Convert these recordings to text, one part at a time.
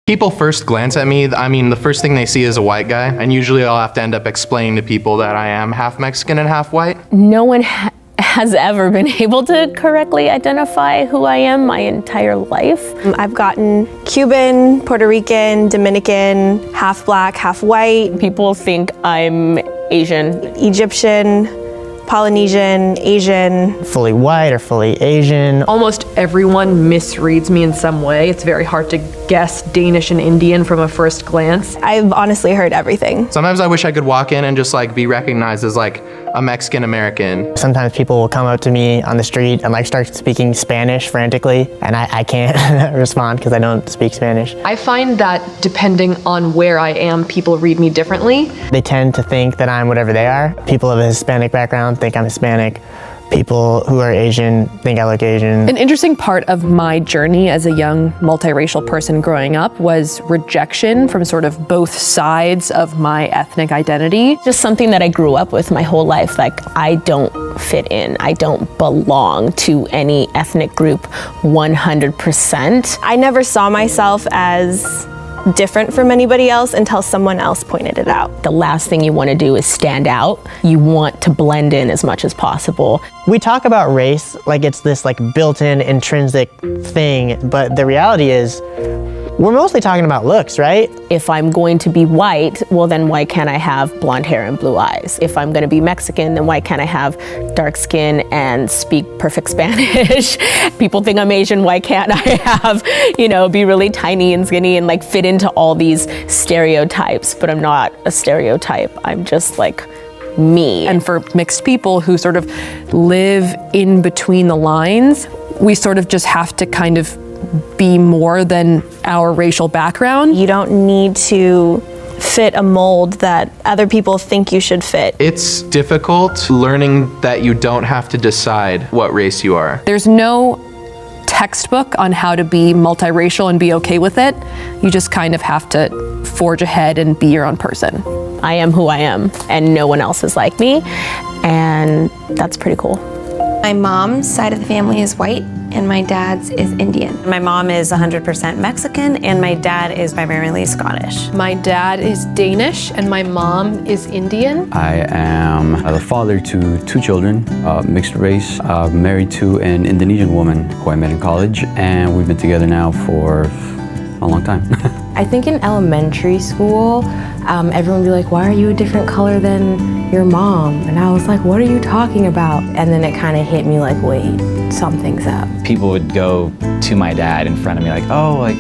People first glance at me, I mean, the first thing they see is a white guy, and usually I'll have to end up explaining to people that I am half Mexican and half white. No one has ever been able to correctly identify who I am my entire life. I've gotten Cuban, Puerto Rican, Dominican, half black, half white. People think I'm Asian. Egyptian, Polynesian, Asian. Fully white or fully Asian. Almost everyone misreads me in some way. It's very hard to guess Danish and Indian from a first glance. I've honestly heard everything. Sometimes I wish I could walk in and just like be recognized as like a Mexican American. Sometimes people will come up to me on the street and like start speaking Spanish frantically, and I can't respond because I don't speak Spanish. I find that depending on where I am, people read me differently. They tend to think that I'm whatever they are. People of a Hispanic background think I'm Hispanic. People who are Asian think I look Asian. An interesting part of my journey as a young multiracial person growing up was rejection from sort of both sides of my ethnic identity. Just something that I grew up with my whole life. Like, I don't fit in. I don't belong to any ethnic group 100%. I never saw myself as different from anybody else until someone else pointed it out. The last thing you want to do is stand out. You want to blend in as much as possible. We talk about race like it's this like built-in intrinsic thing, but the reality is we're mostly talking about looks, right? If I'm going to be white, well then why can't I have blonde hair and blue eyes? If I'm going to be Mexican, then why can't I have dark skin and speak perfect Spanish? People think I'm Asian, why can't I have, be really tiny and skinny and like fit into all these stereotypes? But I'm not a stereotype, I'm just like me. And for mixed people who sort of live in between the lines, we sort of just have to kind of be more than our racial background. You don't need to fit a mold that other people think you should fit. It's difficult learning that you don't have to decide what race you are. There's no textbook on how to be multiracial and be okay with it. You just kind of have to forge ahead and be your own person. I am who I am, and no one else is like me, and that's pretty cool. My mom's side of the family is white, and my dad's is Indian. My mom is 100% Mexican, and my dad is primarily Scottish. My dad is Danish, and my mom is Indian. I am the father to 2 children, mixed race, married to an Indonesian woman who I met in college, and we've been together now for a long time. I think in elementary school, everyone would be like, why are you a different color than your mom? And I was like, what are you talking about? And then it kind of hit me like, wait, something's up. People would go to my dad in front of me like, oh, like,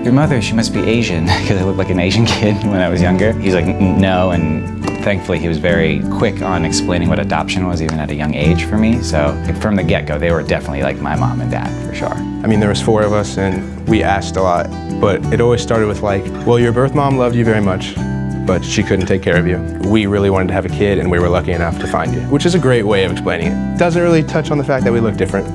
your mother, she must be Asian, because I looked like an Asian kid when I was younger. He's like, no, and thankfully he was very quick on explaining what adoption was, even at a young age for me. So from the get-go, they were definitely like my mom and dad, for sure. I mean, there was 4 of us, and we asked a lot, but it always started with like, well, your birth mom loved you very much, but she couldn't take care of you. We really wanted to have a kid, and we were lucky enough to find you, which is a great way of explaining it. Doesn't really touch on the fact that we look different,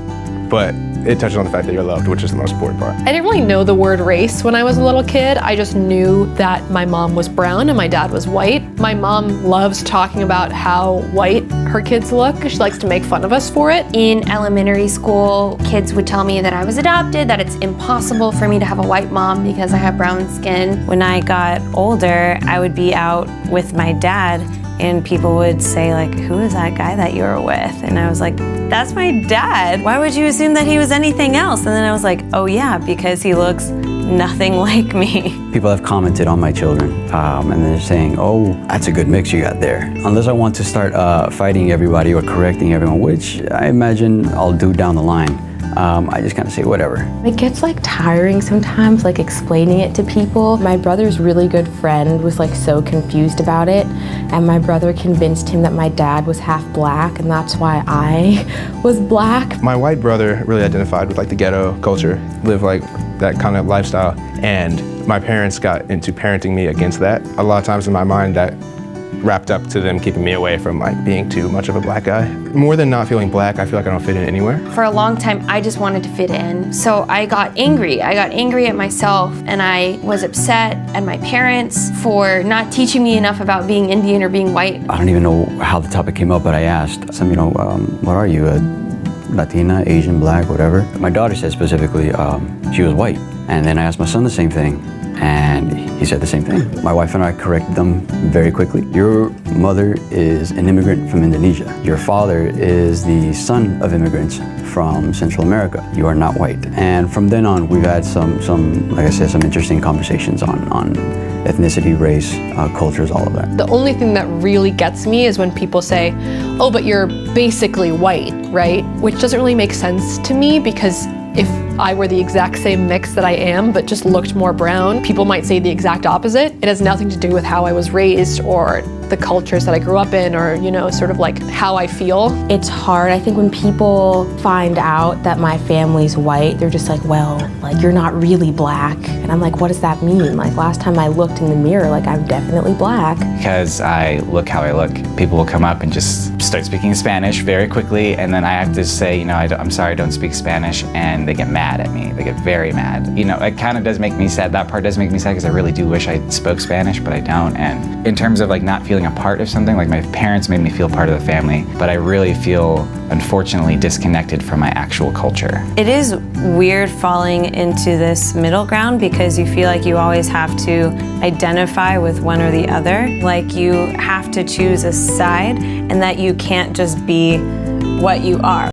but it touches on the fact that you're loved, which is the most important part. I didn't really know the word race when I was a little kid. I just knew that my mom was brown and my dad was white. My mom loves talking about how white her kids look. She likes to make fun of us for it. In elementary school, kids would tell me that I was adopted, that it's impossible for me to have a white mom because I have brown skin. When I got older, I would be out with my dad, and people would say like, who is that guy that you're with? And I was like, that's my dad. Why would you assume that he was anything else? And then I was like, oh yeah, because he looks nothing like me. People have commented on my children, and they're saying, oh, that's a good mix you got there. Unless I want to start fighting everybody or correcting everyone, which I imagine I'll do down the line. I just kind of say whatever. It gets like tiring sometimes, like explaining it to people. My brother's really good friend was like so confused about it, and my brother convinced him that my dad was half black, and that's why I was black. My white brother really identified with like the ghetto culture, lived like that kind of lifestyle, and my parents got into parenting me against that. A lot of times in my mind that wrapped up to them keeping me away from like being too much of a black guy. More than not feeling black, I feel like I don't fit in anywhere. For a long time, I just wanted to fit in. So I got angry. I got angry at myself, and I was upset at my parents for not teaching me enough about being Indian or being white. I don't even know how the topic came up, but I asked some, what are you, Latina, Asian, black, whatever? My daughter said specifically she was white. And then I asked my son the same thing. And he said the same thing. My wife and I corrected them very quickly. Your mother is an immigrant from Indonesia. Your father is the son of immigrants from Central America. You are not white. And from then on, we've had some like I said, some interesting conversations on ethnicity, race, cultures, all of that. The only thing that really gets me is when people say, oh, but you're basically white, right? Which doesn't really make sense to me, because if I were the exact same mix that I am, but just looked more brown, people might say the exact opposite. It has nothing to do with how I was raised or the cultures that I grew up in, or, you know, sort of like how I feel. It's hard. I think when people find out that my family's white, they're just like, well, like, you're not really black. And I'm like, what does that mean? Like, last time I looked in the mirror, like, I'm definitely black. Because I look how I look, people will come up and just start speaking Spanish very quickly, and then I have to say, you know, I'm sorry, I don't speak Spanish, and they get mad at me. They get very mad. You know, it kind of does make me sad. That part does make me sad, because I really do wish I spoke Spanish, but I don't. And in terms of like not feeling a part of something, like my parents made me feel part of the family, but I really feel, unfortunately, disconnected from my actual culture. It is weird falling into this middle ground, because you feel like you always have to identify with one or the other. Like you have to choose a side, and that you can't just be what you are.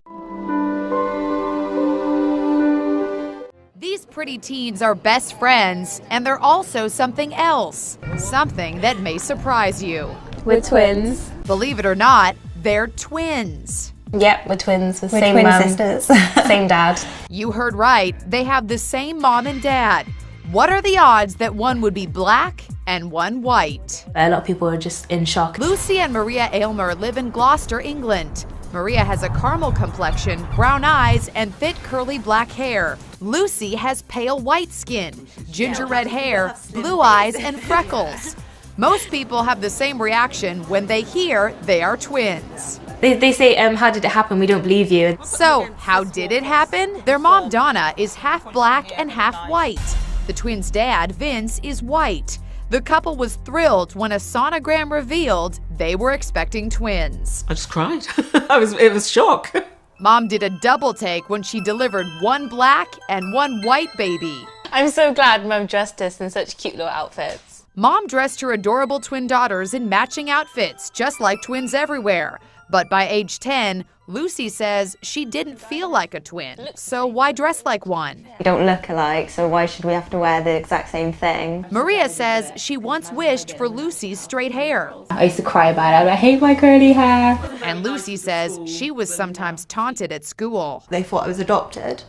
These pretty teens are best friends, and they're also something else. Something that may surprise you. We're twins. Believe it or not, they're twins. Yep, we're twins. We're Same twin mom. sisters. Same dad. You heard right, they have the same mom and dad. What are the odds that one would be black and one white? A lot of people are just in shock. Lucy and Maria Aylmer live in Gloucester, England. Maria has a caramel complexion, brown eyes, and thick curly black hair. Lucy has pale white skin, ginger red hair, blue eyes, and freckles. Most people have the same reaction when they hear they are twins. They say, how did it happen? We don't believe you. So, how did it happen? Their mom, Donna, is half black and half white. The twins' dad, Vince, is white. The couple was thrilled when a sonogram revealed they were expecting twins. I just cried. It was shock. Mom did a double take when she delivered one black and one white baby. I'm so glad Mum dressed us in such cute little outfits. Mom dressed her adorable twin daughters in matching outfits, just like twins everywhere. But by age 10, Lucy says she didn't feel like a twin, so why dress like one? We don't look alike, so why should we have to wear the exact same thing? Maria says she once wished for Lucy's straight hair. I used to cry about it. I hate my curly hair. And Lucy says she was sometimes taunted at school. They thought I was adopted.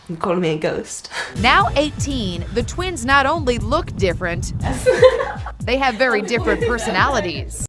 And calling me a ghost. Now 18, the twins not only look different, they have very different personalities.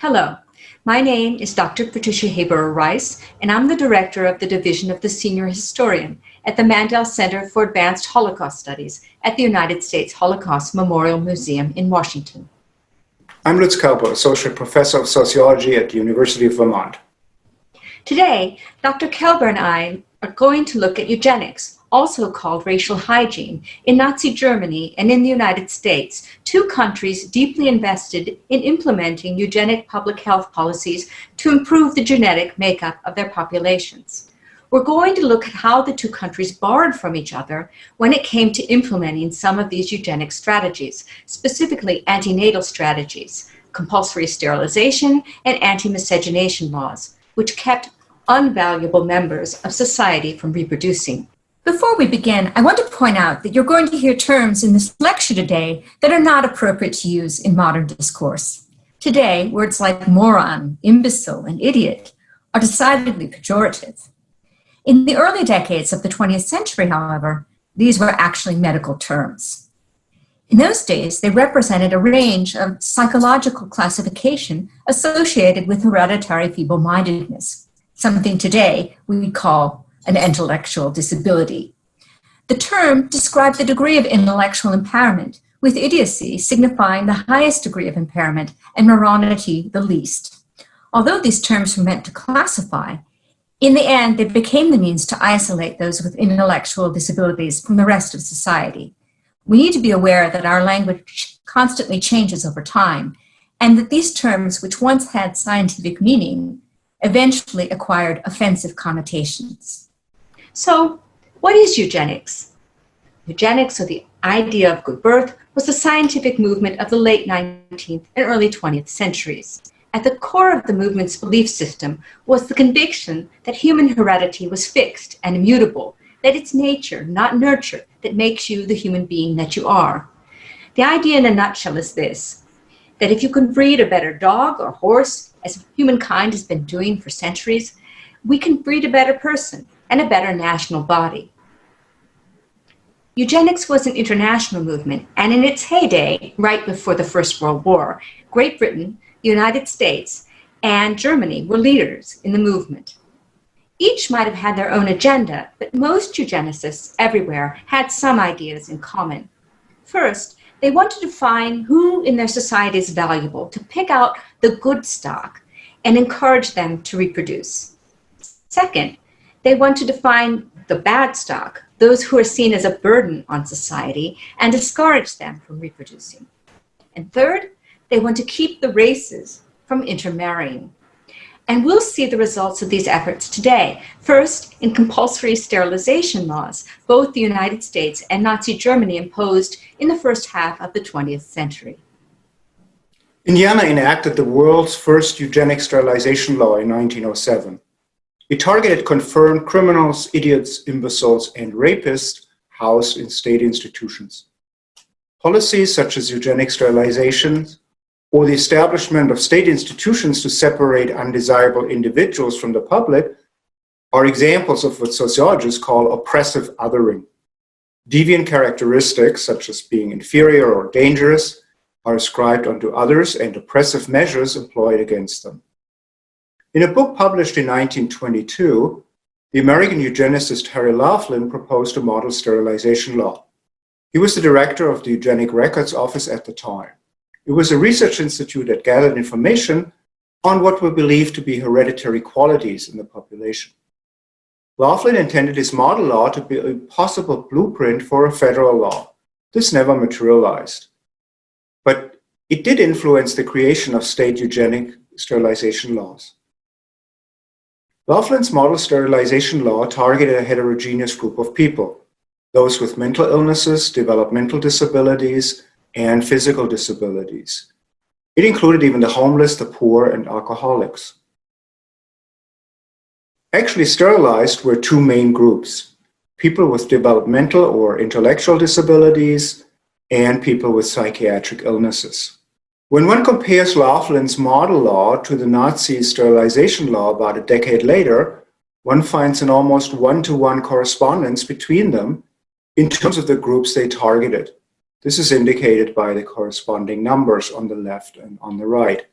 Hello, my name is Dr. Patricia Haber-Rice, and I'm the director of the Division of the Senior Historian at the Mandel Center for Advanced Holocaust Studies at the United States Holocaust Memorial Museum in Washington. I'm Lutz Kauper, Associate Professor of Sociology at the University of Vermont. Today, Dr. Kelber and I are going to look at eugenics, also called racial hygiene, in Nazi Germany and in the United States, two countries deeply invested in implementing eugenic public health policies to improve the genetic makeup of their populations. We're going to look at how the two countries borrowed from each other when it came to implementing some of these eugenic strategies, specifically antenatal strategies, compulsory sterilization, and anti-miscegenation laws, which kept unvaluable members of society from reproducing. Before we begin, I want to point out that you're going to hear terms in this lecture today that are not appropriate to use in modern discourse. Today, words like moron, imbecile, and idiot are decidedly pejorative. In the early decades of the 20th century, however, these were actually medical terms. In those days, they represented a range of psychological classification associated with hereditary feeble-mindedness, something today we call an intellectual disability. The term described the degree of intellectual impairment, with idiocy signifying the highest degree of impairment and moronity the least. Although these terms were meant to classify, in the end, they became the means to isolate those with intellectual disabilities from the rest of society. We need to be aware that our language constantly changes over time, and that these terms, which once had scientific meaning, eventually acquired offensive connotations. So, what is eugenics? Eugenics, or the idea of good birth, was the scientific movement of the late 19th and early 20th centuries. At the core of the movement's belief system was the conviction that human heredity was fixed and immutable, that it's nature, not nurture, that makes you the human being that you are. The idea in a nutshell is this, that if you can breed a better dog or horse, as humankind has been doing for centuries, we can breed a better person and a better national body. Eugenics was an international movement, and in its heyday, right before the First World War, Great Britain, the United States, and Germany were leaders in the movement. Each might have had their own agenda, but most eugenicists everywhere had some ideas in common. First, they wanted to find who in their society is valuable, to pick out the good stock and encourage them to reproduce. Second, they wanted to find the bad stock, those who are seen as a burden on society, and discourage them from reproducing. And third, they want to keep the races from intermarrying. And we'll see the results of these efforts today. First, in compulsory sterilization laws, both the United States and Nazi Germany imposed in the first half of the 20th century. Indiana enacted the world's first eugenic sterilization law in 1907. It targeted confirmed criminals, idiots, imbeciles, and rapists housed in state institutions. Policies such as eugenic sterilization or the establishment of state institutions to separate undesirable individuals from the public are examples of what sociologists call oppressive othering. Deviant characteristics, such as being inferior or dangerous, are ascribed onto others and oppressive measures employed against them. In a book published in 1922, the American eugenicist Harry Laughlin proposed a model sterilization law. He was the director of the Eugenic Records Office at the time. It was a research institute that gathered information on what were believed to be hereditary qualities in the population. Laughlin intended his model law to be a possible blueprint for a federal law. This never materialized. But it did influence the creation of state eugenic sterilization laws. Laughlin's model sterilization law targeted a heterogeneous group of people, those with mental illnesses, developmental disabilities, and physical disabilities. It included even the homeless, the poor, and alcoholics. Actually sterilized were two main groups: people with developmental or intellectual disabilities and people with psychiatric illnesses. When one compares Laughlin's model law to the Nazi sterilization law about a decade later, one finds an almost one-to-one correspondence between them in terms of the groups they targeted. This is indicated by the corresponding numbers on the left and on the right.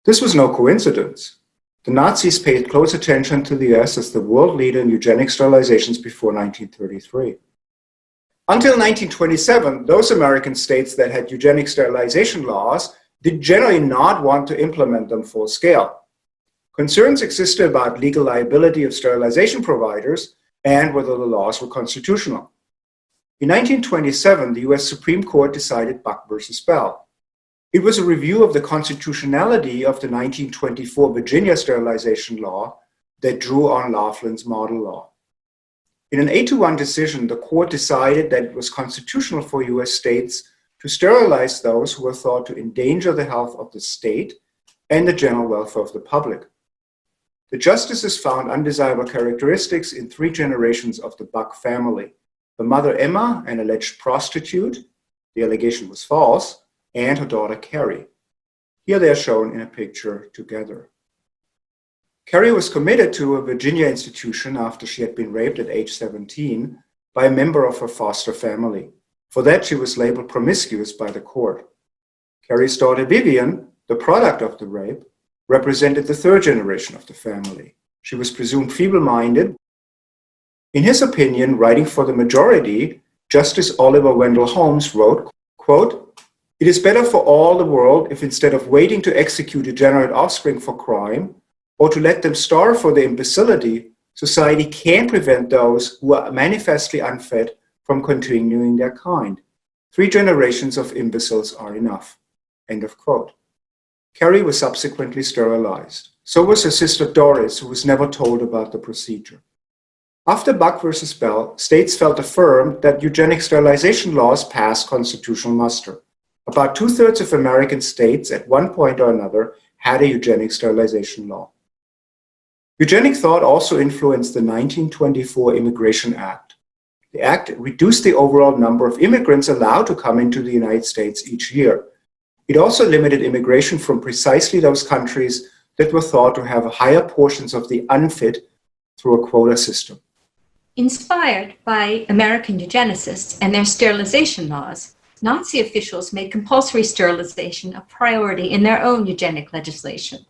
This was no coincidence. The Nazis paid close attention to the US as the world leader in eugenic sterilizations before 1933. Until 1927, those American states that had eugenic sterilization laws did generally not want to implement them full scale. Concerns existed about legal liability of sterilization providers and whether the laws were constitutional. In 1927, the US Supreme Court decided Buck versus Bell. It was a review of the constitutionality of the 1924 Virginia sterilization law that drew on Laughlin's model law. In an 8-1 decision, the court decided that it was constitutional for US states to sterilize those who were thought to endanger the health of the state and the general welfare of the public. The justices found undesirable characteristics in 3 generations of the Buck family: the mother Emma, an alleged prostitute, the allegation was false, and her daughter Carrie. Here they are shown in a picture together. Carrie was committed to a Virginia institution after she had been raped at age 17 by a member of her foster family. For that, she was labeled promiscuous by the court. Carrie's daughter Vivian, the product of the rape, represented the 3rd generation of the family. She was presumed feeble-minded. In his opinion, writing for the majority, Justice Oliver Wendell Holmes wrote, quote, "It is better for all the world if instead of waiting to execute degenerate offspring for crime, or to let them starve for their imbecility, society can prevent those who are manifestly unfit from continuing their kind. 3 generations of imbeciles are enough." End of quote. Carrie was subsequently sterilized. So was her sister Doris, who was never told about the procedure. After Buck versus Bell, states felt affirmed that eugenic sterilization laws passed constitutional muster. About 2/3 of American states at one point or another had a eugenic sterilization law. Eugenic thought also influenced the 1924 Immigration Act. The act reduced the overall number of immigrants allowed to come into the United States each year. It also limited immigration from precisely those countries that were thought to have higher portions of the unfit through a quota system. Inspired by American eugenicists and their sterilization laws, Nazi officials made compulsory sterilization a priority in their own eugenic legislation.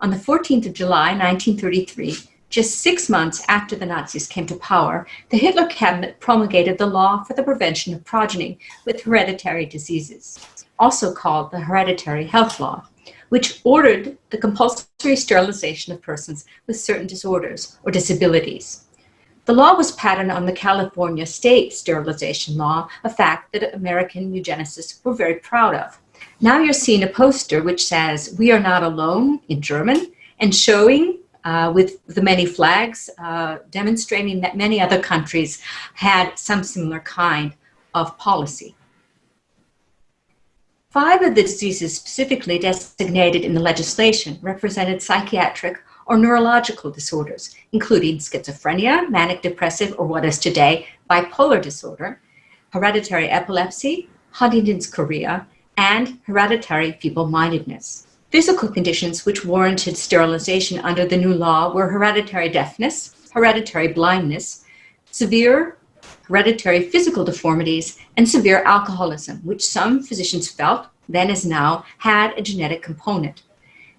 On the 14th of July, 1933, just 6 months after the Nazis came to power, the Hitler cabinet promulgated the law for the prevention of progeny with hereditary diseases, also called the Hereditary Health Law, which ordered the compulsory sterilization of persons with certain disorders or disabilities. The law was patterned on the California state sterilization law, a fact that American eugenicists were very proud of. Now you're seeing a poster which says, "We are not alone" in German, and showing with the many flags, demonstrating that many other countries had some similar kind of policy. 5 of the diseases specifically designated in the legislation represented psychiatric or neurological disorders, including schizophrenia, manic depressive, or what is today bipolar disorder, hereditary epilepsy, Huntington's chorea, and hereditary feeble-mindedness. Physical conditions which warranted sterilization under the new law were hereditary deafness, hereditary blindness, severe hereditary physical deformities, and severe alcoholism, which some physicians felt, then as now, had a genetic component.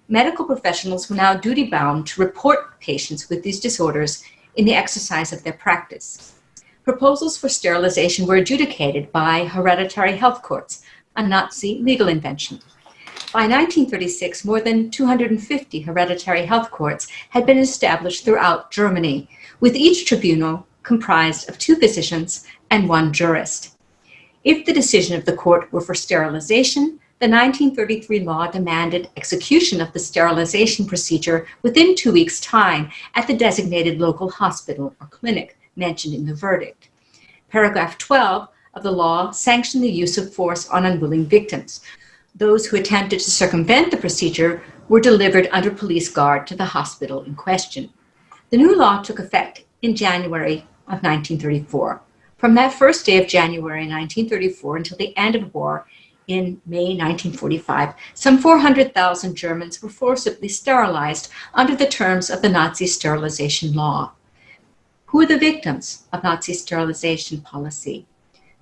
Medical professionals were now duty-bound to report patients with these disorders in the exercise of their practice. Proposals for sterilization were adjudicated by hereditary health courts, a Nazi legal invention. By 1936, more than 250 hereditary health courts had been established throughout Germany, with each tribunal comprised of 2 physicians and 1 jurist. If the decision of the court were for sterilization, the 1933 law demanded execution of the sterilization procedure within 2 weeks' time at the designated local hospital or clinic mentioned in the verdict. Paragraph 12 of the law sanctioned the use of force on unwilling victims. Those who attempted to circumvent the procedure were delivered under police guard to the hospital in question. The new law took effect in January of 1934. From that first day of January 1934 until the end of the war in May 1945, some 400,000 Germans were forcibly sterilized under the terms of the Nazi sterilization law. Who are the victims of Nazi sterilization policy?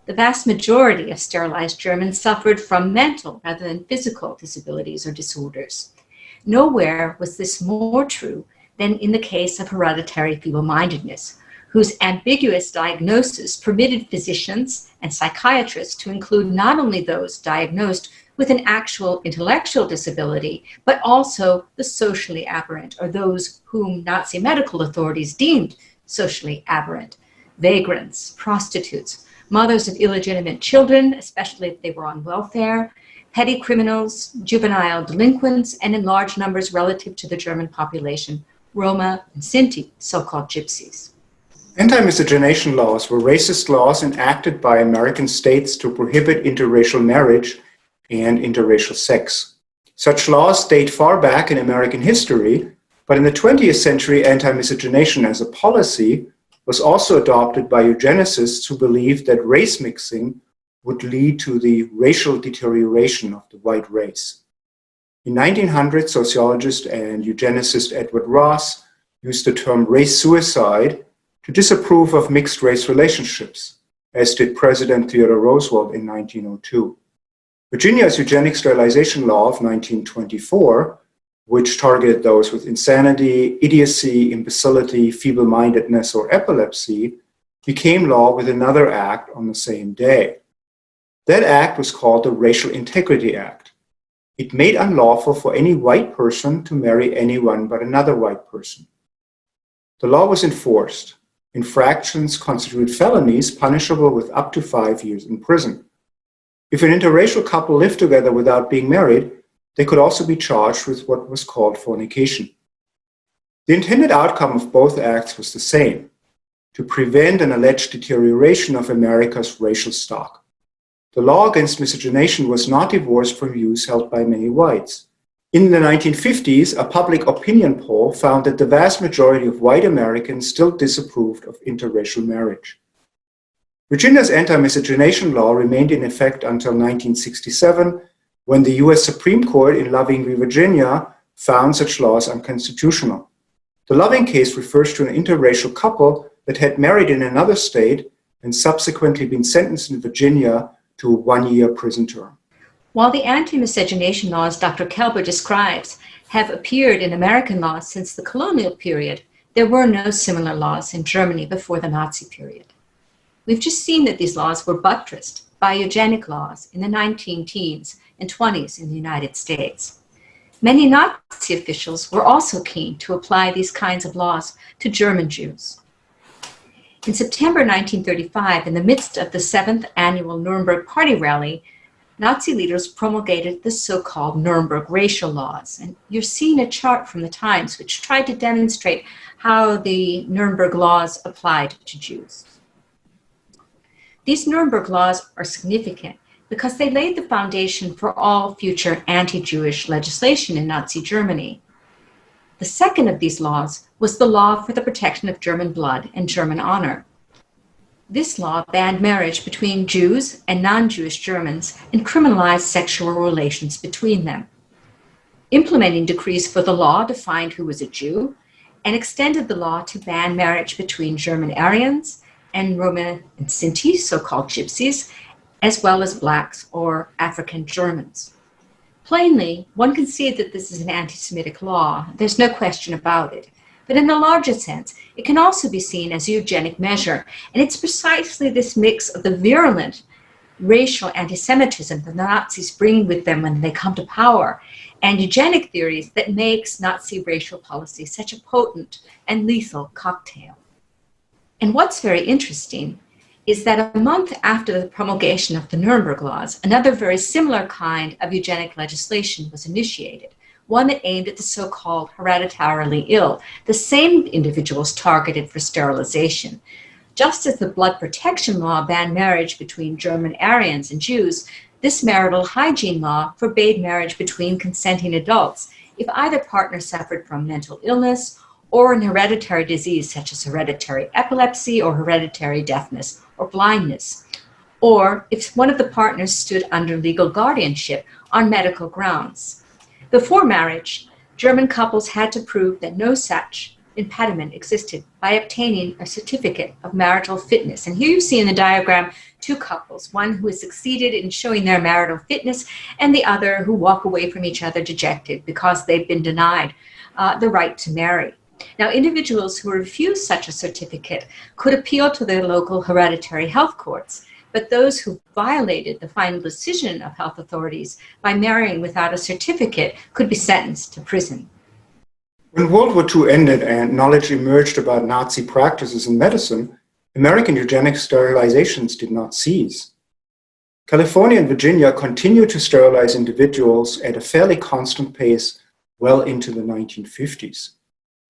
The vast majority of sterilized Germans suffered from mental rather than physical disabilities or disorders. Nowhere was this more true than in the case of hereditary feeble-mindedness, whose ambiguous diagnosis permitted physicians and psychiatrists to include not only those diagnosed with an actual intellectual disability, but also the socially aberrant, or those whom Nazi medical authorities deemed socially aberrant: vagrants, prostitutes, mothers of illegitimate children, especially if they were on welfare, petty criminals, juvenile delinquents, and in large numbers relative to the German population, Roma and Sinti, so-called gypsies. Anti-miscegenation laws were racist laws enacted by American states to prohibit interracial marriage and interracial sex. Such laws date far back in American history, but in the 20th century, anti-miscegenation as a policy was also adopted by eugenicists who believed that race mixing would lead to the racial deterioration of the white race. In 1900, sociologist and eugenicist Edward Ross used the term race suicide to disapprove of mixed-race relationships, as did President Theodore Roosevelt in 1902. Virginia's eugenic sterilization law of 1924, which targeted those with insanity, idiocy, imbecility, feeble-mindedness, or epilepsy, became law with another act on the same day. That act was called the Racial Integrity Act. It made unlawful for any white person to marry anyone but another white person. The law was enforced. Infractions constituted felonies punishable with up to 5 years in prison. If an interracial couple lived together without being married, they could also be charged with what was called fornication. The intended outcome of both acts was the same: to prevent an alleged deterioration of America's racial stock. The law against miscegenation was not divorced from views held by many whites. In the 1950s, a public opinion poll found that the vast majority of white Americans still disapproved of interracial marriage. Virginia's anti-miscegenation law remained in effect until 1967, when the US Supreme Court in Loving v. Virginia found such laws unconstitutional. The Loving case refers to an interracial couple that had married in another state and subsequently been sentenced in Virginia to a 1-year prison term. While the anti-miscegenation laws Dr. Kelber describes have appeared in American law since the colonial period, there were no similar laws in Germany before the Nazi period. We've just seen that these laws were buttressed by eugenic laws in the 19-teens and 20s in the United States. Many Nazi officials were also keen to apply these kinds of laws to German Jews. In September 1935, in the midst of the 7th annual Nuremberg Party rally, Nazi leaders promulgated the so-called Nuremberg racial laws. And you're seeing a chart from the Times which tried to demonstrate how the Nuremberg laws applied to Jews. These Nuremberg laws are significant because they laid the foundation for all future anti-Jewish legislation in Nazi Germany. The second of these laws was the Law for the Protection of German Blood and German Honor. This law banned marriage between Jews and non-Jewish Germans and criminalized sexual relations between them. Implementing decrees for the law defined who was a Jew and extended the law to ban marriage between German Aryans and Roma and Sinti, so-called gypsies, as well as blacks or African Germans. Plainly, one can see that this is an anti-Semitic law. There's no question about it. But in a larger sense, it can also be seen as a eugenic measure. And it's precisely this mix of the virulent racial anti-Semitism that the Nazis bring with them when they come to power and eugenic theories that makes Nazi racial policy such a potent and lethal cocktail. And what's very interesting is that a month after the promulgation of the Nuremberg laws, another very similar kind of eugenic legislation was initiated, one that aimed at the so-called hereditarily ill, the same individuals targeted for sterilization. Just as the blood protection law banned marriage between German Aryans and Jews, this marital hygiene law forbade marriage between consenting adults if either partner suffered from mental illness or an hereditary disease such as hereditary epilepsy or hereditary deafness or blindness, or if one of the partners stood under legal guardianship on medical grounds. Before marriage, German couples had to prove that no such impediment existed by obtaining a certificate of marital fitness. And here you see in the diagram two couples, one who has succeeded in showing their marital fitness and the other who walk away from each other dejected because they've been denied the right to marry. Now, individuals who refuse such a certificate could appeal to their local hereditary health courts, but those who violated the final decision of health authorities by marrying without a certificate could be sentenced to prison. When World War II ended and knowledge emerged about Nazi practices in medicine, American eugenic sterilizations did not cease. California and Virginia continued to sterilize individuals at a fairly constant pace well into the 1950s.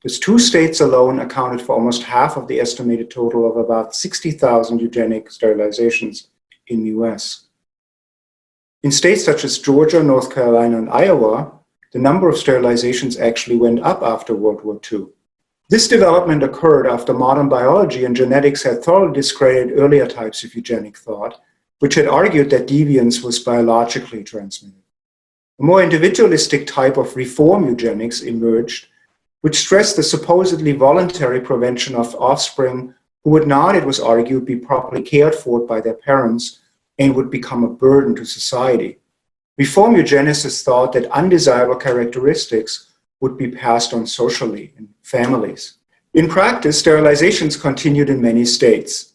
These two states alone accounted for almost half of the estimated total of about 60,000 eugenic sterilizations in the US. In states such as Georgia, North Carolina, and Iowa, the number of sterilizations actually went up after World War II. This development occurred after modern biology and genetics had thoroughly discredited earlier types of eugenic thought, which had argued that deviance was biologically transmitted. A more individualistic type of reform eugenics emerged, which stressed the supposedly voluntary prevention of offspring who would not, it was argued, be properly cared for by their parents and would become a burden to society. Reform eugenicists thought that undesirable characteristics would be passed on socially in families. In practice, sterilizations continued in many states.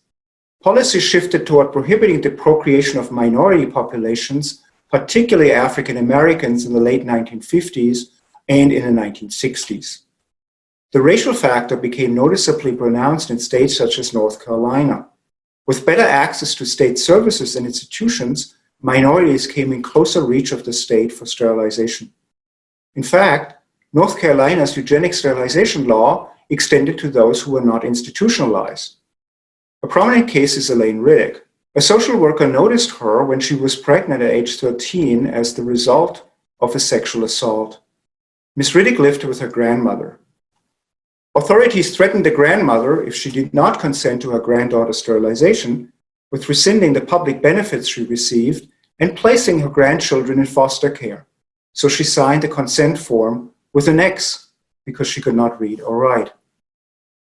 Policy shifted toward prohibiting the procreation of minority populations, particularly African Americans, in the late 1950s and in the 1960s. The racial factor became noticeably pronounced in states such as North Carolina. With better access to state services and institutions, minorities came in closer reach of the state for sterilization. In fact, North Carolina's eugenic sterilization law extended to those who were not institutionalized. A prominent case is Elaine Riddick. A social worker noticed her when she was pregnant at age 13 as the result of a sexual assault. Ms. Riddick lived with her grandmother. Authorities threatened the grandmother, if she did not consent to her granddaughter's sterilization, with rescinding the public benefits she received and placing her grandchildren in foster care. So she signed the consent form with an X because she could not read or write.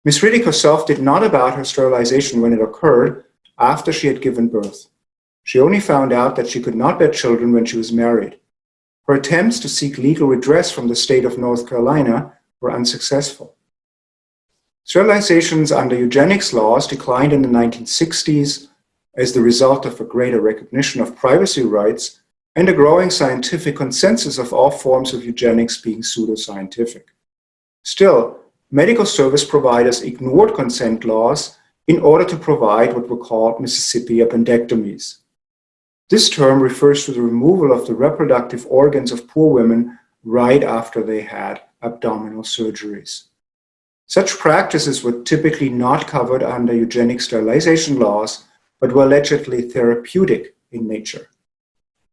Ms. Riddick herself did not about her sterilization when it occurred after she had given birth. She only found out that she could not bear children when she was married. Her attempts to seek legal redress from the state of North Carolina were unsuccessful. Sterilizations under eugenics laws declined in the 1960s as the result of a greater recognition of privacy rights and a growing scientific consensus of all forms of eugenics being pseudoscientific. Still, medical service providers ignored consent laws in order to provide what were called Mississippi appendectomies. This term refers to the removal of the reproductive organs of poor women right after they had abdominal surgeries. Such practices were typically not covered under eugenic sterilization laws, but were allegedly therapeutic in nature.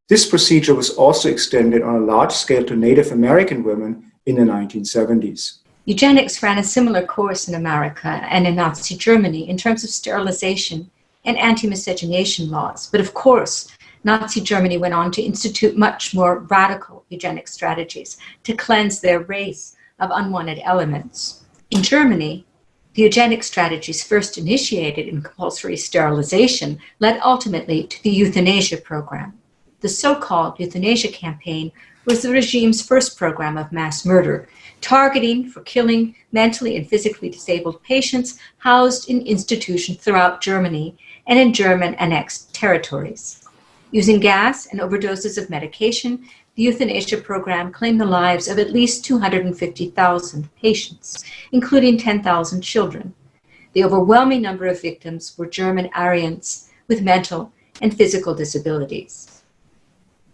This procedure was also extended on a large scale to Native American women in the 1970s. Eugenics ran a similar course in America and in Nazi Germany in terms of sterilization and anti-miscegenation laws. But of course, Nazi Germany went on to institute much more radical eugenic strategies to cleanse their race of unwanted elements. In Germany, the eugenic strategies first initiated in compulsory sterilization led ultimately to the euthanasia program. The so-called euthanasia campaign was the regime's first program of mass murder, targeting for killing mentally and physically disabled patients housed in institutions throughout Germany and in German annexed territories. Using gas and overdoses of medication, the euthanasia program claimed the lives of at least 250,000 patients, including 10,000 children. The overwhelming number of victims were German Aryans with mental and physical disabilities.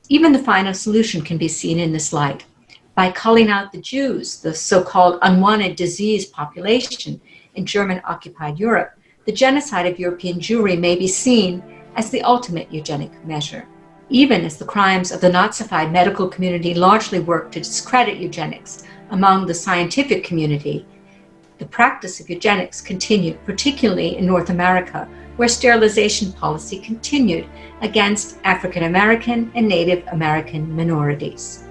Even the final solution can be seen in this light. By culling out the Jews, the so-called unwanted disease population in German-occupied Europe, the genocide of European Jewry may be seen as the ultimate eugenic measure. Even as the crimes of the Nazified medical community largely worked to discredit eugenics among the scientific community, the practice of eugenics continued, particularly in North America, where sterilization policy continued against African American and Native American minorities.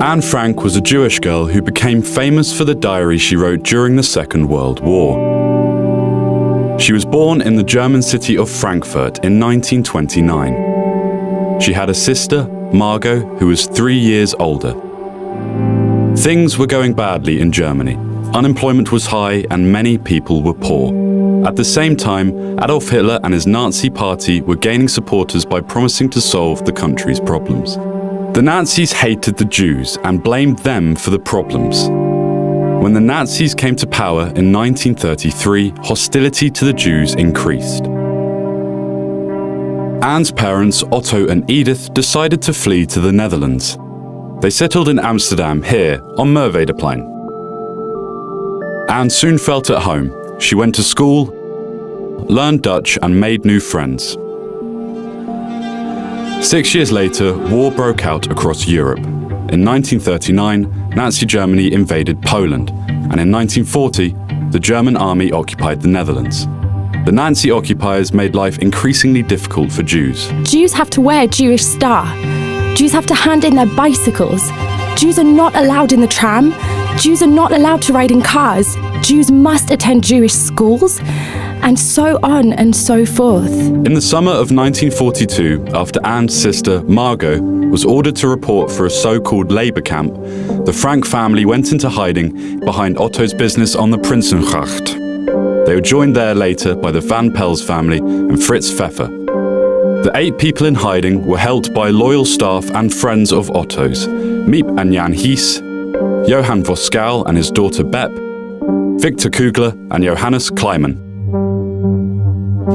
Anne Frank was a Jewish girl who became famous for the diary she wrote during the Second World War. She was born in the German city of Frankfurt in 1929. She had a sister, Margot, who was 3 years older. Things were going badly in Germany. Unemployment was high and many people were poor. At the same time, Adolf Hitler and his Nazi party were gaining supporters by promising to solve the country's problems. The Nazis hated the Jews and blamed them for the problems. When the Nazis came to power in 1933, hostility to the Jews increased. Anne's parents, Otto and Edith, decided to flee to the Netherlands. They settled in Amsterdam, here, on Merwedeplein. Anne soon felt at home. She went to school, learned Dutch and made new friends. 6 years later, war broke out across Europe. In 1939, Nazi Germany invaded Poland, and in 1940, the German army occupied the Netherlands. The Nazi occupiers made life increasingly difficult for Jews. Jews have to wear a Jewish star. Jews have to hand in their bicycles. Jews are not allowed in the tram. Jews are not allowed to ride in cars. Jews must attend Jewish schools, and so on and so forth. In the summer of 1942, after Anne's sister, Margot, was ordered to report for a so-called labor camp, the Frank family went into hiding behind Otto's business on the Prinsengracht. They were joined there later by the Van Pels family and Fritz Pfeffer. The 8 people in hiding were helped by loyal staff and friends of Otto's, Miep and Jan Hies, Johann Voskuil and his daughter Bep, Victor Kugler and Johannes Kleiman.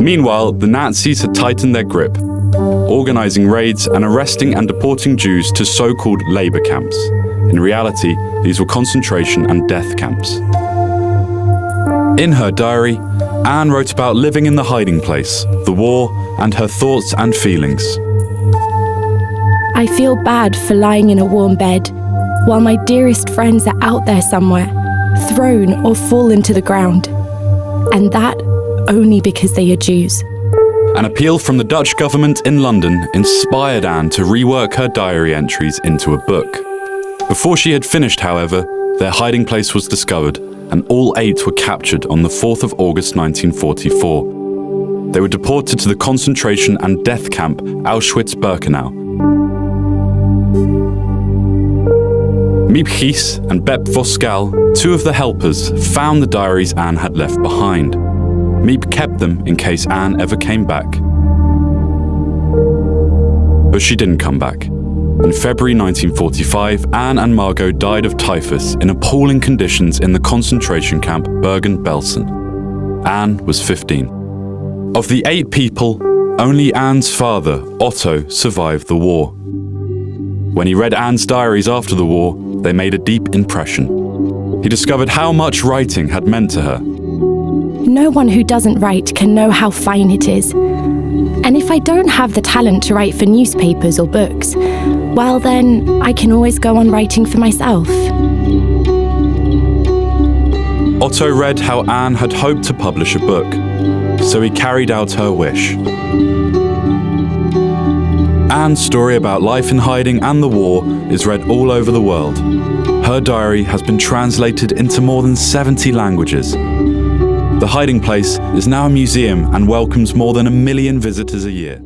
Meanwhile, the Nazis had tightened their grip, organizing raids and arresting and deporting Jews to so-called labor camps. In reality, these were concentration and death camps. In her diary, Anne wrote about living in the hiding place, the war, and her thoughts and feelings. I feel bad for lying in a warm bed, while my dearest friends are out there somewhere, thrown or fallen to the ground. And that only because they are Jews. An appeal from the Dutch government in London inspired Anne to rework her diary entries into a book. Before she had finished, however, their hiding place was discovered, and all 8 were captured on the 4th of August 1944. They were deported to the concentration and death camp Auschwitz-Birkenau. Miep Hies and Bep Voskuil, 2 of the helpers, found the diaries Anne had left behind. Miep kept them in case Anne ever came back. But she didn't come back. In February 1945, Anne and Margot died of typhus in appalling conditions in the concentration camp Bergen-Belsen. Anne was 15. Of the 8 people, only Anne's father, Otto, survived the war. When he read Anne's diaries after the war, they made a deep impression. He discovered how much writing had meant to her. No one who doesn't write can know how fine it is. And if I don't have the talent to write for newspapers or books, well then, I can always go on writing for myself. Otto read how Anne had hoped to publish a book, so he carried out her wish. Anne's story about life in hiding and the war is read all over the world. Her diary has been translated into more than 70 languages. The hiding place is now a museum and welcomes more than 1 million visitors a year.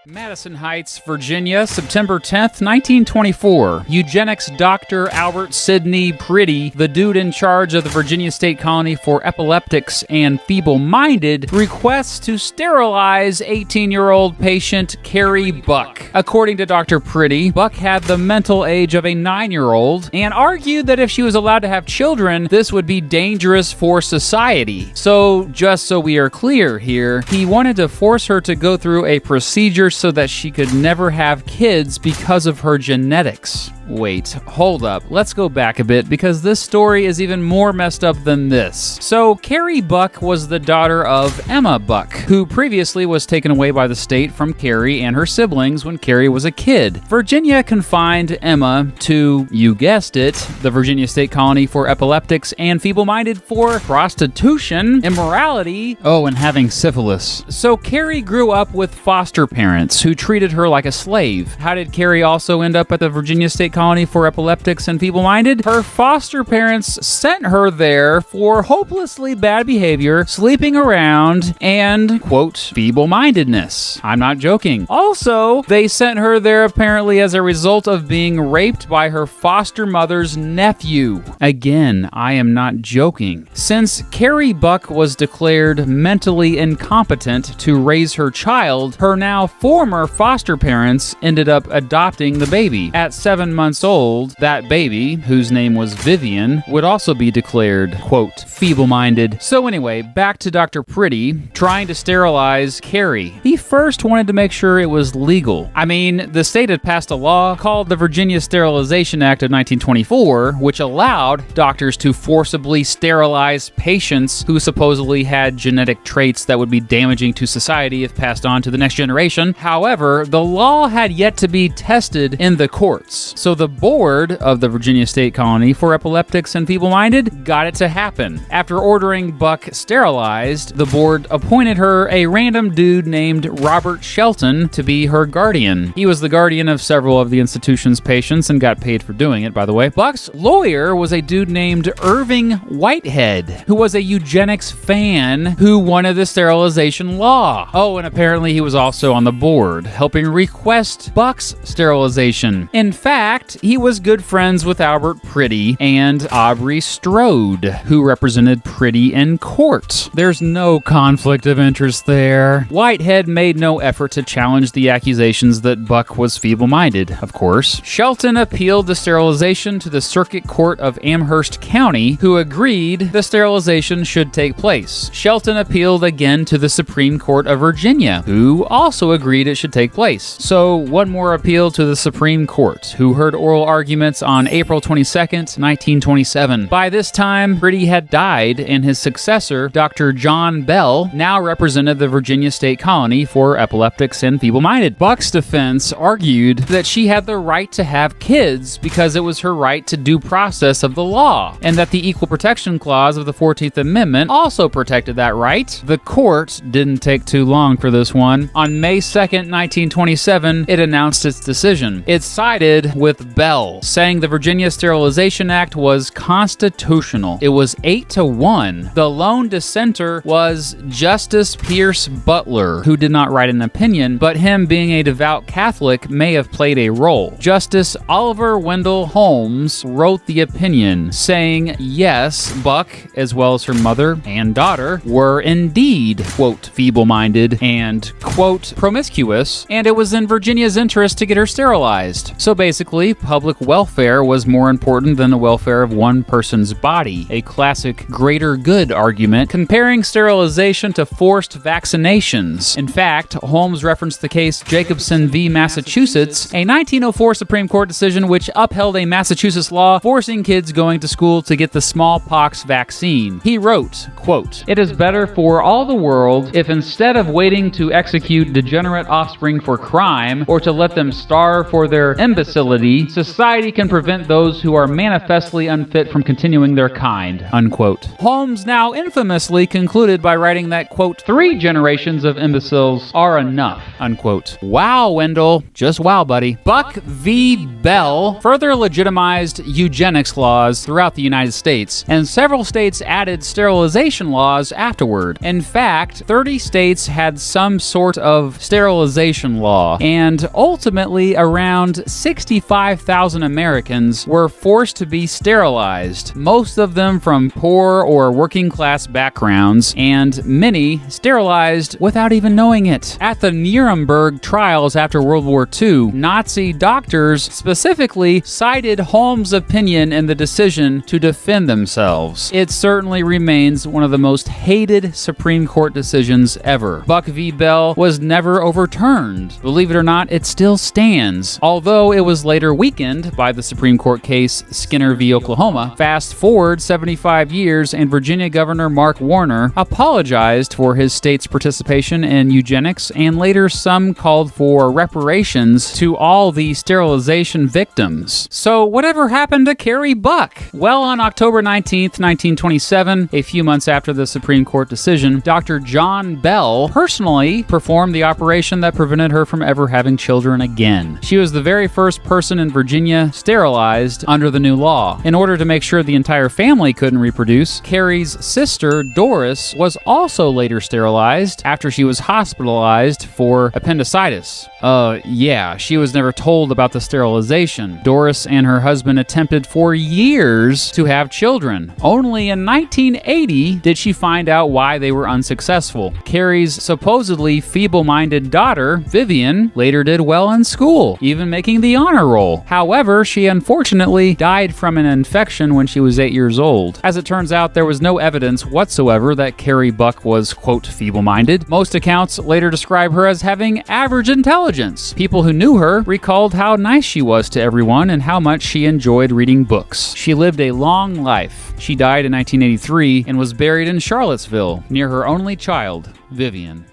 Madison Heights, Virginia, September 10th, 1924. Eugenics doctor Albert Sidney Priddy, the dude in charge of the Virginia State Colony for Epileptics and Feeble-Minded, requests to sterilize 18-year-old patient Carrie Buck. According to Dr. Priddy, Buck had the mental age of a 9-year-old and argued that if she was allowed to have children, this would be dangerous for society. So, just so we are clear here, he wanted to force her to go through a procedure so that she could never have kids because of her genetics. Wait, hold up. Let's go back a bit because this story is even more messed up than this. So, Carrie Buck was the daughter of Emma Buck, who previously was taken away by the state from Carrie and her siblings when Carrie was a kid. Virginia confined Emma to, you guessed it, the Virginia State Colony for Epileptics and Feeble-Minded for prostitution, immorality, and having syphilis. So, Carrie grew up with foster parents who treated her like a slave. How did Carrie also end up at the Virginia State Colony for Epileptics and Feeble-Minded? Her foster parents sent her there for hopelessly bad behavior, sleeping around, and, quote, feeble-mindedness. I'm not joking. Also, they sent her there apparently as a result of being raped by her foster mother's nephew. Again, I am not joking. Since Carrie Buck was declared mentally incompetent to raise her child, her now former foster parents ended up adopting the baby. At 7 months old, that baby, whose name was Vivian, would also be declared, quote, feeble-minded. So anyway, back to Dr. Pretty trying to sterilize Carrie. He first wanted to make sure it was legal. I mean, the state had passed a law called the Virginia Sterilization Act of 1924, which allowed doctors to forcibly sterilize patients who supposedly had genetic traits that would be damaging to society if passed on to the next generation. However, the law had yet to be tested in the courts. So the board of the Virginia State Colony for Epileptics and Feeble-Minded got it to happen. After ordering Buck sterilized, the board appointed her a random dude named Robert Shelton to be her guardian. He was the guardian of several of the institution's patients and got paid for doing it, by the way. Buck's lawyer was a dude named Irving Whitehead, who was a eugenics fan who wanted the sterilization law. Oh, and apparently he was also on the board, helping request Buck's sterilization. In fact, he was good friends with Albert Pretty and Aubrey Strode, who represented Pretty in court. There's no conflict of interest there. Whitehead made no effort to challenge the accusations that Buck was feeble-minded, of course. Shelton appealed the sterilization to the Circuit Court of Amherst County, who agreed the sterilization should take place. Shelton appealed again to the Supreme Court of Virginia, who also agreed it should take place. So one more appeal to the Supreme Court, who heard oral arguments on April 22nd, 1927. By this time, Pretty had died, and his successor, Dr. John Bell, now represented the Virginia State Colony for Epileptics and Feeble-Minded. Buck's defense argued that she had the right to have kids because it was her right to due process of the law, and that the Equal Protection Clause of the 14th Amendment also protected that right. The court didn't take too long for this one. On May 2nd, 1927, it announced its decision. It sided with Bell, saying the Virginia Sterilization Act was constitutional. It was 8-1. The lone dissenter was Justice Pierce Butler, who did not write an opinion, but him being a devout Catholic may have played a role. Justice Oliver Wendell Holmes wrote the opinion, saying, yes, Buck, as well as her mother and daughter, were indeed, quote, feeble-minded and, quote, promiscuous, and it was in Virginia's interest to get her sterilized. So basically, public welfare was more important than the welfare of one person's body, a classic greater good argument, comparing sterilization to forced vaccinations. In fact, Holmes referenced the case Jacobson v. Massachusetts, a 1904 Supreme Court decision which upheld a Massachusetts law forcing kids going to school to get the smallpox vaccine. He wrote, quote, "It is better for all the world if instead of waiting to execute degenerate offspring for crime or to let them starve for their imbecility, society can prevent those who are manifestly unfit from continuing their kind," unquote. Holmes now infamously concluded by writing that, quote, 3 generations of imbeciles are enough, unquote. Wow, Wendell. Just wow, buddy. Buck v. Bell further legitimized eugenics laws throughout the United States, and several states added sterilization laws afterward. In fact, 30 states had some sort of sterilization law, and ultimately around 65,000 Americans were forced to be sterilized, most of them from poor or working class backgrounds, and many sterilized without even knowing it. At the Nuremberg trials after World War II, Nazi doctors specifically cited Holmes' opinion in the decision to defend themselves. It certainly remains one of the most hated Supreme Court decisions ever. Buck v. Bell was never overturned. Believe it or not, it still stands, although it was later weakened by the Supreme Court case Skinner v. Oklahoma. Fast forward 75 years, and Virginia Governor Mark Warner apologized for his state's participation in eugenics, and later some called for reparations to all the sterilization victims. So whatever happened to Carrie Buck? Well, on October 19th, 1927, a few months after the Supreme Court decision, Dr. John Bell personally performed the operation that prevented her from ever having children again. She was the very first person in Virginia sterilized under the new law. In order to make sure the entire family couldn't reproduce, Carrie's sister, Doris, was also later sterilized after she was hospitalized for appendicitis. Yeah, she was never told about the sterilization. Doris and her husband attempted for years to have children. Only in 1980 did she find out why they were unsuccessful. Carrie's supposedly feeble-minded daughter, Vivian, later did well in school, even making the honor roll. However, she unfortunately died from an infection when she was 8 years old. As it turns out, there was no evidence whatsoever that Carrie Buck was, quote, feeble-minded. Most accounts later describe her as having average intelligence. People who knew her recalled how nice she was to everyone and how much she enjoyed reading books. She lived a long life. She died in 1983 and was buried in Charlottesville, near her only child, Vivian.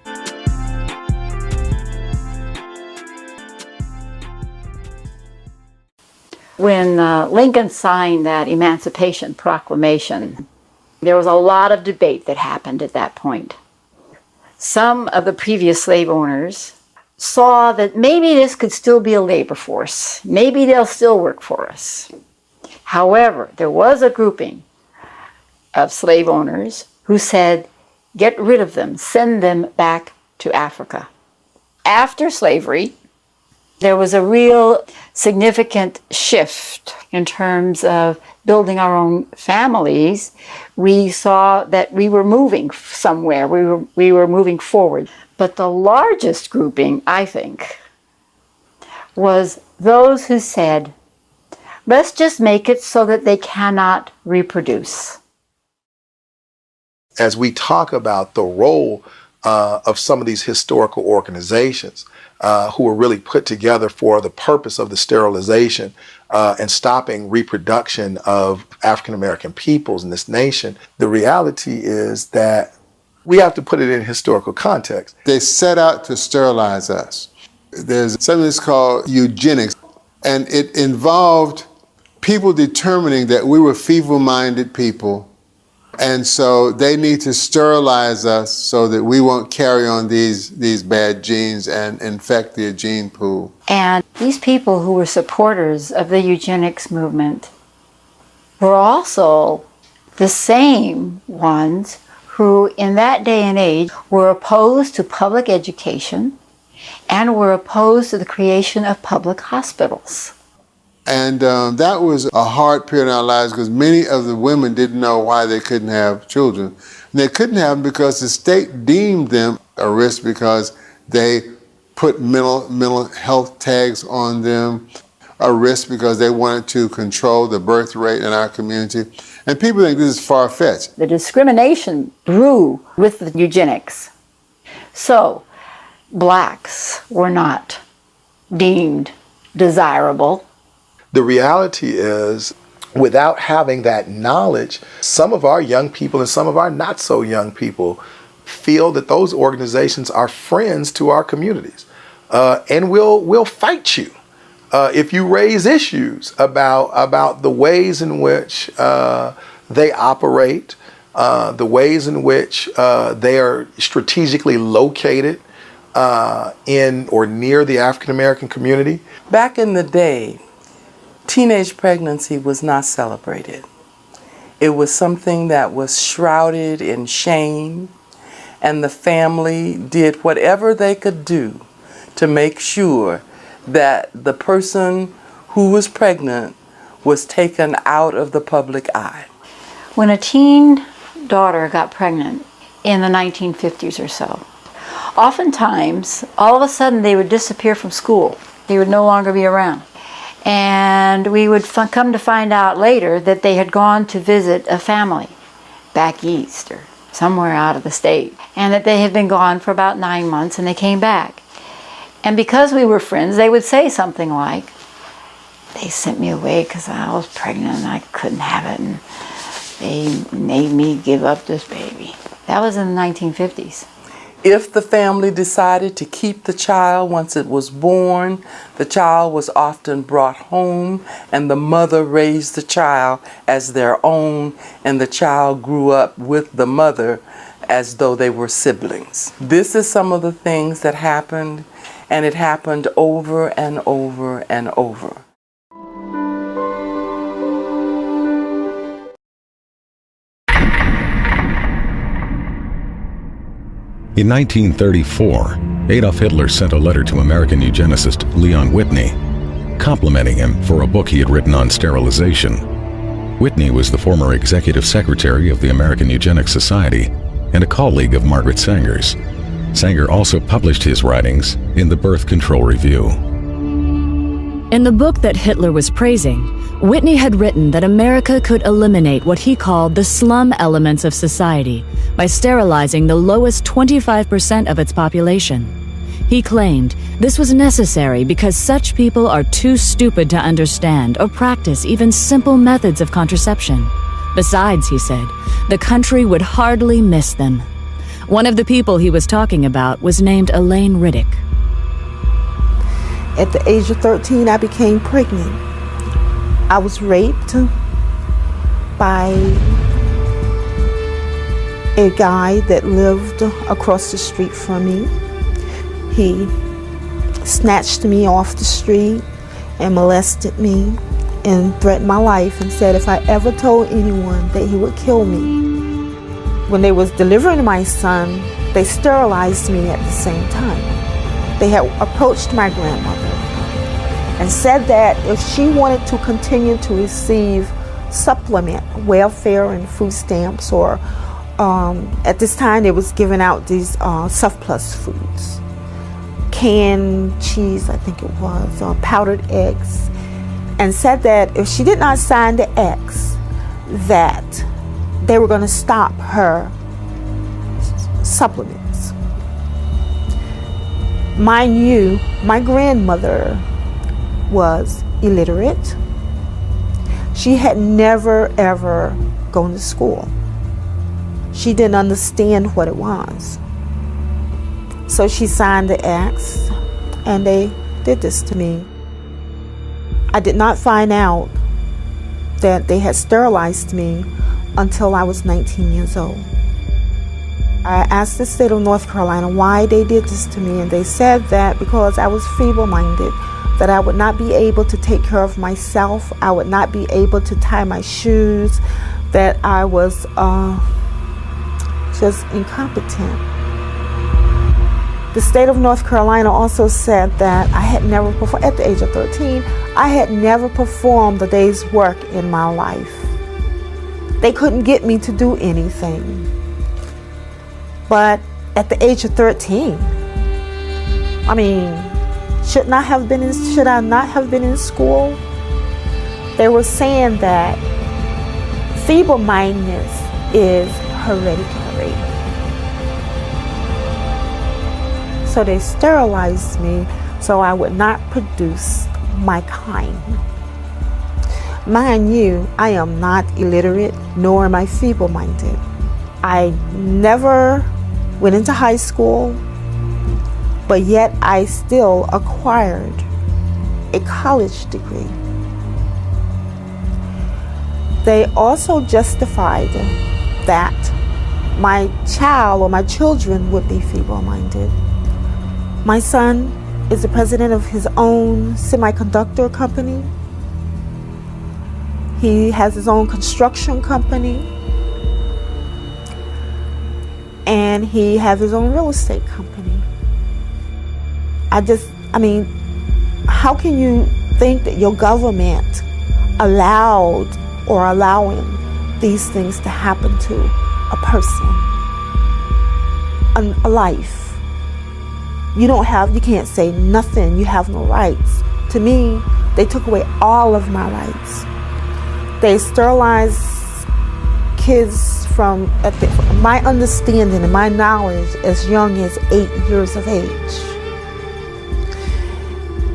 When Lincoln signed that Emancipation Proclamation, there was a lot of debate that happened at that point. Some of the previous slave owners saw that maybe this could still be a labor force. Maybe they'll still work for us. However, there was a grouping of slave owners who said, get rid of them, send them back to Africa. After slavery, there was a real significant shift in terms of building our own families. We saw that we were moving somewhere, we were moving forward. But the largest grouping, I think, was those who said, let's just make it so that they cannot reproduce. As we talk about the role of some of these historical organizations who were really put together for the purpose of the sterilization and stopping reproduction of African American peoples in this nation, the reality is that we have to put it in historical context. They set out to sterilize us. There's something that's called eugenics, and it involved people determining that we were feeble-minded people, and so they need to sterilize us so that we won't carry on these bad genes and infect the gene pool. And these people who were supporters of the eugenics movement were also the same ones who in that day and age were opposed to public education and were opposed to the creation of public hospitals. And that was a hard period in our lives because many of the women didn't know why they couldn't have children. And they couldn't have them because the state deemed them a risk because they put mental health tags on them, a risk because they wanted to control the birth rate in our community. And people think this is far-fetched. The discrimination grew with the eugenics. So blacks were not deemed desirable. The reality is, without having that knowledge, some of our young people and some of our not so young people feel that those organizations are friends to our communities and will fight you if you raise issues about the ways in which they operate, the ways in which they are strategically located in or near the African American community. Back in the day, teenage pregnancy was not celebrated. It was something that was shrouded in shame, and the family did whatever they could do to make sure that the person who was pregnant was taken out of the public eye. When a teen daughter got pregnant in the 1950s or so, oftentimes, all of a sudden they would disappear from school. They would no longer be around. And we would come to find out later that they had gone to visit a family back east or somewhere out of the state, and that they had been gone for about 9 months and they came back. And because we were friends, they would say something like, they sent me away because I was pregnant and I couldn't have it, and they made me give up this baby. That was in the 1950s. If the family decided to keep the child once it was born, the child was often brought home and the mother raised the child as their own, and the child grew up with the mother as though they were siblings. This is some of the things that happened, and it happened over and over and over. In 1934, Adolf Hitler sent a letter to American eugenicist Leon Whitney, complimenting him for a book he had written on sterilization. Whitney was the former executive secretary of the American Eugenics Society and a colleague of Margaret Sanger's. Sanger also published his writings in the Birth Control Review. In the book that Hitler was praising, Whitney had written that America could eliminate what he called the slum elements of society by sterilizing the lowest 25% of its population. He claimed this was necessary because such people are too stupid to understand or practice even simple methods of contraception. Besides, he said, the country would hardly miss them. One of the people he was talking about was named Elaine Riddick. At the age of 13, I became pregnant. I was raped by a guy that lived across the street from me. He snatched me off the street and molested me and threatened my life and said if I ever told anyone that he would kill me. When they was delivering my son, they sterilized me at the same time. They had approached my grandmother and said that if she wanted to continue to receive supplement, welfare and food stamps, or at this time they was giving out these surplus foods, canned cheese, I think it was, powdered eggs, and said that if she did not sign the X, that they were going to stop her supplements. Mind you, my grandmother was illiterate. She had never ever gone to school. She didn't understand what it was. So she signed the acts and they did this to me. I did not find out that they had sterilized me until I was 19 years old. I asked the state of North Carolina why they did this to me, and they said that because I was feeble-minded, that I would not be able to take care of myself, I would not be able to tie my shoes, that I was just incompetent. The state of North Carolina also said that I had never performed, at the age of 13, I had never performed a day's work in my life. They couldn't get me to do anything. But at the age of 13, I mean, should I not have been in school? They were saying that feeble-mindedness is hereditary. So they sterilized me so I would not produce my kind. Mind you, I am not illiterate, nor am I feeble-minded. I never went into high school, but yet I still acquired a college degree. They also justified that my child or my children would be feeble-minded. My son is the president of his own semiconductor company. He has his own construction company. And he has his own real estate company. I mean, how can you think that your government allowed or allowing these things to happen to a person, a life? You can't say nothing, you have no rights. To me, they took away all of my rights. They sterilized kids from my understanding and my knowledge as young as 8 years of age.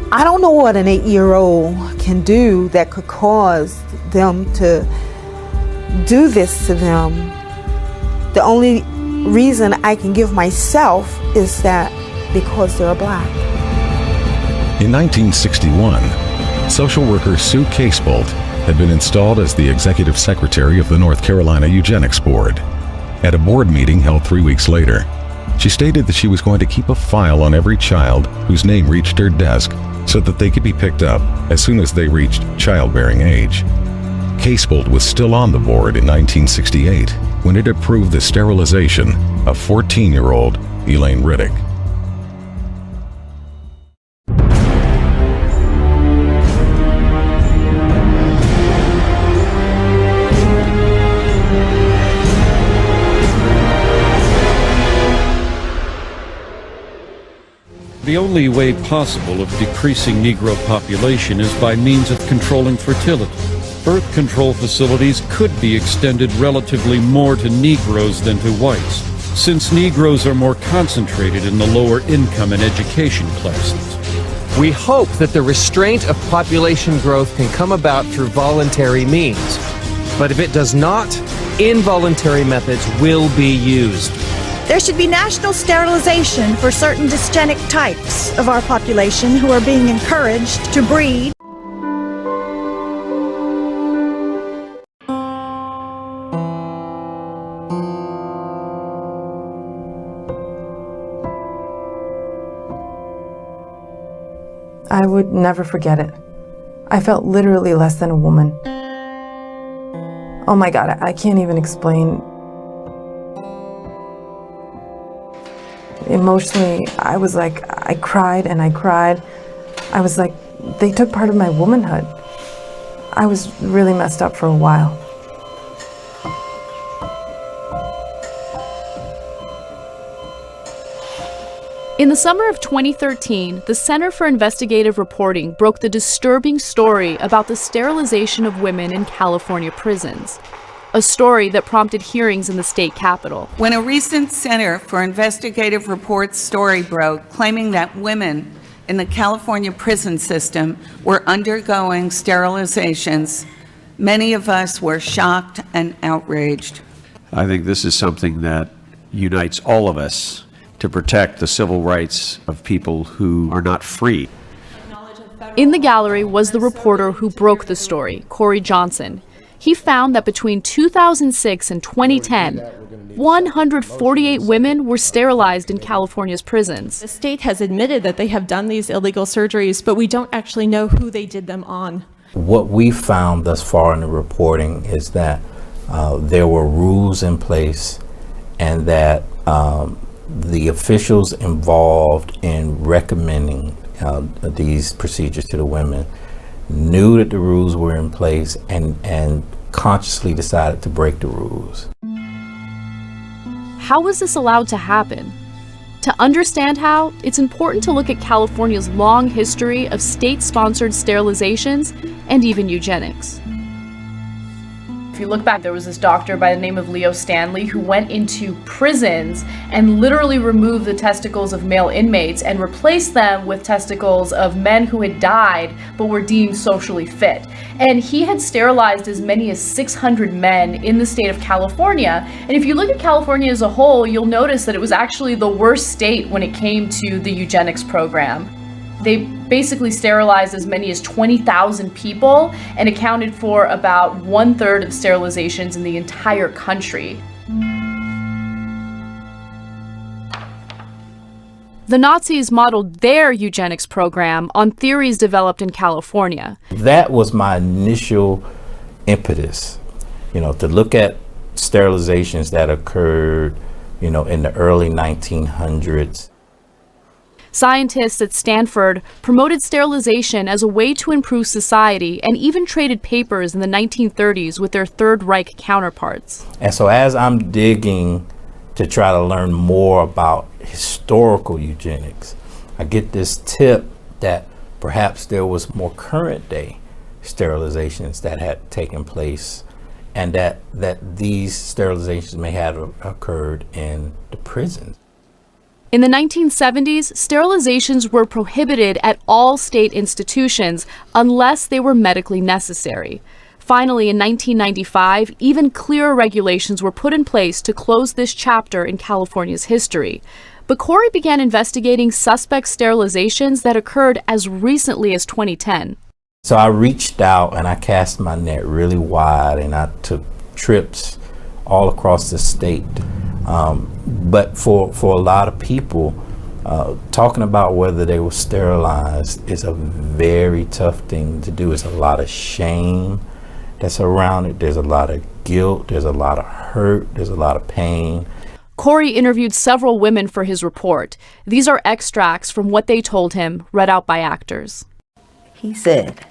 I don't know what an 8-year-old can do that could cause them to do this to them. The only reason I can give myself is that because they're black. In 1961, social worker Sue Casebolt had been installed as the executive secretary of the North Carolina Eugenics Board. At a board meeting held 3 weeks later, she stated that she was going to keep a file on every child whose name reached her desk so that they could be picked up as soon as they reached childbearing age. Casebolt was still on the board in 1968 when it approved the sterilization of 14-year-old Elaine Riddick. The only way possible of decreasing Negro population is by means of controlling fertility. Birth control facilities could be extended relatively more to Negroes than to whites, since Negroes are more concentrated in the lower income and education classes. We hope that the restraint of population growth can come about through voluntary means. But if it does not, involuntary methods will be used. There should be national sterilization for certain dysgenic types of our population who are being encouraged to breed. I would never forget it. I felt literally less than a woman. Oh my God, I can't even explain. Emotionally, I was like, I cried and I cried. I was like, they took part of my womanhood. I was really messed up for a while. In the summer of 2013, the Center for Investigative Reporting broke the disturbing story about the sterilization of women in California prisons. A story that prompted hearings in the state capitol. When a recent Center for Investigative Reports story broke, claiming that women in the California prison system were undergoing sterilizations, many of us were shocked and outraged. I think this is something that unites all of us to protect the civil rights of people who are not free. In the gallery was the reporter who broke the story, Corey Johnson. He found that between 2006 and 2010, 148 women were sterilized in California's prisons. The state has admitted that they have done these illegal surgeries, but we don't actually know who they did them on. What we found thus far in the reporting is that there were rules in place and that the officials involved in recommending these procedures to the women knew that the rules were in place and consciously decided to break the rules. How was this allowed to happen? To understand how, it's important to look at California's long history of state-sponsored sterilizations and even eugenics. If you look back, there was this doctor by the name of Leo Stanley who went into prisons and literally removed the testicles of male inmates and replaced them with testicles of men who had died but were deemed socially fit. And he had sterilized as many as 600 men in the state of California. And if you look at California as a whole, you'll notice that it was actually the worst state when it came to the eugenics program. They basically sterilized as many as 20,000 people and accounted for about 1/3 of sterilizations in the entire country. The Nazis modeled their eugenics program on theories developed in California. That was my initial impetus, to look at sterilizations that occurred, in the early 1900s. Scientists at Stanford promoted sterilization as a way to improve society and even traded papers in the 1930s with their Third Reich counterparts. And so as I'm digging to try to learn more about historical eugenics, I get this tip that perhaps there was more current day sterilizations that had taken place and that these sterilizations may have occurred in the prisons. In the 1970s, sterilizations were prohibited at all state institutions unless they were medically necessary. Finally, in 1995, even clearer regulations were put in place to close this chapter in California's history. But Corey began investigating suspect sterilizations that occurred as recently as 2010. So I reached out and I cast my net really wide, and I took trips all across the state. But for a lot of people, talking about whether they were sterilized is a very tough thing to do. It's a lot of shame that's around it. There's a lot of guilt. There's a lot of hurt. There's a lot of pain. Corey interviewed several women for his report. These are extracts from what they told him, read out by actors. He said,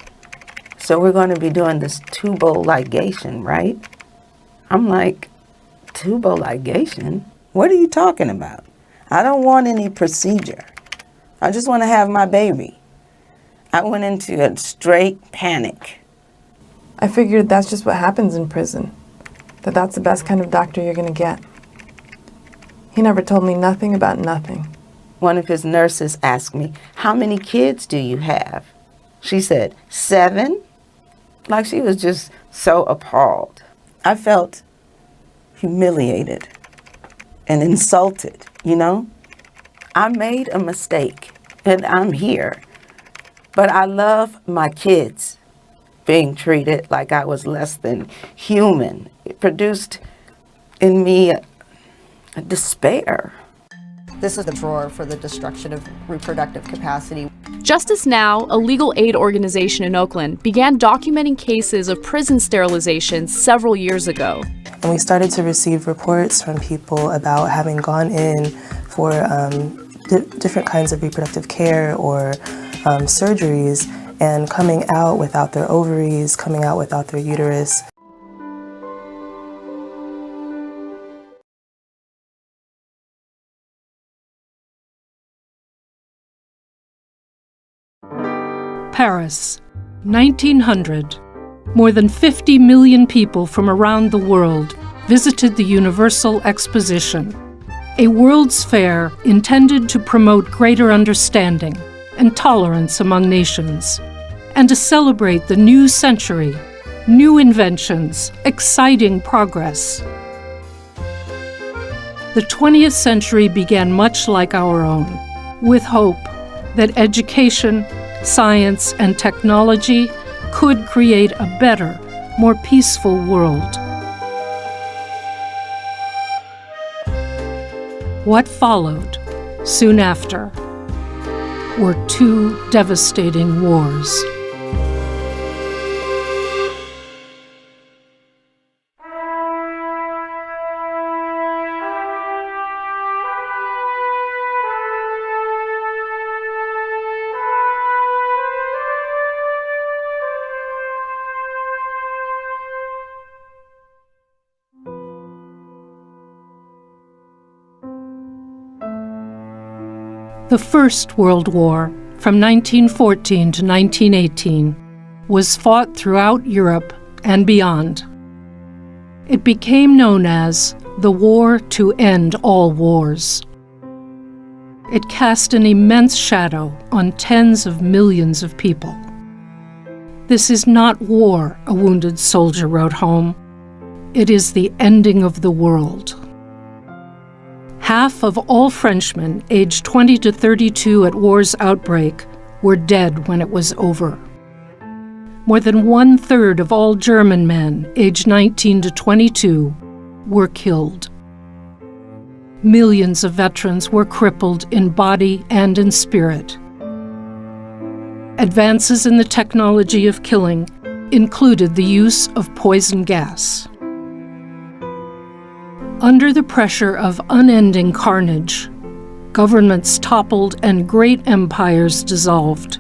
"So we're going to be doing this tubal ligation, right?" I'm like, "Tubal ligation? What are you talking about? I don't want any procedure. I just want to have my baby." I went into a straight panic. I figured that's just what happens in prison, that's the best kind of doctor you're going to get. He never told me nothing about nothing. One of his nurses asked me, "How many kids do you have?" She said, 7. Like she was just so appalled. I felt humiliated and insulted, you know? I made a mistake and I'm here, but I love my kids. Being treated like I was less than human, it produced in me a despair. This is the drawer for the destruction of reproductive capacity. Justice Now, a legal aid organization in Oakland, began documenting cases of prison sterilizations several years ago. And we started to receive reports from people about having gone in for different kinds of reproductive care or surgeries and coming out without their ovaries, coming out without their uterus. Paris, 1900. More than 50 million people from around the world visited the Universal Exposition, a World's Fair intended to promote greater understanding and tolerance among nations, and to celebrate the new century, new inventions, exciting progress. The 20th century began much like our own, with hope that education, science, and technology could create a better, more peaceful world. What followed soon after were 2 devastating wars. The First World War, from 1914 to 1918, was fought throughout Europe and beyond. It became known as the War to End All Wars. It cast an immense shadow on tens of millions of people. "This is not war," a wounded soldier wrote home. "It is the ending of the world." Half of all Frenchmen aged 20 to 32 at war's outbreak were dead when it was over. More than 1/3 of all German men aged 19 to 22 were killed. Millions of veterans were crippled in body and in spirit. Advances in the technology of killing included the use of poison gas. Under the pressure of unending carnage, governments toppled and great empires dissolved.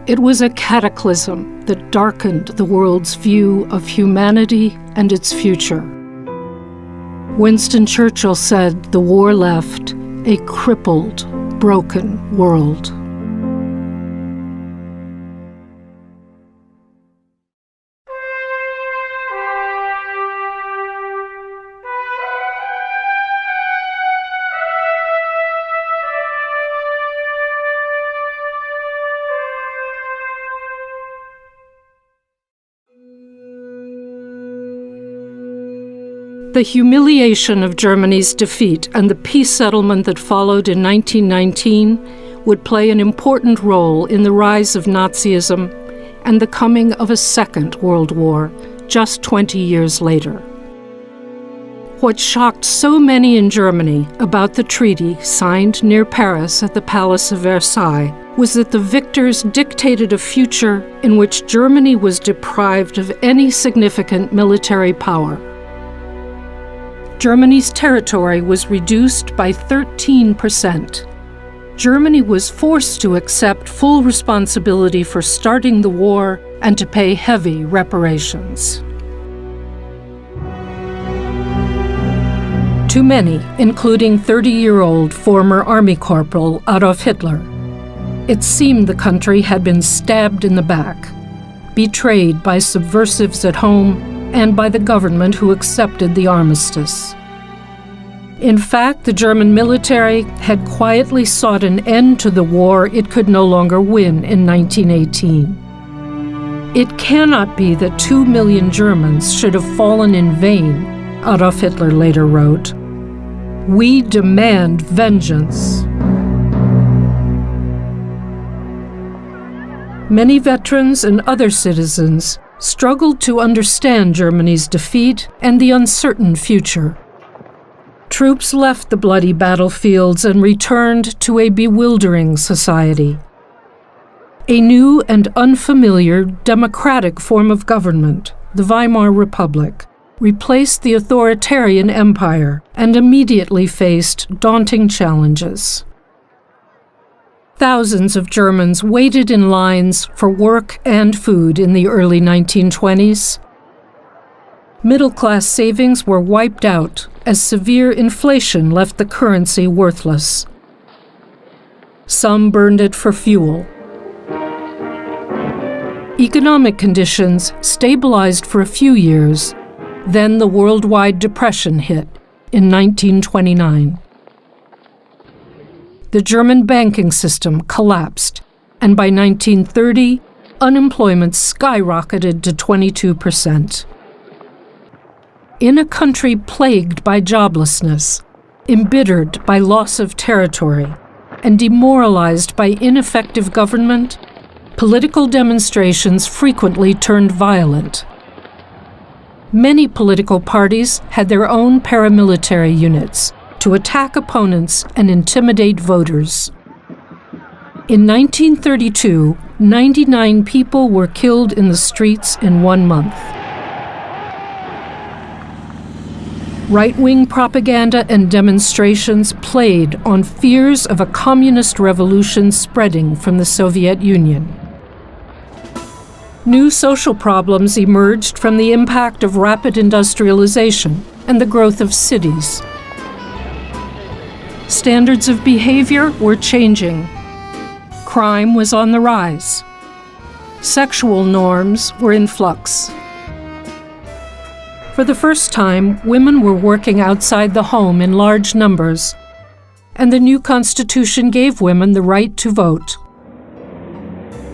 It was a cataclysm that darkened the world's view of humanity and its future. Winston Churchill said the war left a crippled, broken world. The humiliation of Germany's defeat and the peace settlement that followed in 1919 would play an important role in the rise of Nazism and the coming of a Second World War just 20 years later. What shocked so many in Germany about the treaty signed near Paris at the Palace of Versailles was that the victors dictated a future in which Germany was deprived of any significant military power. Germany's territory was reduced by 13%. Germany was forced to accept full responsibility for starting the war and to pay heavy reparations. To many, including 30-year-old former Army Corporal Adolf Hitler, it seemed the country had been stabbed in the back, betrayed by subversives at home and by the government who accepted the armistice. In fact, the German military had quietly sought an end to the war it could no longer win in 1918. It cannot be that 2 million Germans should have fallen in vain, Adolf Hitler later wrote. We demand vengeance. Many veterans and other citizens struggled to understand Germany's defeat and the uncertain future. Troops left the bloody battlefields and returned to a bewildering society. A new and unfamiliar democratic form of government, the Weimar Republic, replaced the authoritarian empire and immediately faced daunting challenges. Thousands of Germans waited in lines for work and food in the early 1920s. Middle-class savings were wiped out as severe inflation left the currency worthless. Some burned it for fuel. Economic conditions stabilized for a few years. Then the worldwide depression hit in 1929. The German banking system collapsed, and by 1930, unemployment skyrocketed to 22%. In a country plagued by joblessness, embittered by loss of territory, and demoralized by ineffective government, political demonstrations frequently turned violent. Many political parties had their own paramilitary units to attack opponents and intimidate voters. In 1932, 99 people were killed in the streets in 1 month. Right-wing propaganda and demonstrations played on fears of a communist revolution spreading from the Soviet Union. New social problems emerged from the impact of rapid industrialization and the growth of cities. Standards of behavior were changing. Crime was on the rise. Sexual norms were in flux. For the first time, women were working outside the home in large numbers, and the new constitution gave women the right to vote.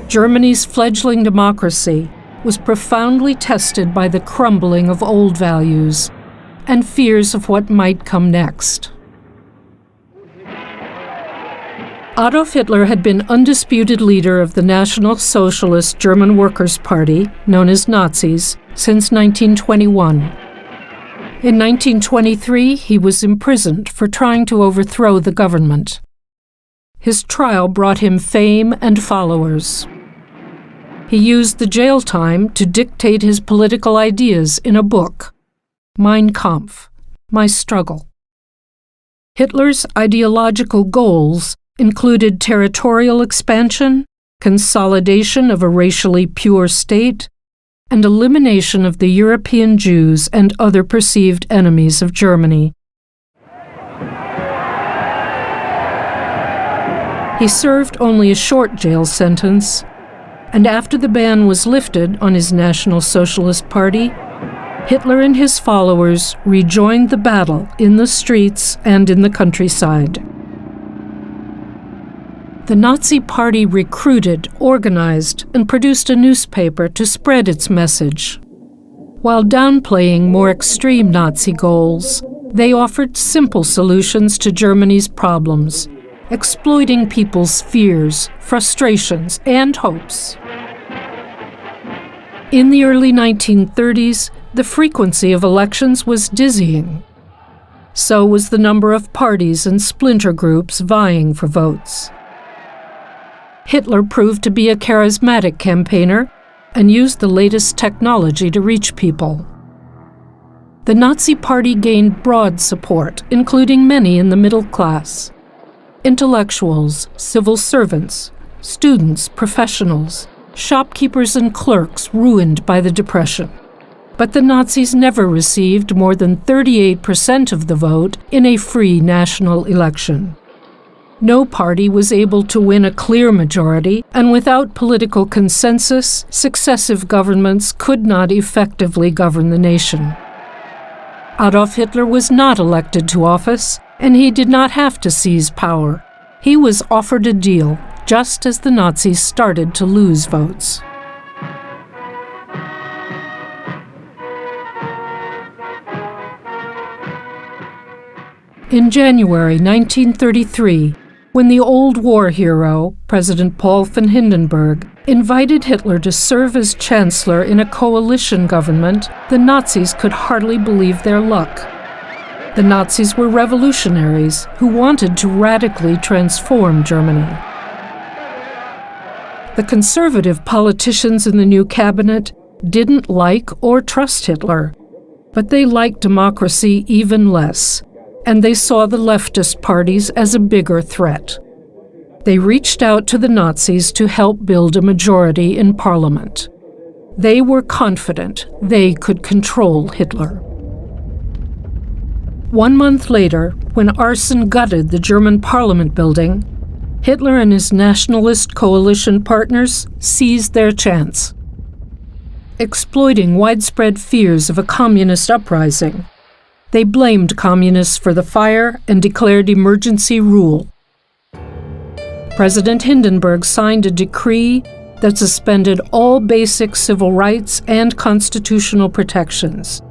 Germany's fledgling democracy was profoundly tested by the crumbling of old values and fears of what might come next. Adolf Hitler had been undisputed leader of the National Socialist German Workers' Party, known as Nazis, since 1921. In 1923, he was imprisoned for trying to overthrow the government. His trial brought him fame and followers. He used the jail time to dictate his political ideas in a book, Mein Kampf, My Struggle. Hitler's ideological goals included territorial expansion, consolidation of a racially pure state, and elimination of the European Jews and other perceived enemies of Germany. He served only a short jail sentence, and after the ban was lifted on his National Socialist Party, Hitler and his followers rejoined the battle in the streets and in the countryside. The Nazi Party recruited, organized, and produced a newspaper to spread its message. While downplaying more extreme Nazi goals, they offered simple solutions to Germany's problems, exploiting people's fears, frustrations, and hopes. In the early 1930s, the frequency of elections was dizzying. So was the number of parties and splinter groups vying for votes. Hitler proved to be a charismatic campaigner and used the latest technology to reach people. The Nazi Party gained broad support, including many in the middle class. Intellectuals, civil servants, students, professionals, shopkeepers and clerks ruined by the Depression. But the Nazis never received more than 38% of the vote in a free national election. No party was able to win a clear majority, and without political consensus, successive governments could not effectively govern the nation. Adolf Hitler was not elected to office, and he did not have to seize power. He was offered a deal, just as the Nazis started to lose votes. In January 1933, when the old war hero, President Paul von Hindenburg, invited Hitler to serve as chancellor in a coalition government, the Nazis could hardly believe their luck. The Nazis were revolutionaries who wanted to radically transform Germany. The conservative politicians in the new cabinet didn't like or trust Hitler, but they liked democracy even less, and they saw the leftist parties as a bigger threat. They reached out to the Nazis to help build a majority in parliament. They were confident they could control Hitler. 1 month later, when arson gutted the German parliament building, Hitler and his nationalist coalition partners seized their chance. Exploiting widespread fears of a communist uprising, they blamed communists for the fire and declared emergency rule. President Hindenburg signed a decree that suspended all basic civil rights and constitutional protections,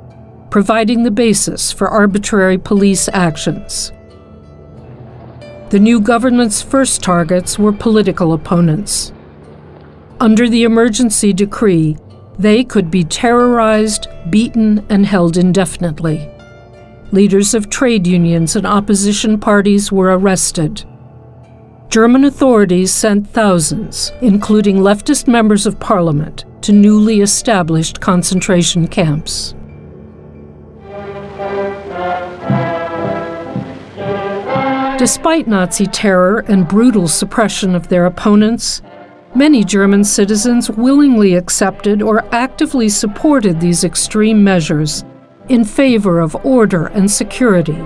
providing the basis for arbitrary police actions. The new government's first targets were political opponents. Under the emergency decree, they could be terrorized, beaten, and held indefinitely. Leaders of trade unions and opposition parties were arrested. German authorities sent thousands, including leftist members of parliament, to newly established concentration camps. Despite Nazi terror and brutal suppression of their opponents, many German citizens willingly accepted or actively supported these extreme measures in favor of order and security.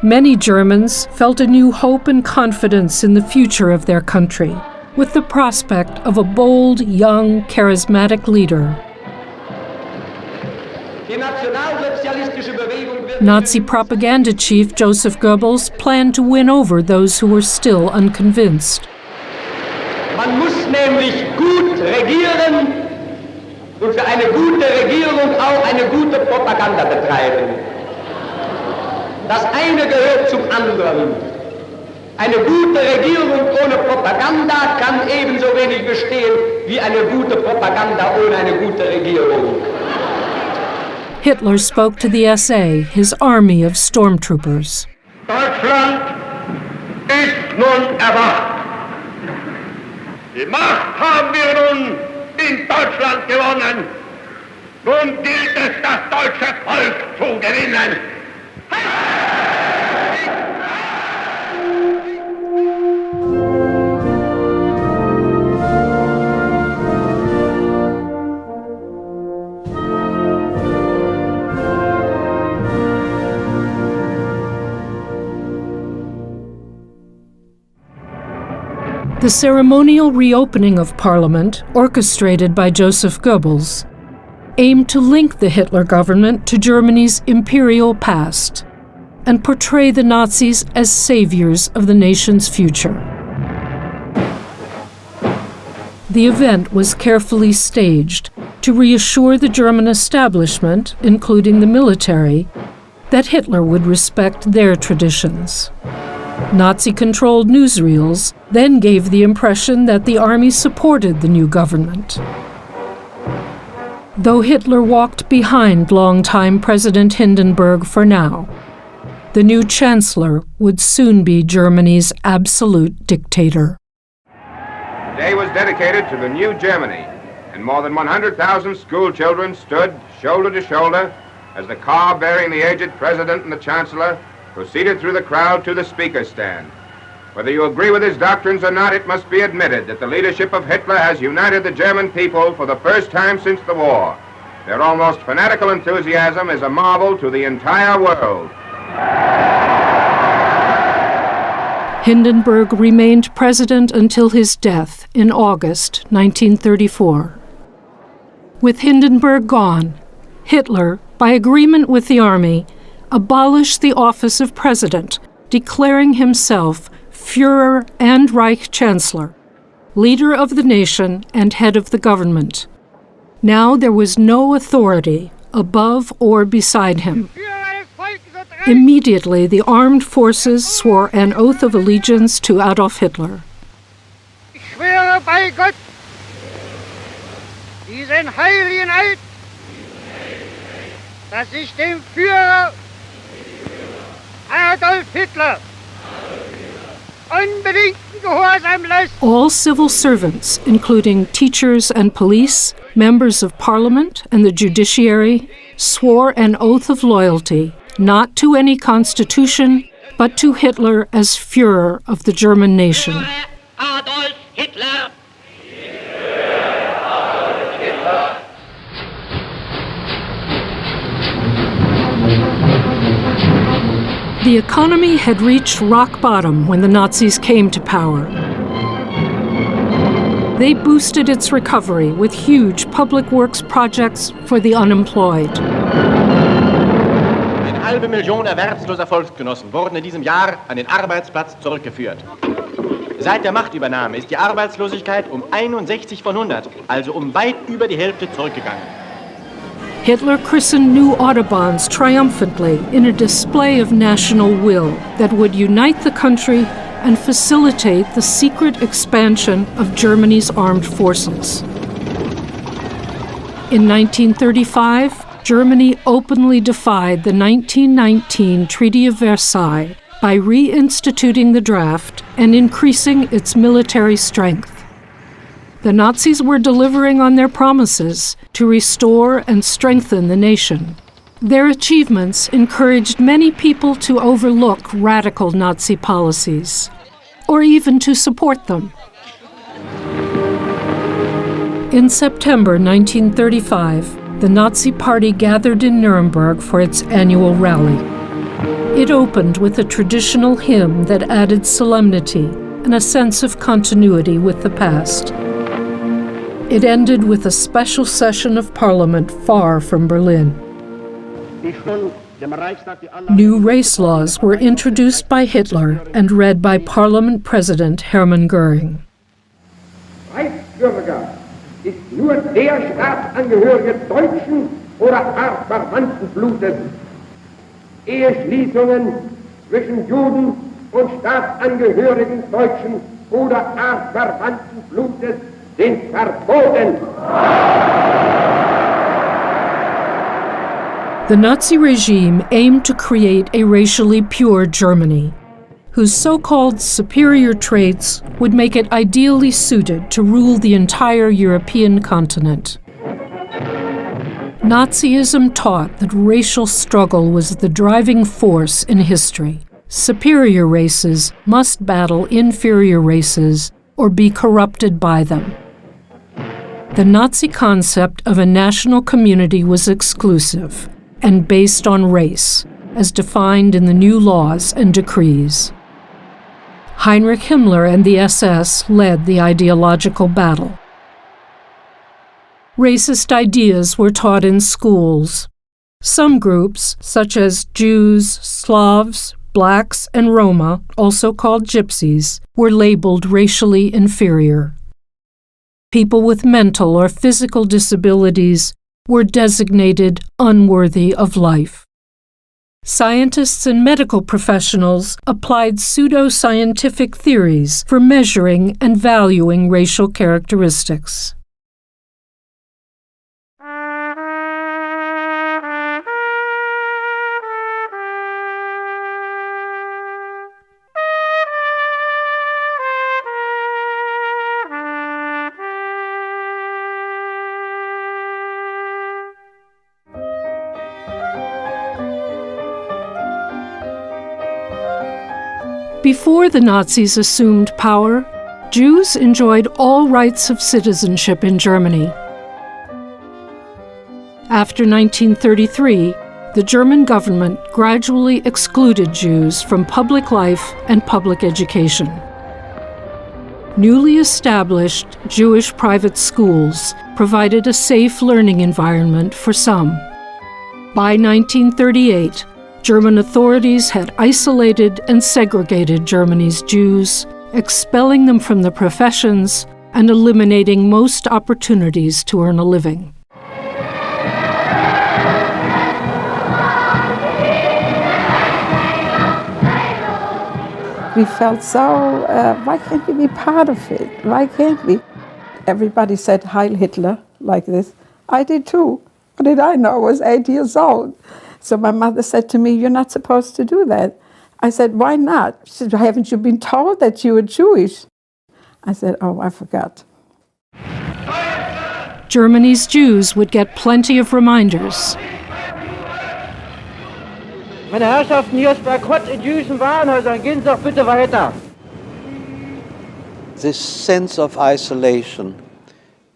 Many Germans felt a new hope and confidence in the future of their country, with the prospect of a bold, young, charismatic leader. Nazi propaganda chief Joseph Goebbels planned to win over those who were still unconvinced. Man muss nämlich gut regieren und für eine gute Regierung auch eine gute Propaganda betreiben. Das eine gehört zum anderen. Eine gute Regierung ohne Propaganda kann ebenso wenig bestehen wie eine gute Propaganda ohne eine gute Regierung. Hitler spoke to the SA, his army of stormtroopers. Deutschland ist nun erwacht. Die Macht haben wir nun in Deutschland gewonnen. Nun gilt es, das deutsche Volk zu gewinnen. The ceremonial reopening of Parliament, orchestrated by Joseph Goebbels, aimed to link the Hitler government to Germany's imperial past and portray the Nazis as saviors of the nation's future. The event was carefully staged to reassure the German establishment, including the military, that Hitler would respect their traditions. Nazi-controlled newsreels then gave the impression that the army supported the new government. Though Hitler walked behind longtime President Hindenburg for now, the new chancellor would soon be Germany's absolute dictator. The day was dedicated to the new Germany, and more than 100,000 school children stood shoulder to shoulder as the car bearing the aged president and the chancellor proceeded through the crowd to the speaker's stand. Whether you agree with his doctrines or not, it must be admitted that the leadership of Hitler has united the German people for the first time since the war. Their almost fanatical enthusiasm is a marvel to the entire world. Hindenburg remained president until his death in August 1934. With Hindenburg gone, Hitler, by agreement with the army, abolished the office of president, declaring himself Führer and Reich Chancellor, leader of the nation and head of the government. Now there was no authority above or beside him. Immediately, the armed forces swore an oath of allegiance to Adolf Hitler. Ich schwöre bei Gott, diesen heiligen Eid, dass ich dem Führer Adolf Hitler unbedingten Gehorsam leiste. All civil servants, including teachers and police, members of parliament and the judiciary, swore an oath of loyalty, not to any constitution, but to Hitler as Führer of the German nation. Adolf Hitler. The economy had reached rock bottom when the Nazis came to power. They boosted its recovery with huge public works projects for the unemployed. Eine halbe Million erwerbsloser Volksgenossen wurden in diesem Jahr an den Arbeitsplatz zurückgeführt. Seit der Machtübernahme ist die Arbeitslosigkeit um 61 von 100, also um weit über die Hälfte zurückgegangen. Hitler christened new Autobahns triumphantly in a display of national will that would unite the country and facilitate the secret expansion of Germany's armed forces. In 1935, Germany openly defied the 1919 Treaty of Versailles by reinstituting the draft and increasing its military strength. The Nazis were delivering on their promises to restore and strengthen the nation. Their achievements encouraged many people to overlook radical Nazi policies, or even to support them. In September 1935, the Nazi Party gathered in Nuremberg for its annual rally. It opened with a traditional hymn that added solemnity and a sense of continuity with the past. It ended with a special session of parliament far from Berlin. New race laws were introduced by Hitler and read by Parliament President Hermann Göring. Reichsbürger ist nur der Staatsangehörige deutschen oder artverwandten Blutes. Eheschließungen zwischen Juden und Staatsangehörigen deutschen oder artverwandten Blutes sind verboten. The Nazi regime aimed to create a racially pure Germany, whose so-called superior traits would make it ideally suited to rule the entire European continent. Nazism taught that racial struggle was the driving force in history. Superior races must battle inferior races or be corrupted by them. The Nazi concept of a national community was exclusive and based on race, as defined in the new laws and decrees. Heinrich Himmler and the SS led the ideological battle. Racist ideas were taught in schools. Some groups, such as Jews, Slavs, Blacks, and Roma, also called Gypsies, were labeled racially inferior. people with mental or physical disabilities were designated unworthy of life. Scientists and medical professionals applied pseudo-scientific theories for measuring and valuing racial characteristics. Before the Nazis assumed power, Jews enjoyed all rights of citizenship in Germany. After 1933, the German government gradually excluded Jews from public life and public education. Newly established Jewish private schools provided a safe learning environment for some. By 1938, German authorities had isolated and segregated Germany's Jews, expelling them from the professions and eliminating most opportunities to earn a living. We felt so, why can't we be part of it? Why can't we? Everybody said Heil Hitler like this. I did too. What did I know? I was 8 years old. So my mother said to me, "You're not supposed to do that." I said, "Why not?" She said, "Haven't you been told that you are Jewish?" I said, "Oh, I forgot." Germany's Jews would get plenty of reminders. Meine Herrschaften, hier ist Boykott in jüdischen Warenhäusern. Gehen Sie doch bitte weiter. This sense of isolation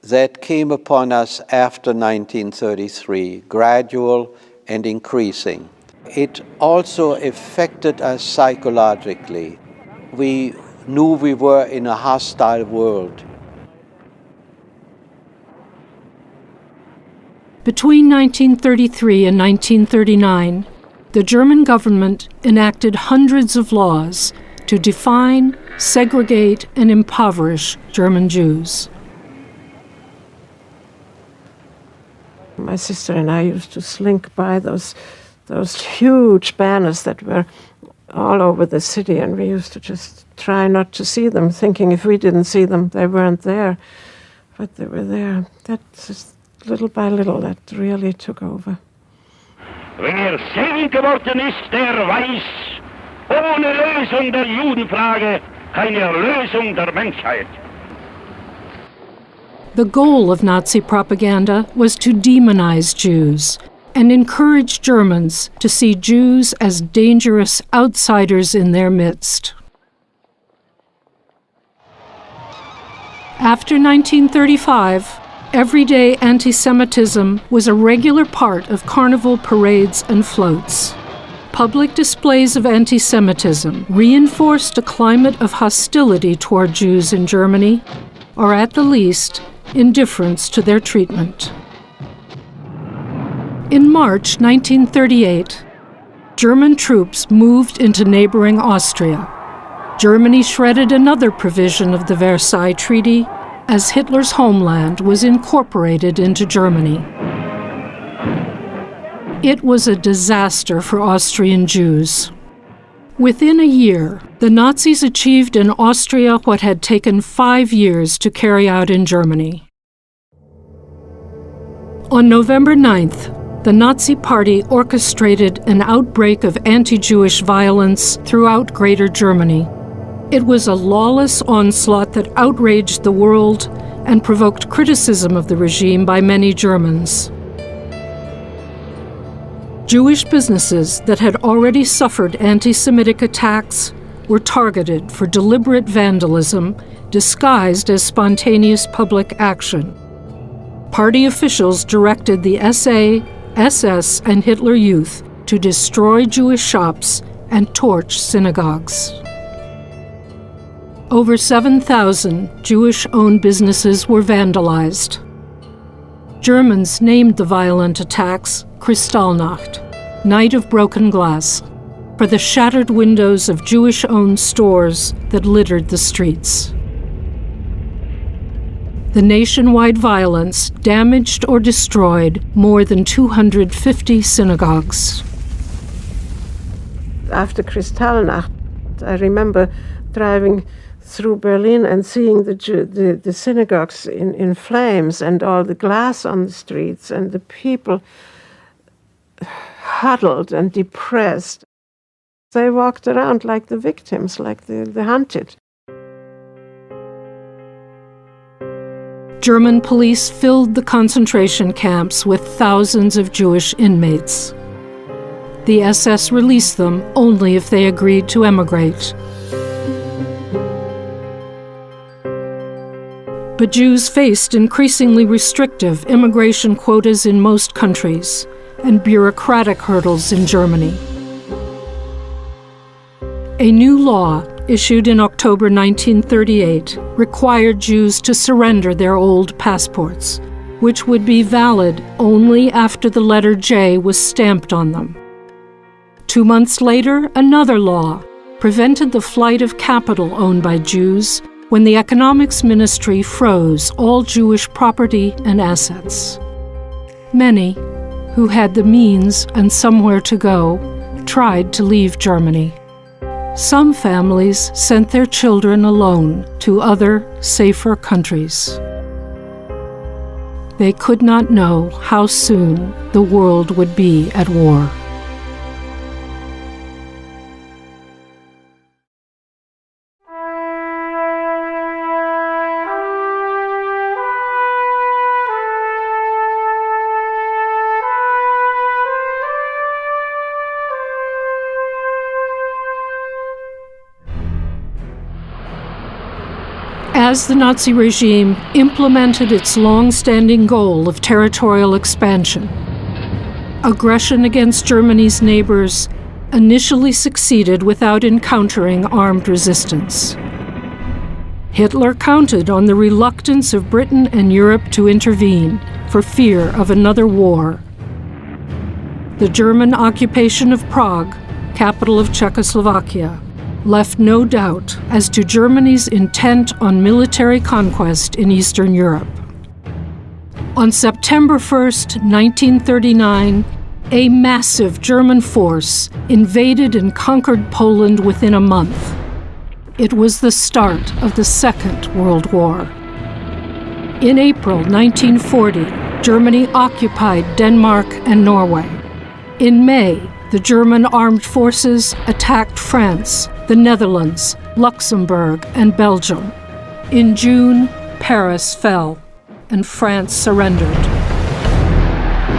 that came upon us after 1933, gradual and increasing. It also affected us psychologically. We knew we were in a hostile world. Between 1933 and 1939, the German government enacted hundreds of laws to define, segregate, and impoverish German Jews. My sister and I used to slink by those huge banners that were all over the city, and we used to just try not to see them, thinking if we didn't see them, they weren't there. But they were there. That just little by little, that really took over. Wer selig geworden ist, der weiß, ohne Lösung der Judenfrage keine Erlösung der Menschheit. The goal of Nazi propaganda was to demonize Jews and encourage Germans to see Jews as dangerous outsiders in their midst. After 1935, everyday anti-Semitism was a regular part of carnival parades and floats. Public displays of anti-Semitism reinforced a climate of hostility toward Jews in Germany, or at the least, indifference to their treatment. In March 1938, German troops moved into neighboring Austria. Germany shredded another provision of the Versailles Treaty as Hitler's homeland was incorporated into Germany. It was a disaster for Austrian Jews. Within a year, the Nazis achieved in Austria what had taken 5 years to carry out in Germany. On November 9th, the Nazi Party orchestrated an outbreak of anti-Jewish violence throughout Greater Germany. It was a lawless onslaught that outraged the world and provoked criticism of the regime by many Germans. Jewish businesses that had already suffered anti-Semitic attacks were targeted for deliberate vandalism disguised as spontaneous public action. Party officials directed the SA, SS, and Hitler Youth to destroy Jewish shops and torch synagogues. Over 7,000 Jewish-owned businesses were vandalized. Germans named the violent attacks Kristallnacht, Night of Broken Glass, for the shattered windows of Jewish-owned stores that littered the streets. The nationwide violence damaged or destroyed more than 250 synagogues. After Kristallnacht, I remember driving through Berlin and seeing the synagogues in flames and all the glass on the streets and the people huddled and depressed. They walked around like the victims, like the hunted. German police filled the concentration camps with thousands of Jewish inmates. The SS released them only if they agreed to emigrate. But Jews faced increasingly restrictive immigration quotas in most countries and bureaucratic hurdles in Germany. A new law, issued in October 1938, required Jews to surrender their old passports, which would be valid only after the letter J was stamped on them. 2 months later, another law prevented the flight of capital owned by Jews when the Economics Ministry froze all Jewish property and assets. Many, who had the means and somewhere to go, tried to leave Germany. Some families sent their children alone to other, safer countries. They could not know how soon the world would be at war. As the Nazi regime implemented its long-standing goal of territorial expansion, aggression against Germany's neighbors initially succeeded without encountering armed resistance. Hitler counted on the reluctance of Britain and Europe to intervene for fear of another war. The German occupation of Prague, capital of Czechoslovakia, left no doubt as to Germany's intent on military conquest in Eastern Europe. On September 1st, 1939, a massive German force invaded and conquered Poland within a month. It was the start of the Second World War. In April 1940, Germany occupied Denmark and Norway. In May, the German armed forces attacked France, the Netherlands, Luxembourg, and Belgium. In June, Paris fell, and France surrendered.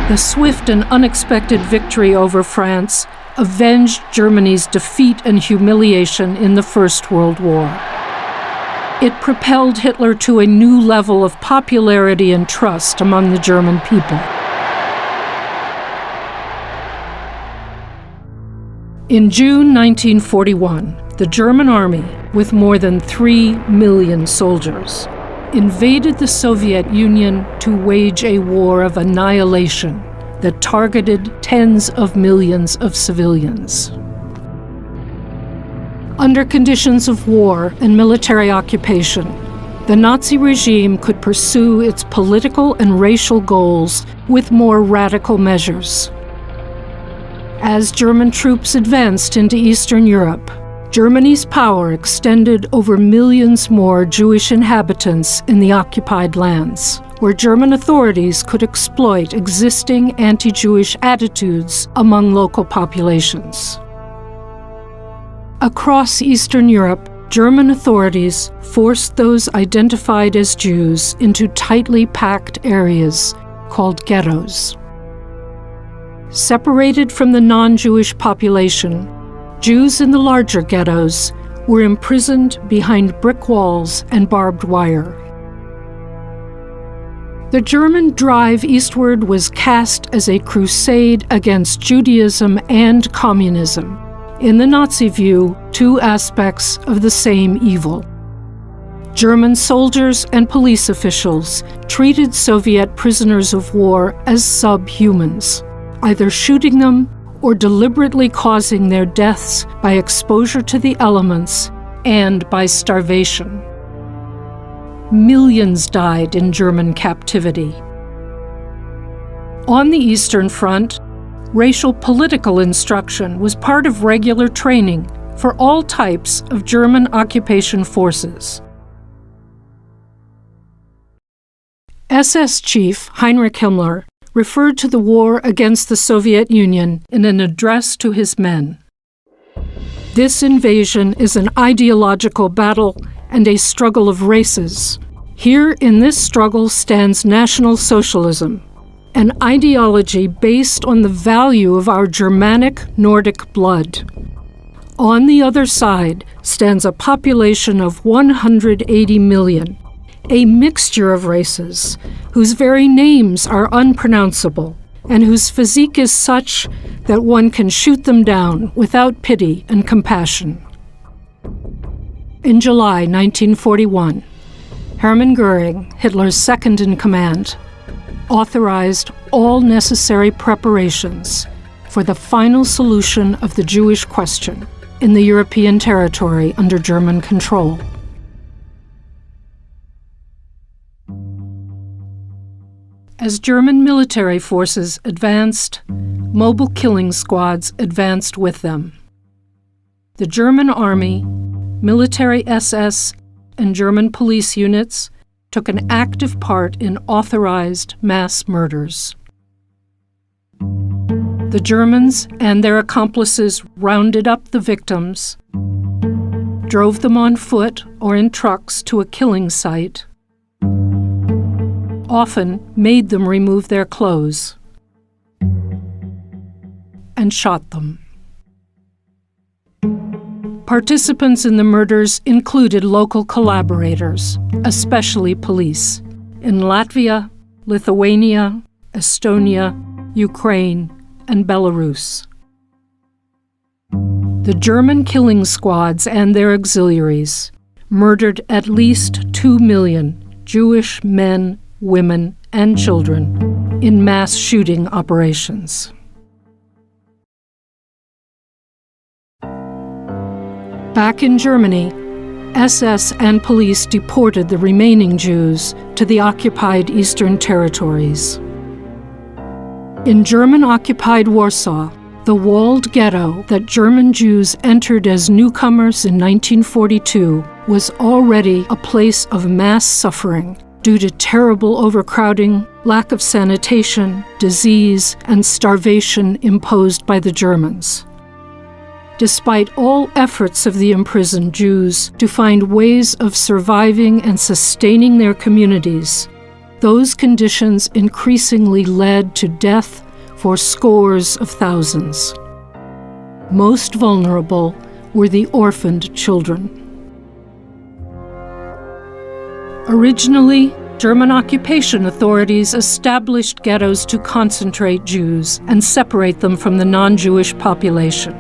The swift and unexpected victory over France avenged Germany's defeat and humiliation in the First World War. It propelled Hitler to a new level of popularity and trust among the German people. In June 1941, the German army, with more than 3 million soldiers, invaded the Soviet Union to wage a war of annihilation that targeted tens of millions of civilians. Under conditions of war and military occupation, the Nazi regime could pursue its political and racial goals with more radical measures. As German troops advanced into Eastern Europe, Germany's power extended over millions more Jewish inhabitants in the occupied lands, where German authorities could exploit existing anti-Jewish attitudes among local populations. Across Eastern Europe, German authorities forced those identified as Jews into tightly packed areas called ghettos. Separated from the non-Jewish population, Jews in the larger ghettos were imprisoned behind brick walls and barbed wire. The German drive eastward was cast as a crusade against Judaism and communism, in the Nazi view, two aspects of the same evil. German soldiers and police officials treated Soviet prisoners of war as subhumans, either shooting them or deliberately causing their deaths by exposure to the elements and by starvation. millions died in German captivity. On the Eastern Front, racial political instruction was part of regular training for all types of German occupation forces. SS Chief Heinrich Himmler referred to the war against the Soviet Union in an address to his men. This invasion is an ideological battle and a struggle of races. Here in this struggle stands National Socialism, an ideology based on the value of our Germanic Nordic blood. On the other side stands a population of 180 million, a mixture of races whose very names are unpronounceable and whose physique is such that one can shoot them down without pity and compassion. In July 1941, Hermann Göring, Hitler's second-in-command, authorized all necessary preparations for the final solution of the Jewish question in the European territory under German control. As German military forces advanced, mobile killing squads advanced with them. The German army, military SS, and German police units took an active part in authorized mass murders. The Germans and their accomplices rounded up the victims, drove them on foot or in trucks to a killing site, often made them remove their clothes, and shot them. Participants in the murders included local collaborators, especially police, in Latvia, Lithuania, Estonia, Ukraine, and Belarus. The German killing squads and their auxiliaries murdered at least 2 million Jewish men, women, and children in mass shooting operations. Back in Germany, SS and police deported the remaining Jews to the occupied Eastern territories. In German-occupied Warsaw, the walled ghetto that German Jews entered as newcomers in 1942 was already a place of mass suffering due to terrible overcrowding, lack of sanitation, disease, and starvation imposed by the Germans. Despite all efforts of the imprisoned Jews to find ways of surviving and sustaining their communities, those conditions increasingly led to death for scores of thousands. Most vulnerable were the orphaned children. Originally, German occupation authorities established ghettos to concentrate Jews and separate them from the non-Jewish population.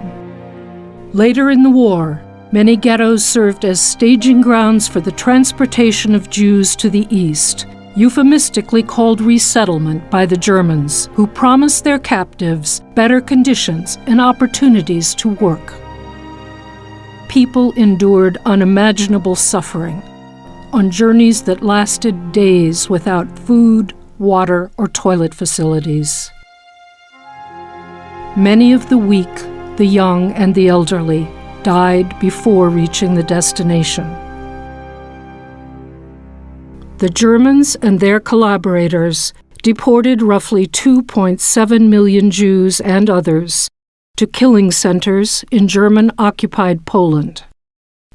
Later in the war, many ghettos served as staging grounds for the transportation of Jews to the east, euphemistically called resettlement by the Germans, who promised their captives better conditions and opportunities to work. People endured unimaginable suffering on journeys that lasted days without food, water, or toilet facilities. Many of the weak, the young, and the elderly died before reaching the destination. The Germans and their collaborators deported roughly 2.7 million Jews and others to killing centers in German-occupied Poland.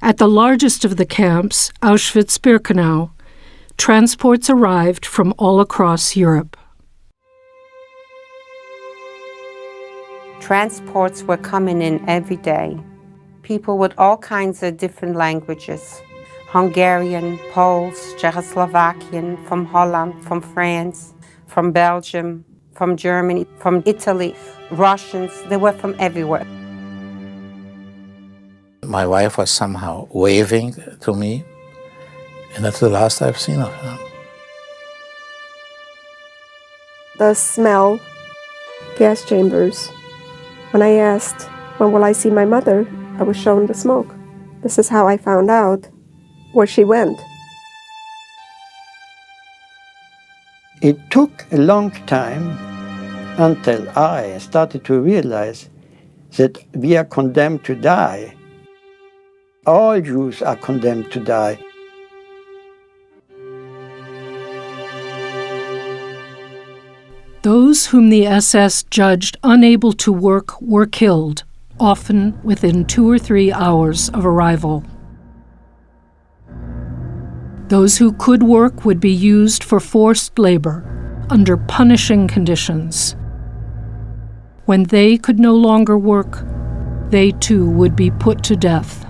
At the largest of the camps, Auschwitz-Birkenau, transports arrived from all across Europe. Transports were coming in every day. People with all kinds of different languages. Hungarian, Poles, Czechoslovakian, from Holland, from France, from Belgium, from Germany, from Italy, Russians. They were from everywhere. My wife was somehow waving to me, and that's the last I've seen of her. The smell, gas chambers. When I asked, when will I see my mother, I was shown the smoke. This is how I found out where she went. It took a long time until I started to realize that we are condemned to die. All Jews are condemned to die. Those whom the SS judged unable to work were killed, often within 2 or 3 hours of arrival. Those who could work would be used for forced labor under punishing conditions. When they could no longer work, they too would be put to death.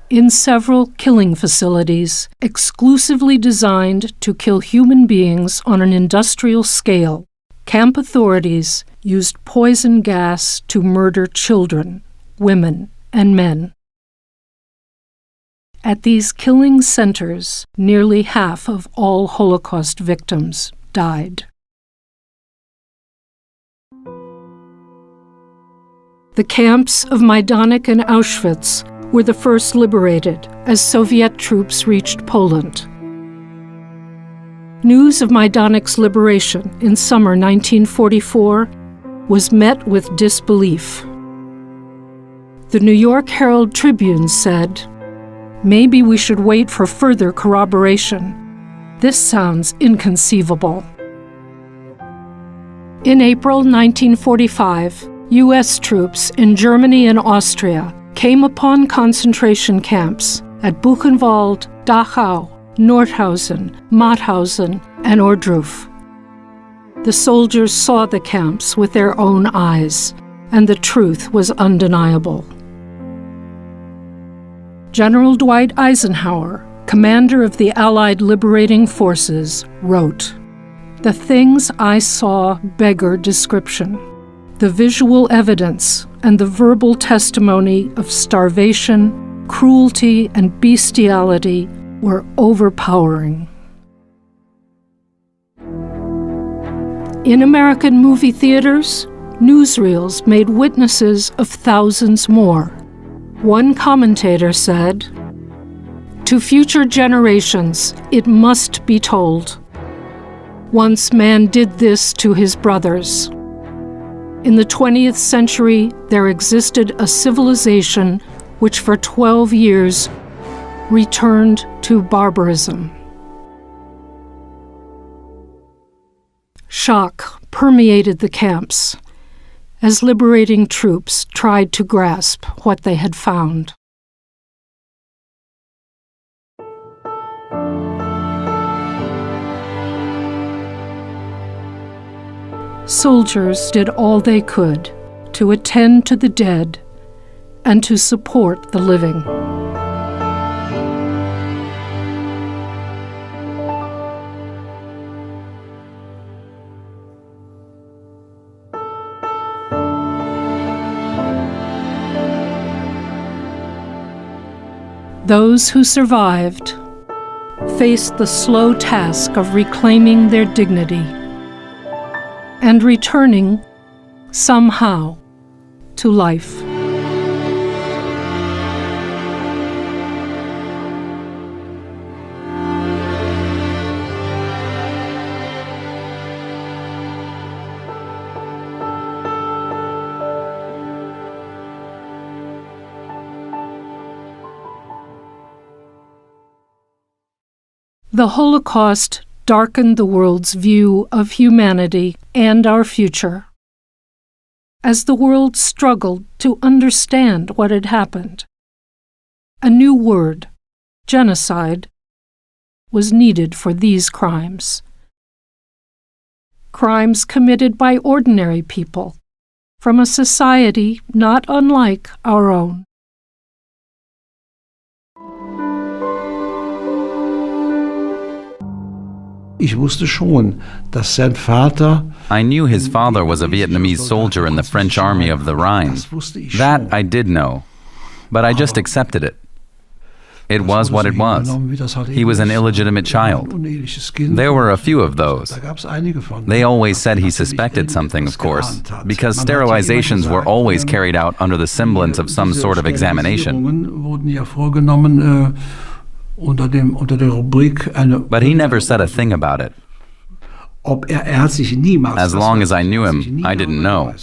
In several killing facilities, exclusively designed to kill human beings on an industrial scale, camp authorities used poison gas to murder children, women, and men. At these killing centers, nearly half of all Holocaust victims died. The camps of Majdanek and Auschwitz were the first liberated as Soviet troops reached Poland. News of Majdanek's liberation in summer 1944 was met with disbelief. The New York Herald Tribune said, "Maybe we should wait for further corroboration. This sounds inconceivable." In April 1945, U.S. troops in Germany and Austria came upon concentration camps at Buchenwald, Dachau, Nordhausen, Mauthausen, and Ohrdruf. The soldiers saw the camps with their own eyes, and the truth was undeniable. General Dwight Eisenhower, commander of the Allied Liberating Forces, wrote, "The things I saw beggar description. The visual evidence and the verbal testimony of starvation, cruelty, and bestiality were overpowering." In American movie theaters, newsreels made witnesses of thousands more. One commentator said, "To future generations, it must be told. Once man did this to his brothers. In the 20th century, there existed a civilization which for 12 years returned to barbarism." Shock permeated the camps as liberating troops tried to grasp what they had found. Soldiers did all they could to attend to the dead and to support the living. Those who survived faced the slow task of reclaiming their dignity and returning, somehow, to life. The Holocaust darkened the world's view of humanity and our future. As the world struggled to understand what had happened, a new word, genocide, was needed for these crimes. Crimes committed by ordinary people from a society not unlike our own. I knew his father was a Vietnamese soldier in the French army of the Rhine. That I did know, but I just accepted it. It was what it was. He was an illegitimate child. There were a few of those. They always said he suspected something, of course, because sterilizations were always carried out under the semblance of some sort of examination. But he never said a thing about it. As long as I knew him, I didn't know.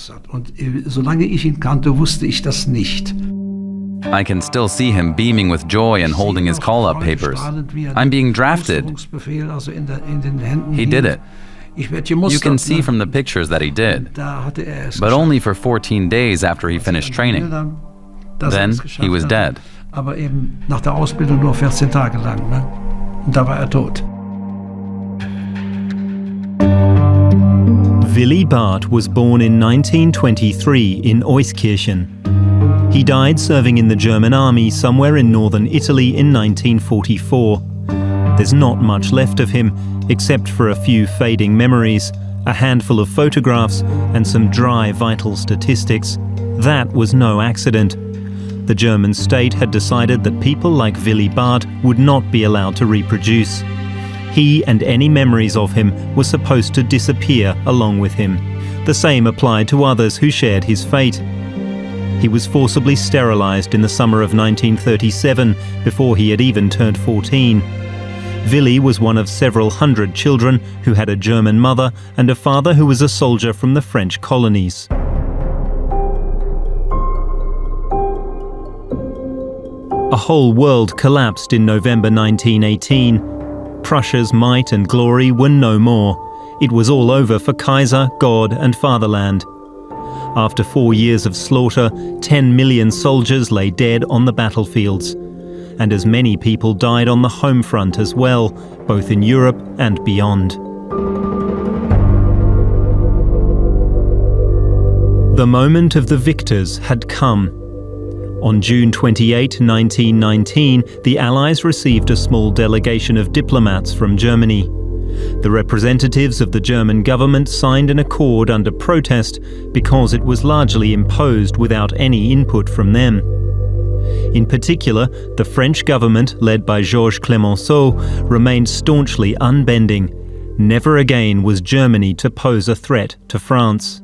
I can still see him beaming with joy and holding his call-up papers. I'm being drafted. He did it. You can see from the pictures that he did, but only for 14 days after he finished training. Then he was dead. Aber eben nach der Ausbildung nur 14 Tage lang, ne? Und da war er tot. Willy Barth was born in 1923 in Euskirchen. He died serving in the German army somewhere in northern Italy in 1944. There's not much left of him, except for a few fading memories, a handful of photographs, and some dry vital statistics. That was no accident. The German state had decided that people like Willy Barth would not be allowed to reproduce. He and any memories of him were supposed to disappear along with him. The same applied to others who shared his fate. He was forcibly sterilized in the summer of 1937, before he had even turned 14. Willy was one of several hundred children who had a German mother and a father who was a soldier from the French colonies. A whole world collapsed in November 1918. Prussia's might and glory were no more. It was all over for Kaiser, God and fatherland. After 4 years of slaughter, 10 million soldiers lay dead on the battlefields. And as many people died on the home front as well, both in Europe and beyond. The moment of the victors had come. On June 28, 1919, the Allies received a small delegation of diplomats from Germany. The representatives of the German government signed an accord under protest because it was largely imposed without any input from them. In particular, the French government, led by Georges Clemenceau, remained staunchly unbending. Never again was Germany to pose a threat to France.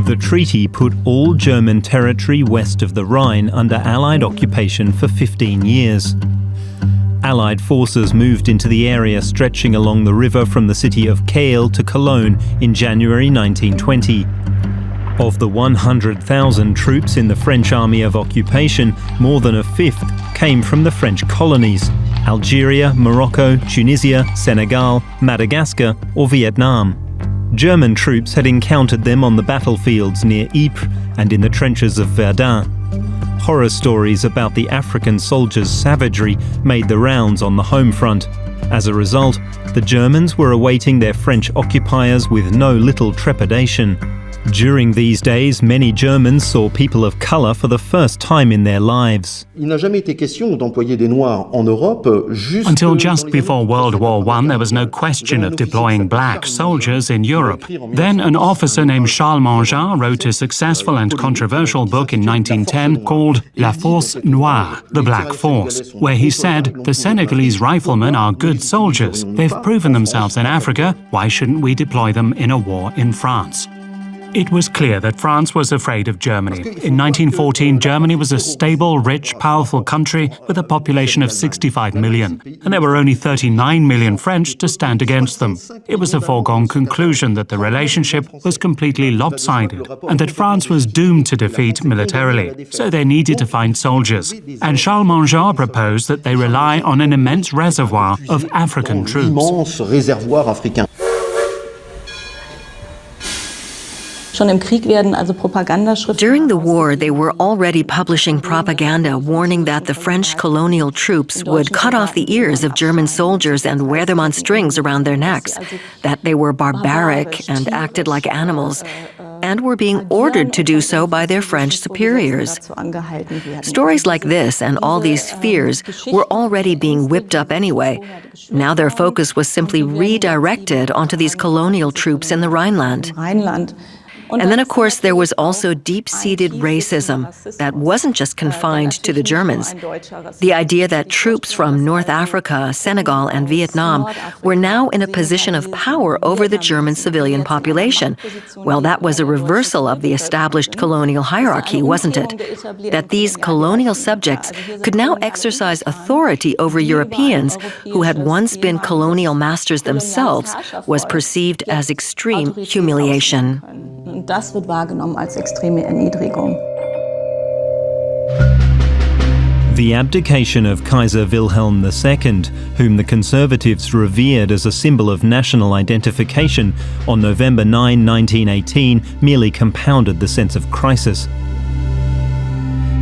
The treaty put all German territory west of the Rhine under Allied occupation for 15 years. Allied forces moved into the area stretching along the river from the city of Kehl to Cologne in January 1920. Of the 100,000 troops in the French Army of Occupation, more than a fifth came from the French colonies: Algeria, Morocco, Tunisia, Senegal, Madagascar or Vietnam. German troops had encountered them on the battlefields near Ypres and in the trenches of Verdun. Horror stories about the African soldiers' savagery made the rounds on the home front. As a result, the Germans were awaiting their French occupiers with no little trepidation. During these days, many Germans saw people of color for the first time in their lives. Until just before World War I, there was no question of deploying black soldiers in Europe. Then an officer named Charles Mangin wrote a successful and controversial book in 1910 called La Force Noire, the Black Force, where he said, the Senegalese riflemen are good soldiers. They've proven themselves in Africa. Why shouldn't we deploy them in a war in France? It was clear that France was afraid of Germany. In 1914, Germany was a stable, rich, powerful country with a population of 65 million, and there were only 39 million French to stand against them. It was a foregone conclusion that the relationship was completely lopsided, and that France was doomed to defeat militarily, so they needed to find soldiers. And Charles Mangin proposed that they rely on an immense reservoir of African troops. During the war, they were already publishing propaganda warning that the French colonial troops would cut off the ears of German soldiers and wear them on strings around their necks, that they were barbaric and acted like animals, and were being ordered to do so by their French superiors. Stories like this and all these fears were already being whipped up anyway. Now their focus was simply redirected onto these colonial troops in the Rhineland. And then, of course, there was also deep-seated racism that wasn't just confined to the Germans. The idea that troops from North Africa, Senegal, and Vietnam were now in a position of power over the German civilian population. Well, that was a reversal of the established colonial hierarchy, wasn't it? That these colonial subjects could now exercise authority over Europeans who had once been colonial masters themselves was perceived as extreme humiliation. Das wird wahrgenommen als extreme Erniedrigung. The abdication of Kaiser Wilhelm II, whom the Conservatives revered as a symbol of national identification, on November 9, 1918, merely compounded the sense of crisis.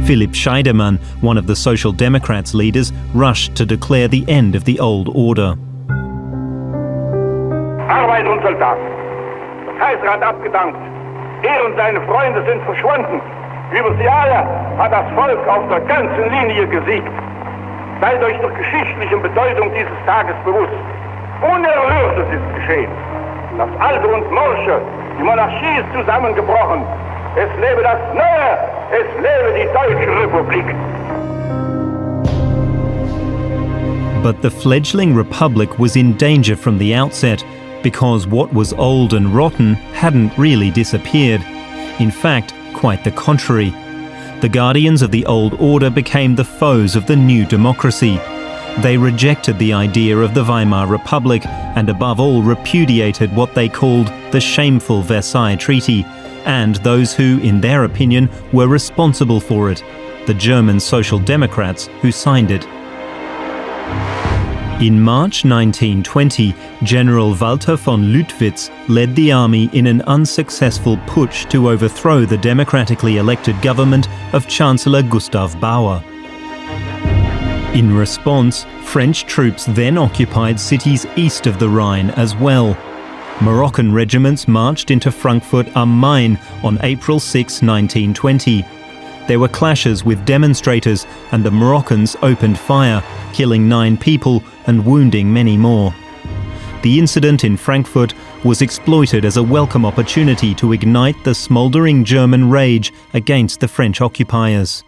Philipp Scheidemann, one of the Social Democrats' leaders, rushed to declare the end of the old order. Arbeit und Soldaten. Der Kaiser hat abgedankt. Und seine Freunde sind verschwunden. Über sie alle hat das Volk auf der ganzen Linie gesiegt. Seid euch der geschichtlichen Bedeutung dieses Tages bewusst. Unerhörtes ist geschehen. Das Alte und Morsche, die Monarchie ist zusammengebrochen. Es lebe das Neue, es lebe die Deutsche Republik. But the fledgling republic was in danger from the outset, because what was old and rotten hadn't really disappeared. In fact, quite the contrary. The guardians of the old order became the foes of the new democracy. They rejected the idea of the Weimar Republic and above all repudiated what they called the shameful Versailles Treaty, and those who, in their opinion, were responsible for it, the German Social Democrats who signed it. In March 1920, General Walter von Lüttwitz led the army in an unsuccessful putsch to overthrow the democratically elected government of Chancellor Gustav Bauer. In response, French troops then occupied cities east of the Rhine as well. Moroccan regiments marched into Frankfurt am Main on April 6, 1920. There were clashes with demonstrators and the Moroccans opened fire, killing 9 people and wounding many more. The incident in Frankfurt was exploited as a welcome opportunity to ignite the smouldering German rage against the French occupiers.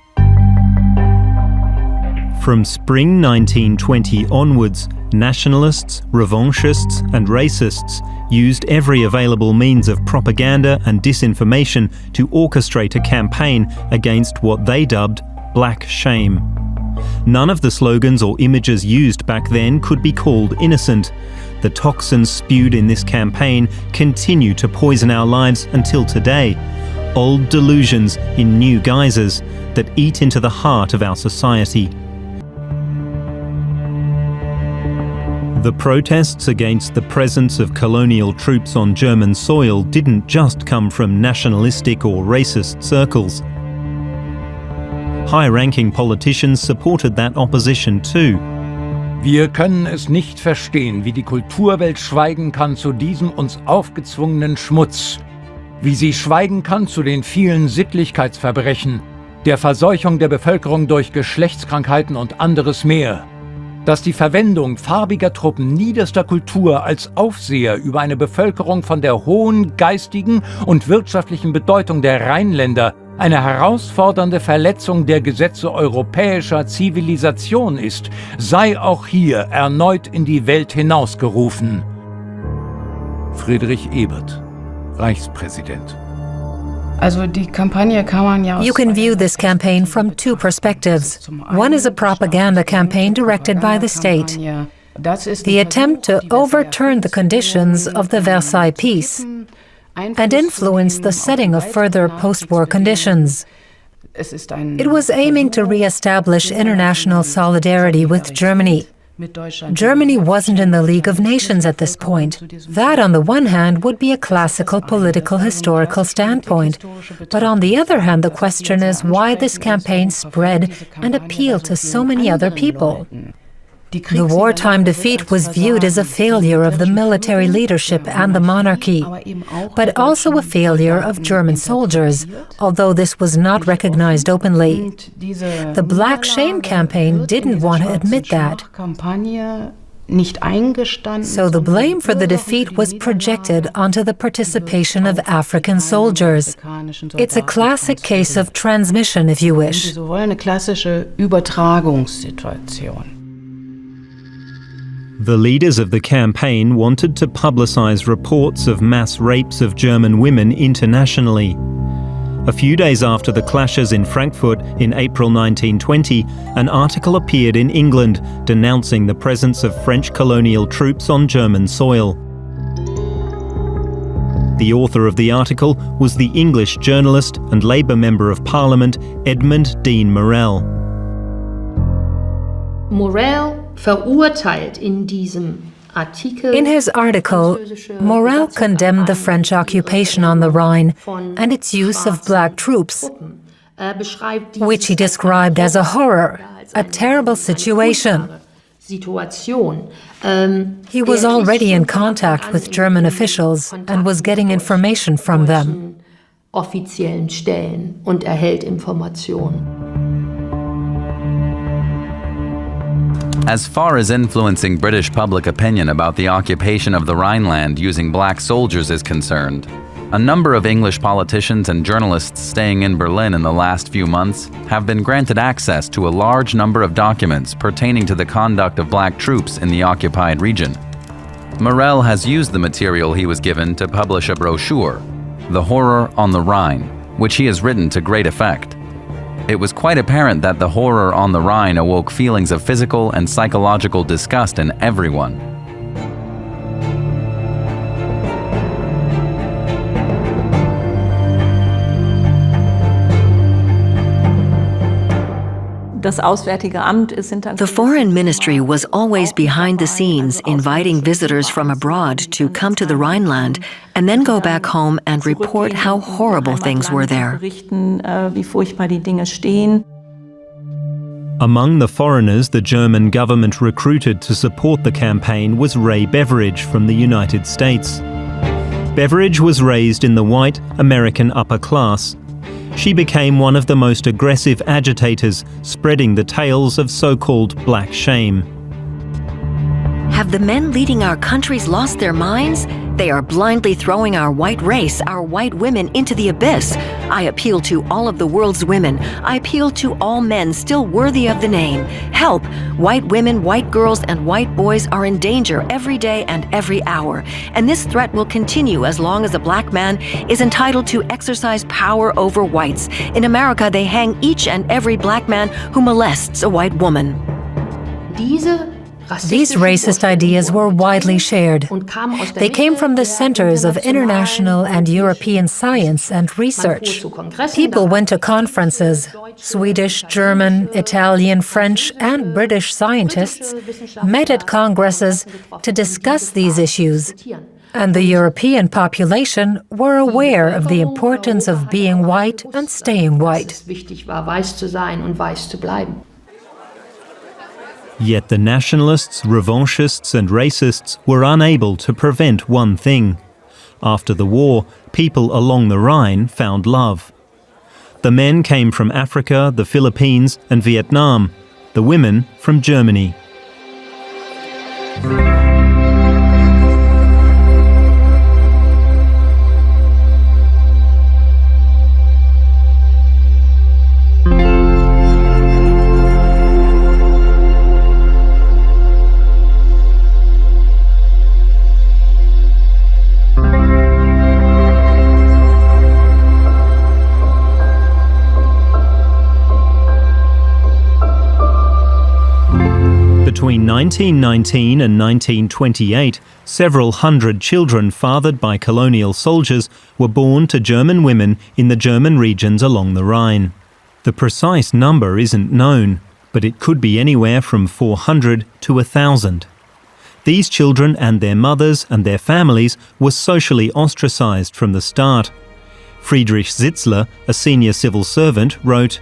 From spring 1920 onwards, nationalists, revanchists and racists used every available means of propaganda and disinformation to orchestrate a campaign against what they dubbed black shame. None of the slogans or images used back then could be called innocent. The toxins spewed in this campaign continue to poison our lives until today. Old delusions in new guises that eat into the heart of our society. The protests against the presence of colonial troops on German soil didn't just come from nationalistic or racist circles. High-ranking politicians supported that opposition too. Wir können es nicht verstehen, wie die Kulturwelt schweigen kann zu diesem uns aufgezwungenen Schmutz. Wie sie schweigen kann zu den vielen Sittlichkeitsverbrechen, der Verseuchung der Bevölkerung durch Geschlechtskrankheiten und anderes mehr. Dass die Verwendung farbiger Truppen niederster Kultur als Aufseher über eine Bevölkerung von der hohen geistigen und wirtschaftlichen Bedeutung der Rheinländer eine herausfordernde Verletzung der Gesetze europäischer Zivilisation ist, sei auch hier erneut in die Welt hinausgerufen. Friedrich Ebert, Reichspräsident. You can view this campaign from 2 perspectives. One is a propaganda campaign directed by the state. The attempt to overturn the conditions of the Versailles Peace and influence the setting of further post-war conditions. It was aiming to re-establish international solidarity with Germany. Germany wasn't in the League of Nations at this point. That, on the one hand, would be a classical political historical standpoint. But on the other hand, the question is why this campaign spread and appealed to so many other people. The wartime defeat was viewed as a failure of the military leadership and the monarchy, but also a failure of German soldiers, although this was not recognized openly. The Black Shame campaign didn't want to admit that. So the blame for the defeat was projected onto the participation of African soldiers. It's a classic case of transmission, if you wish. The leaders of the campaign wanted to publicize reports of mass rapes of German women internationally. A few days after the clashes in Frankfurt in April 1920, an article appeared in England denouncing the presence of French colonial troops on German soil. The author of the article was the English journalist and Labour Member of Parliament Edmund Dean Morel. Morel verurteilt in diesem Artikel. In his article, Morel condemned the French occupation on the Rhine and its use of black troops, which he described as a horror, a terrible situation. He was already in contact with German officials and was getting information from them. Offiziellen Stellen und erhält Informationen. As far as influencing British public opinion about the occupation of the Rhineland using black soldiers is concerned, a number of English politicians and journalists staying in Berlin in the last few months have been granted access to a large number of documents pertaining to the conduct of black troops in the occupied region. Morel has used the material he was given to publish a brochure, The Horror on the Rhine, which he has written to great effect. It was quite apparent that the horror on the Rhine awoke feelings of physical and psychological disgust in everyone. The Foreign Ministry was always behind the scenes, inviting visitors from abroad to come to the Rhineland and then go back home and report how horrible things were there. Among the foreigners the German government recruited to support the campaign was Ray Beveridge from the United States. Beveridge was raised in the white American upper class. She became one of the most aggressive agitators, spreading the tales of so-called black shame. Have the men leading our countries lost their minds? They are blindly throwing our white race, our white women, into the abyss. I appeal to all of the world's women. I appeal to all men still worthy of the name. Help! White women, white girls, and white boys are in danger every day and every hour. And this threat will continue as long as a black man is entitled to exercise power over whites. In America, they hang each and every black man who molests a white woman. These racist ideas were widely shared. They came from the centers of international and European science and research. People went to conferences. Swedish, German, Italian, French, and British scientists met at congresses to discuss these issues. And the European population were aware of the importance of being white and staying white. Yet the nationalists, revanchists and racists were unable to prevent one thing. After the war, people along the Rhine found love. The men came from Africa, the Philippines and Vietnam, the women from Germany. Between 1919 and 1928, several hundred children fathered by colonial soldiers were born to German women in the German regions along the Rhine. The precise number isn't known, but it could be anywhere from 400 to 1,000. These children and their mothers and their families were socially ostracized from the start. Friedrich Sitzler, a senior civil servant, wrote,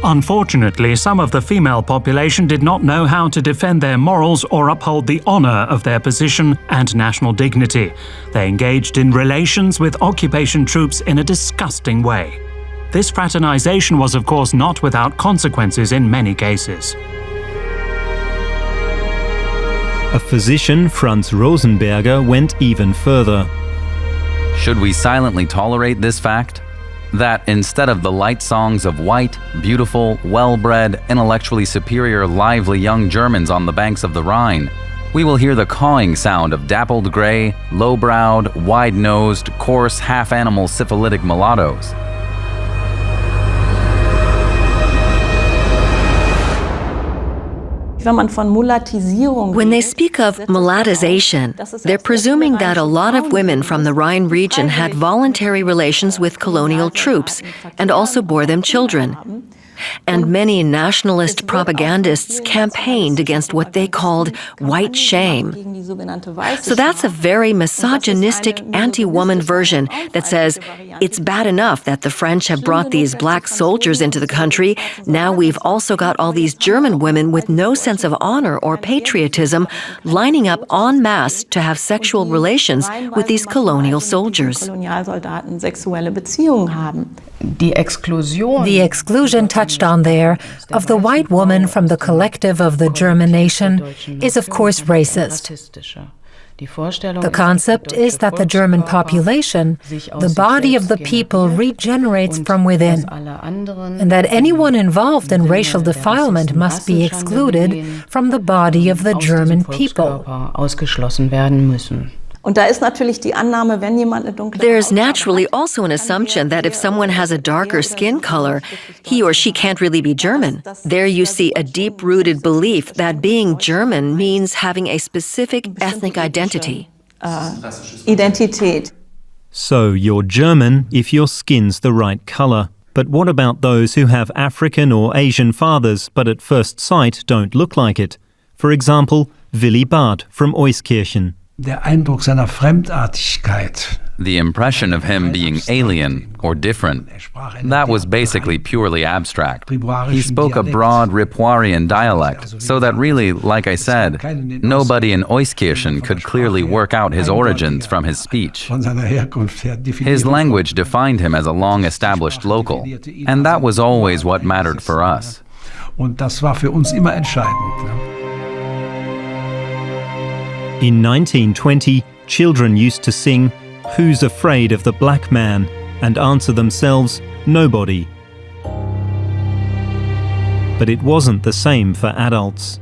Unfortunately, some of the female population did not know how to defend their morals or uphold the honor of their position and national dignity. They engaged in relations with occupation troops in a disgusting way. This fraternization was, of course, not without consequences in many cases. A physician, Franz Rosenberger, went even further. Should we silently tolerate this fact? That instead of the light songs of white, beautiful, well-bred, intellectually superior, lively young Germans on the banks of the Rhine, we will hear the cawing sound of dappled gray, low-browed, wide-nosed, coarse, half-animal syphilitic mulattoes. When they speak of mulatization, they're presuming that a lot of women from the Rhine region had voluntary relations with colonial troops and also bore them children. And many nationalist propagandists campaigned against what they called white shame. So that's a very misogynistic, anti-woman version that says, it's bad enough that the French have brought these black soldiers into the country, now we've also got all these German women with no sense of honor or patriotism lining up en masse to have sexual relations with these colonial soldiers. The exclusion touched on there of the white woman from the collective of the German nation is of course racist. The concept is that the German population, the body of the people, regenerates from within, and that anyone involved in racial defilement must be excluded from the body of the German people. There's naturally also an assumption that if someone has a darker skin color, he or she can't really be German. There you see a deep-rooted belief that being German means having a specific ethnic identity. So you're German if your skin's the right color. But what about those who have African or Asian fathers but at first sight don't look like it? For example, Willy Barth from Euskirchen. Der Eindruck seiner Fremdartigkeit. The impression of him being alien or different, that was basically purely abstract. He spoke a broad Ripuarian dialect, so that really, like I said, nobody in Euskirchen could clearly work out his origins from his speech. His language defined him as a long-established local, and that was always what mattered for us. Und das war für uns immer entscheidend. In 1920, children used to sing, "Who's Afraid of the Black Man?" and answer themselves, "Nobody." But it wasn't the same for adults.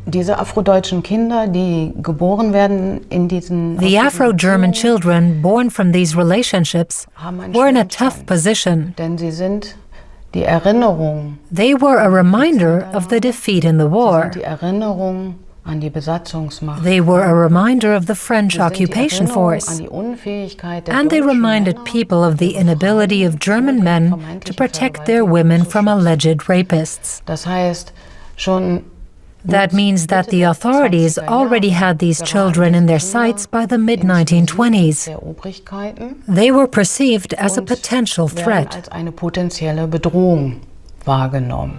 Diese afrodeutschen Kinder, die geboren werden in diesen The Afro-German children born from these relationships were in a tough position. Denn sie sind die Erinnerung. They were a reminder of the defeat in the war. Die Erinnerung an die Besatzungsmacht. They were a reminder of the French occupation force, and they reminded people of the inability of German men to protect their women from alleged rapists. Das heißt, schon That means that the authorities already had these children in their sights by the mid-1920s. They were perceived as a potential threat. als eine potenzielle Bedrohung wahrgenommen.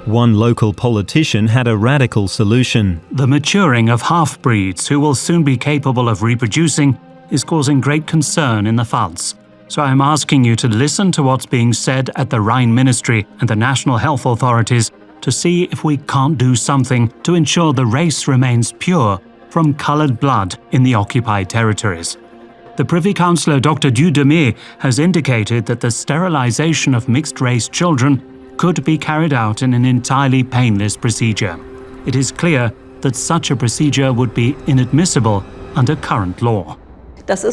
One local politician had a radical solution. The maturing of half-breeds who will soon be capable of reproducing is causing great concern in the Pfalz. So I'm asking you to listen to what's being said at the Rhine Ministry and the national health authorities to see if we can't do something to ensure the race remains pure from colored blood in the occupied territories. The Privy Councillor Dr. Dudemay has indicated that the sterilization of mixed-race children could be carried out in an entirely painless procedure. It is clear that such a procedure would be inadmissible under current law. This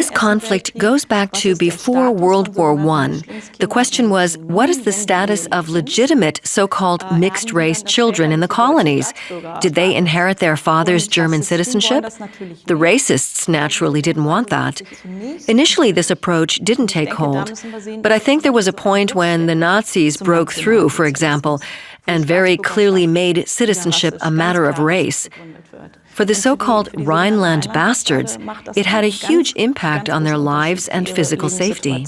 conflict goes back to before World War I. The question was, what is the status of legitimate so-called mixed-race children in the colonies? Did they inherit their father's German citizenship? The racists naturally didn't want that. Initially, this approach didn't take hold, but I think there was a point when the Nazis broke through, for example, and very clearly made citizenship a matter of race. For the so-called Rhineland bastards, it had a huge impact on their lives and physical safety.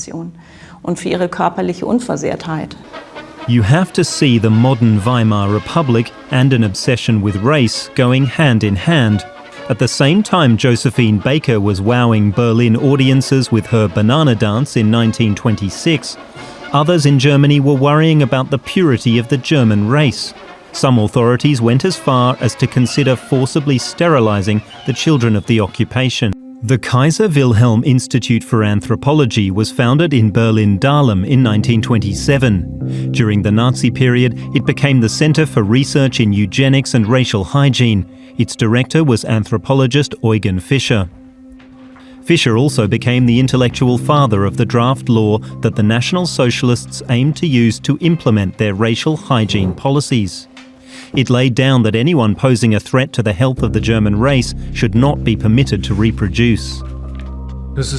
You have to see the modern Weimar Republic and an obsession with race going hand in hand. At the same time Josephine Baker was wowing Berlin audiences with her banana dance in 1926, others in Germany were worrying about the purity of the German race. Some authorities went as far as to consider forcibly sterilizing the children of the occupation. The Kaiser Wilhelm Institute for Anthropology was founded in Berlin-Dahlem in 1927. During the Nazi period, it became the Center for Research in Eugenics and Racial Hygiene. Its director was anthropologist Eugen Fischer. Fischer also became the intellectual father of the draft law that the National Socialists aimed to use to implement their racial hygiene policies. It laid down that anyone posing a threat to the health of the German race should not be permitted to reproduce. This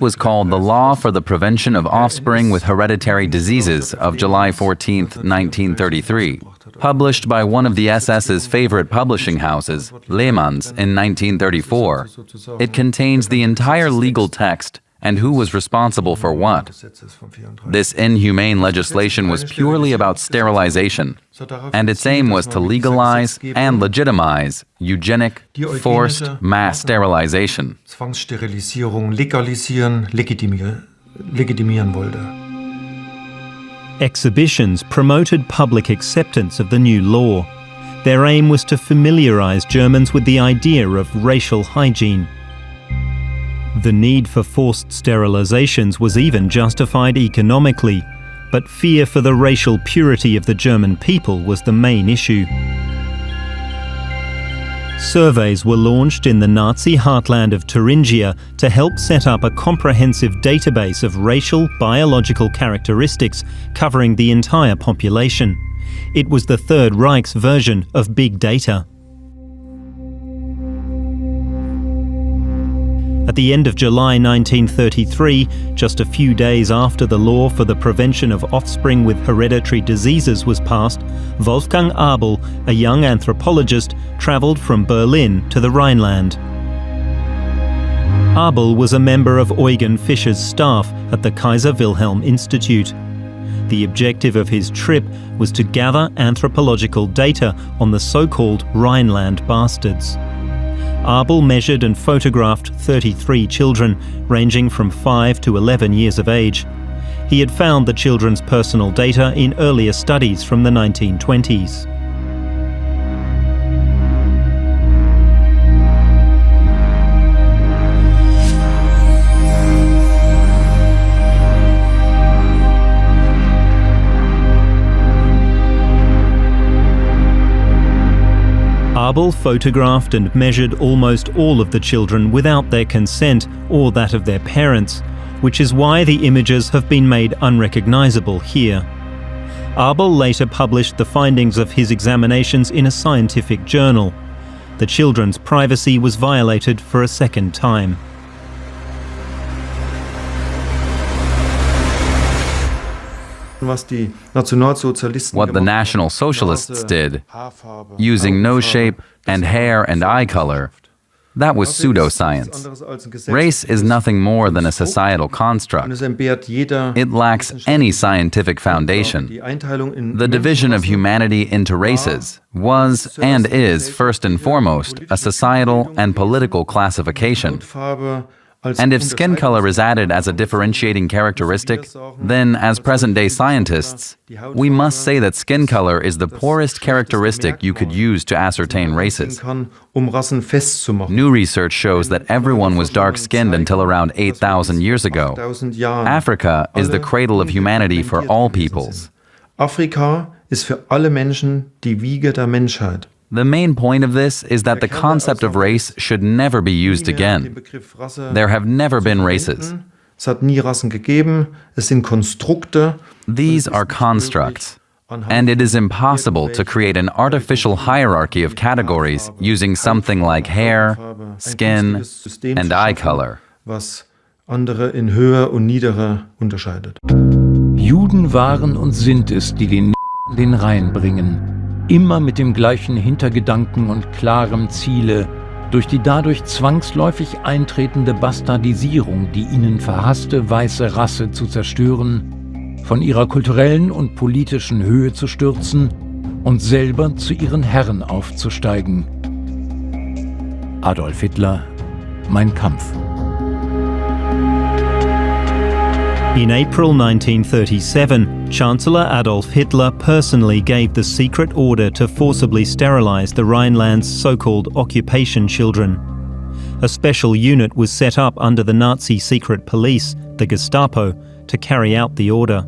was called the Law for the Prevention of Offspring with Hereditary Diseases of July 14, 1933, published by one of the SS's favorite publishing houses, Lehmanns, in 1934. It contains the entire legal text and who was responsible for what. This inhumane legislation was purely about sterilization, and its aim was to legalize and legitimize eugenic, forced mass sterilization. Exhibitions promoted public acceptance of the new law. Their aim was to familiarize Germans with the idea of racial hygiene. The need for forced sterilizations was even justified economically, but fear for the racial purity of the German people was the main issue. Surveys were launched in the Nazi heartland of Thuringia to help set up a comprehensive database of racial, biological characteristics covering the entire population. It was the Third Reich's version of big data. At the end of July 1933, just a few days after the law for the prevention of offspring with hereditary diseases was passed, Wolfgang Abel, a young anthropologist, travelled from Berlin to the Rhineland. Abel was a member of Eugen Fischer's staff at the Kaiser Wilhelm Institute. The objective of his trip was to gather anthropological data on the so-called Rhineland bastards. Abel measured and photographed 33 children, ranging from 5 to 11 years of age. He had found the children's personal data in earlier studies from the 1920s. Abel photographed and measured almost all of the children without their consent or that of their parents, which is why the images have been made unrecognizable here. Abel later published the findings of his examinations in a scientific journal. The children's privacy was violated for a second time. What the National Socialists did, using nose shape and hair and eye color, that was pseudoscience. Race is nothing more than a societal construct. It lacks any scientific foundation. The division of humanity into races was and is first and foremost a societal and political classification. And if skin color is added as a differentiating characteristic, then as present-day scientists, we must say that skin color is the poorest characteristic you could use to ascertain races. New research shows that everyone was dark-skinned until around 8,000 years ago. Africa is the cradle of humanity for all peoples. Afrika ist für alle Menschen die Wiege der Menschheit. The main point of this is that the concept of race should never be used again. There have never been races. These are constructs, and it is impossible to create an artificial hierarchy of categories using something like hair, skin, and eye color. Juden waren und sind es, die den Rhein bringen. Immer mit dem gleichen Hintergedanken und klarem Ziele, durch die dadurch zwangsläufig eintretende Bastardisierung die ihnen verhasste weiße Rasse zu zerstören, von ihrer kulturellen und politischen Höhe zu stürzen und selber zu ihren Herren aufzusteigen. Adolf Hitler, Mein Kampf. In April 1937, Chancellor Adolf Hitler personally gave the secret order to forcibly sterilize the Rhineland's so-called occupation children. A special unit was set up under the Nazi secret police, the Gestapo, to carry out the order.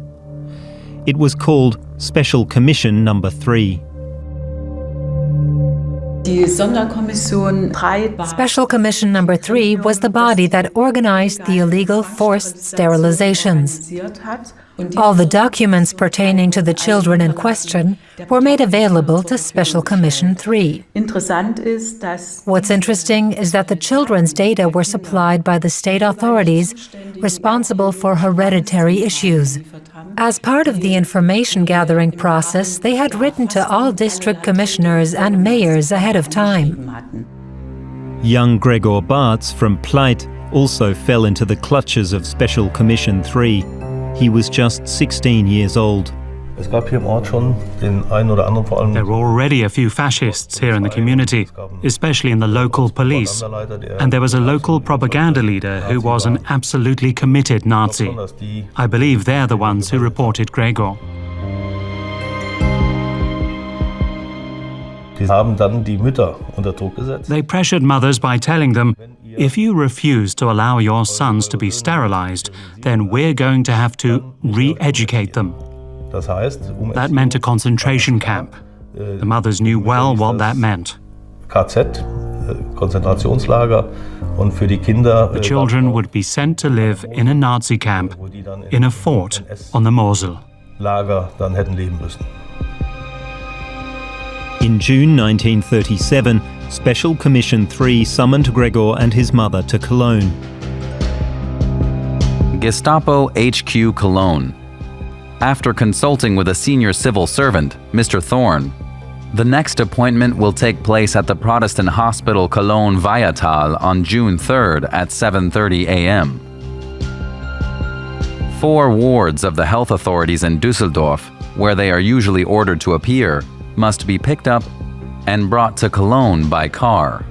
It was called Special Commission Number 3. Special Commission Number 3 was the body that organized the illegal forced sterilizations. All the documents pertaining to the children in question were made available to Special Commission 3. What's interesting is that the children's data were supplied by the state authorities responsible for hereditary issues. As part of the information-gathering process, they had written to all district commissioners and mayors ahead of time. Young Gregor Bartz from Pleit also fell into the clutches of Special Commission 3. He was just 16 years old. There were already a few fascists here in the community, especially in the local police. And there was a local propaganda leader who was an absolutely committed Nazi. I believe they're the ones who reported Gregor. They pressured mothers by telling them, if you refuse to allow your sons to be sterilized, then we're going to have to re-educate them. That meant a concentration camp. The mothers knew well what that meant. The children would be sent to live in a Nazi camp, in a fort on the Mosel. In June 1937, Special Commission 3 summoned Gregor and his mother to Cologne. Gestapo HQ Cologne. After consulting with a senior civil servant, Mr. Thorn, the next appointment will take place at the Protestant Hospital Cologne-Weiertal on June 3rd at 7:30 a.m. 4 wards of the health authorities in Düsseldorf, where they are usually ordered to appear, must be picked up and brought to Cologne by car.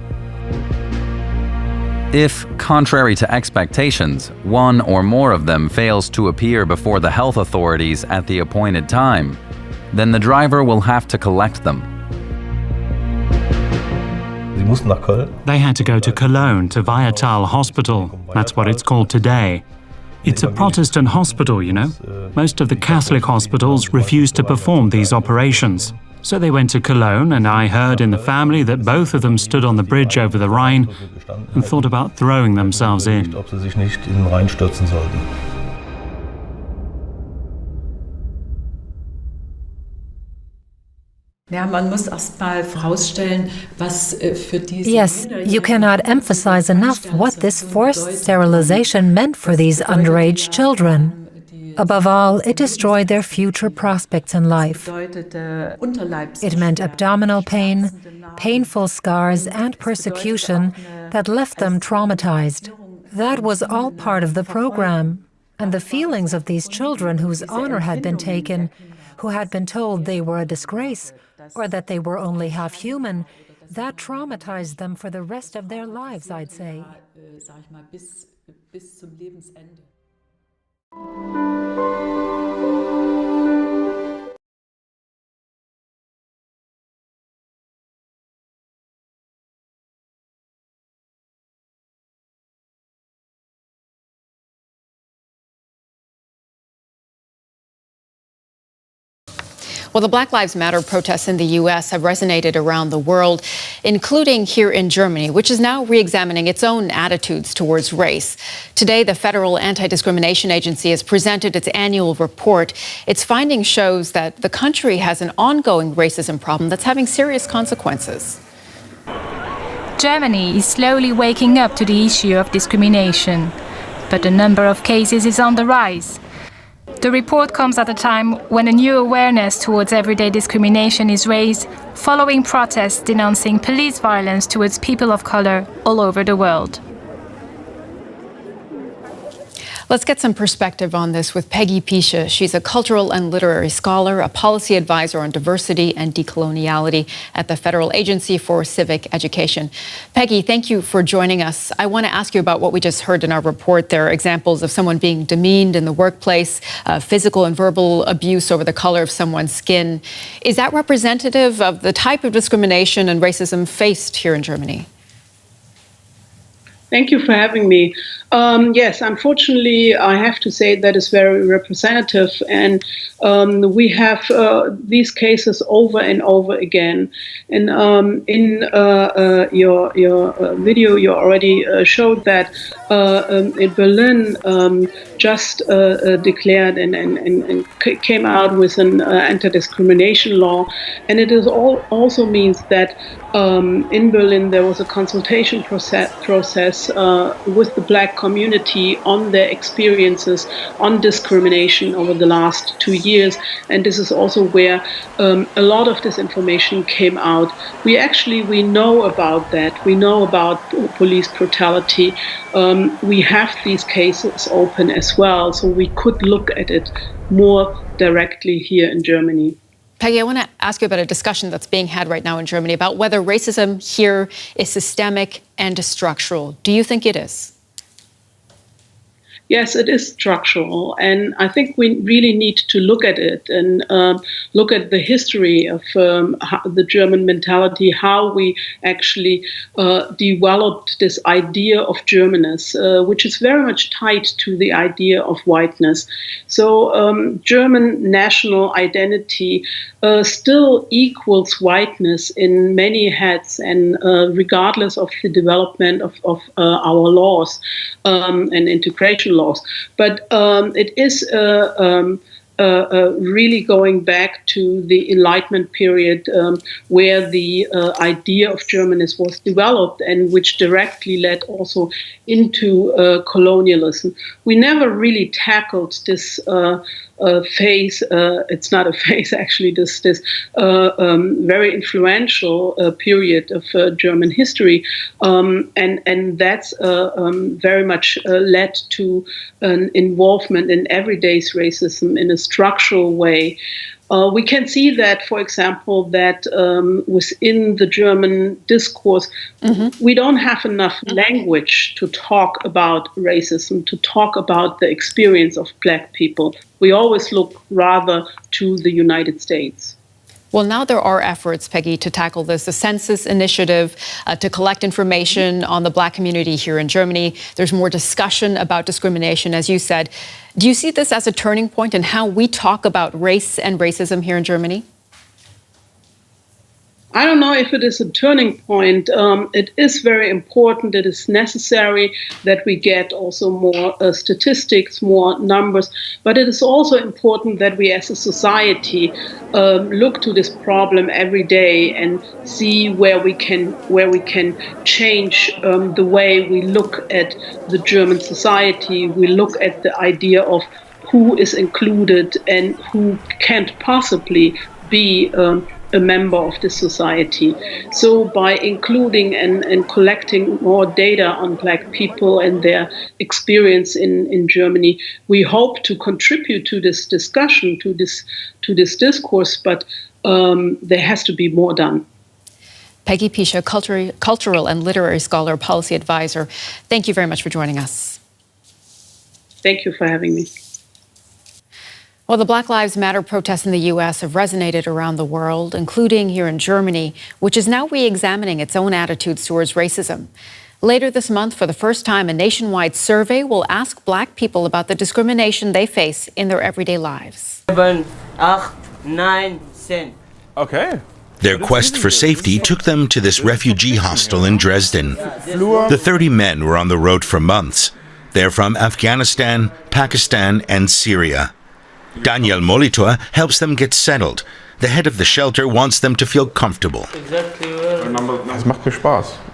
If, contrary to expectations, one or more of them fails to appear before the health authorities at the appointed time, then the driver will have to collect them. They had to go to Cologne, to Weiertal Hospital. That's what it's called today. It's a Protestant hospital, you know. Most of the Catholic hospitals refuse to perform these operations. So they went to Cologne, and I heard in the family that both of them stood on the bridge over the Rhine and thought about throwing themselves in. Yes, you cannot emphasize enough what this forced sterilization meant for these underage children. Above all, it destroyed their future prospects in life. It meant abdominal pain, painful scars, and persecution that left them traumatized. That was all part of the program. And the feelings of these children whose honor had been taken, who had been told they were a disgrace, or that they were only half human, that traumatized them for the rest of their lives, I'd say. Well, the Black Lives Matter protests in the U.S. have resonated around the world, including here in Germany, which is now re-examining its own attitudes towards race. Today, the Federal Anti-Discrimination Agency has presented its annual report. Its findings shows that the country has an ongoing racism problem that's having serious consequences. Germany is slowly waking up to the issue of discrimination, but the number of cases is on the rise. The report comes at a time when a new awareness towards everyday discrimination is raised, following protests denouncing police violence towards people of color all over the world. Let's get some perspective on this with Peggy Pisha. She's a cultural and literary scholar, a policy advisor on diversity and decoloniality at the Federal Agency for Civic Education. Peggy, thank you for joining us. I want to ask you about what we just heard in our report. There are examples of someone being demeaned in the workplace, physical and verbal abuse over the color of someone's skin. Is that representative of the type of discrimination and racism faced here in Germany? Thank you for having me. Yes, unfortunately, I have to say that is very representative, and we have these cases over and over again. And in your video, you already showed that in Berlin just declared and came out with an anti-discrimination law, and it is also means that in Berlin there was a consultation process with the Black community on their experiences on discrimination over the last 2 years, and this is also where a lot of this information came out. We know about that. We know about police brutality. We have these cases open as well, so we could look at it more directly here in Germany. Peggy, I want to ask you about a discussion that's being had right now in Germany about whether racism here is systemic and structural. Do you think it is? Yes, it is structural, and I think we really need to look at it and look at the history of the German mentality, how we actually developed this idea of Germanness, which is very much tied to the idea of whiteness. So German national identity still equals whiteness in many heads, and regardless of the development of our laws and integration laws. But it is really going back to the Enlightenment period where the idea of Germanness was developed, and which directly led also into colonialism. We never really tackled this phase. It's not a phase, actually, this very influential period of German history, and that's very much led to an involvement in everyday's racism in a structural way. We can see that, for example, that within the German discourse, we don't have enough language to talk about racism, to talk about the experience of Black people. We always look rather to the United States. Well, now there are efforts, Peggy, to tackle this. The Census Initiative to collect information on the Black community here in Germany. There's more discussion about discrimination, as you said. Do you see this as a turning point in how we talk about race and racism here in Germany? I don't know if it is a turning point. It is very important. It is necessary that we get also more statistics, more numbers. But it is also important that we as a society look to this problem every day and see where we can change the way we look at the German society. We look at the idea of who is included and who can't possibly be a member of the society. So by including and collecting more data on Black people and their experience in Germany, we hope to contribute to this discussion, to this discourse, but there has to be more done. Peggy Pisha, cultural and literary scholar, policy advisor. Thank you very much for joining us. Thank you for having me. Well, the Black Lives Matter protests in the U.S. have resonated around the world, including here in Germany, which is now re-examining its own attitudes towards racism. Later this month, for the first time, a nationwide survey will ask Black people about the discrimination they face in their everyday lives. 7, 8, 9, 10. Okay. Their quest for safety took them to this refugee hostel in Dresden. The 30 men were on the road for months. They're from Afghanistan, Pakistan, and Syria. Daniel Molitor helps them get settled. The head of the shelter wants them to feel comfortable.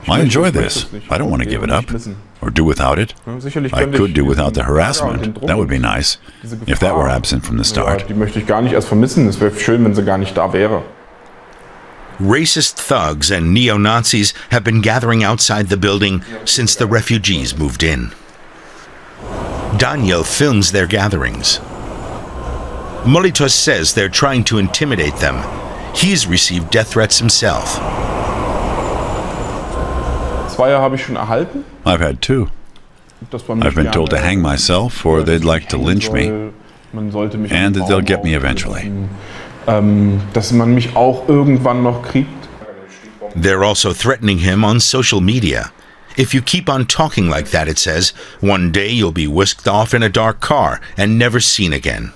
I enjoy this. I don't want to give it up or do without it. I could do without the harassment. That would be nice, if that were absent from the start. Racist thugs and neo-Nazis have been gathering outside the building since the refugees moved in. Daniel films their gatherings. Molitor says they're trying to intimidate them. He's received death threats himself. I've had 2. I've been told to hang myself, or they'd like to lynch me, and that they'll get me eventually. They're also threatening him on social media. If you keep on talking like that, it says, one day you'll be whisked off in a dark car and never seen again.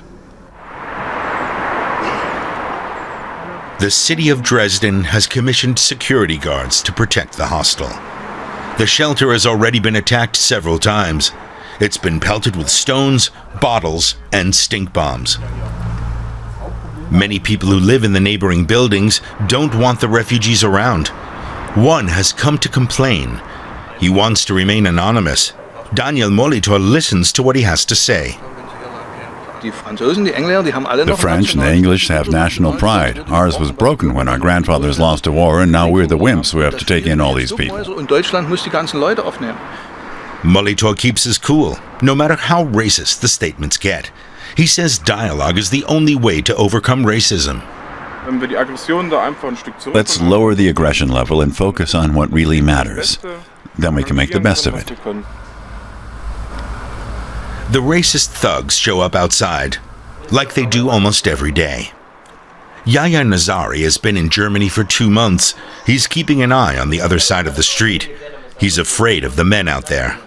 The city of Dresden has commissioned security guards to protect the hostel. The shelter has already been attacked several times. It's been pelted with stones, bottles, and stink bombs. Many people who live in the neighboring buildings don't want the refugees around. One has come to complain. He wants to remain anonymous. Daniel Molitor listens to what he has to say. The French and the English have national pride. Ours was broken when our grandfathers lost a war, and now we're the wimps who have to take in all these people. Molitor keeps his cool, no matter how racist the statements get. He says dialogue is the only way to overcome racism. Let's lower the aggression level and focus on what really matters. Then we can make the best of it. The racist thugs show up outside, like they do almost every day. Yahya Nazari has been in Germany for 2 months. He's keeping an eye on the other side of the street. He's afraid of the men out there.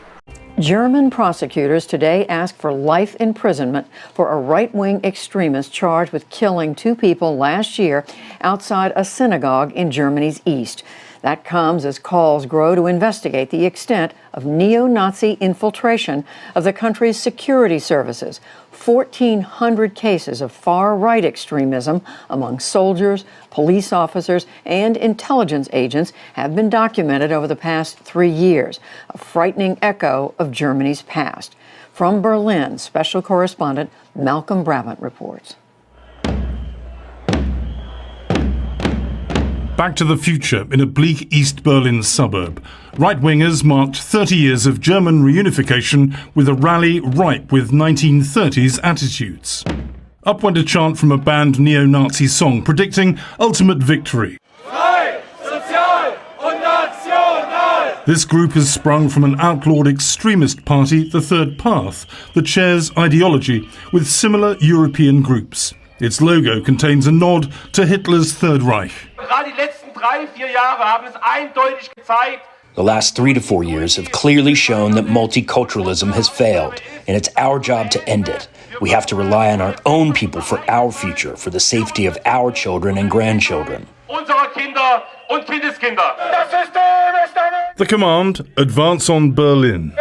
German prosecutors today asked for life imprisonment for a right-wing extremist charged with killing 2 people last year outside a synagogue in Germany's east. That comes as calls grow to investigate the extent of neo-Nazi infiltration of the country's security services. 1,400 cases of far-right extremism among soldiers, police officers, and intelligence agents have been documented over the past 3 years, a frightening echo of Germany's past. From Berlin, special correspondent Malcolm Brabant reports. Back to the future in a bleak East Berlin suburb. Right-wingers marked 30 years of German reunification with a rally ripe with 1930s attitudes. Up went a chant from a banned neo-Nazi song predicting ultimate victory. This group has sprung from an outlawed extremist party, the Third Path, that shares ideology with similar European groups. Its logo contains a nod to Hitler's Third Reich. The last 3 to 4 years have clearly shown that multiculturalism has failed, and it's our job to end it. We have to rely on our own people for our future, for the safety of our children and grandchildren. The command, advance on Berlin.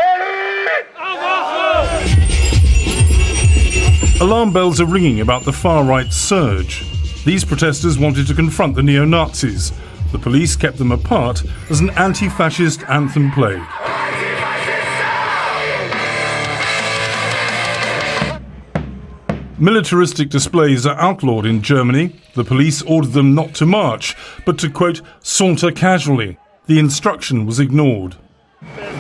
Alarm bells are ringing about the far-right surge. These protesters wanted to confront the neo-Nazis. The police kept them apart as an anti-fascist anthem played. Militaristic displays are outlawed in Germany. The police ordered them not to march, but to, quote, saunter casually. The instruction was ignored.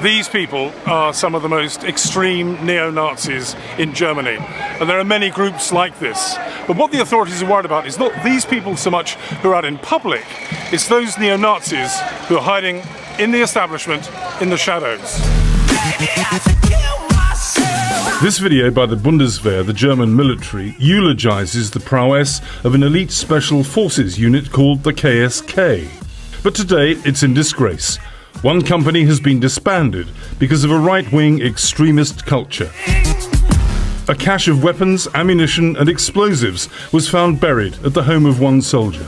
These people are some of the most extreme neo-Nazis in Germany, and there are many groups like this. But what the authorities are worried about is not these people so much who are out in public, it's those neo-Nazis who are hiding in the establishment in the shadows. This video by the Bundeswehr, the German military, eulogizes the prowess of an elite special forces unit called the KSK. But today it's in disgrace. One company has been disbanded because of a right-wing extremist culture. A cache of weapons, ammunition and explosives was found buried at the home of one soldier.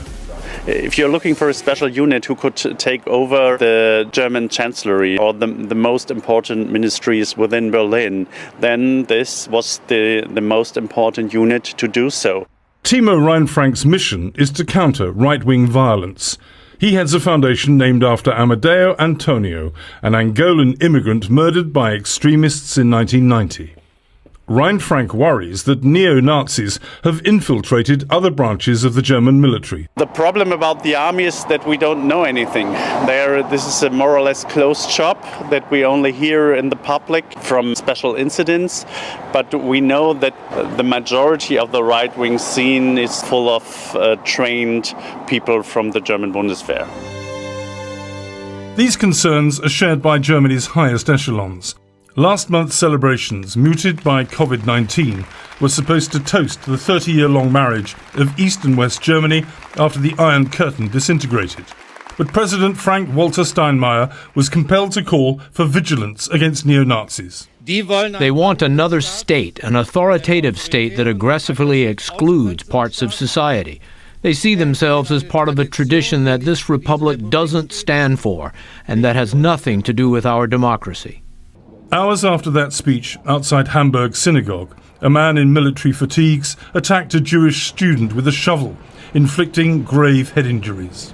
If you're looking for a special unit who could take over the German chancellery or the most important ministries within Berlin, then this was the most important unit to do so. Timo Reinfrank's mission is to counter right-wing violence. He heads a foundation named after Amadeo Antonio, an Angolan immigrant murdered by extremists in 1990. Reinfrank worries that neo-Nazis have infiltrated other branches of the German military. The problem about the army is that we don't know anything. This is a more or less closed shop that we only hear in the public from special incidents. But we know that the majority of the right-wing scene is full of trained people from the German Bundeswehr. These concerns are shared by Germany's highest echelons. Last month's celebrations, muted by COVID-19, were supposed to toast the 30-year-long marriage of East and West Germany after the Iron Curtain disintegrated. But President Frank-Walter Steinmeier was compelled to call for vigilance against neo-Nazis. They want another state, an authoritative state that aggressively excludes parts of society. They see themselves as part of a tradition that this republic doesn't stand for and that has nothing to do with our democracy. Hours after that speech outside Hamburg synagogue, a man in military fatigues attacked a Jewish student with a shovel, inflicting grave head injuries.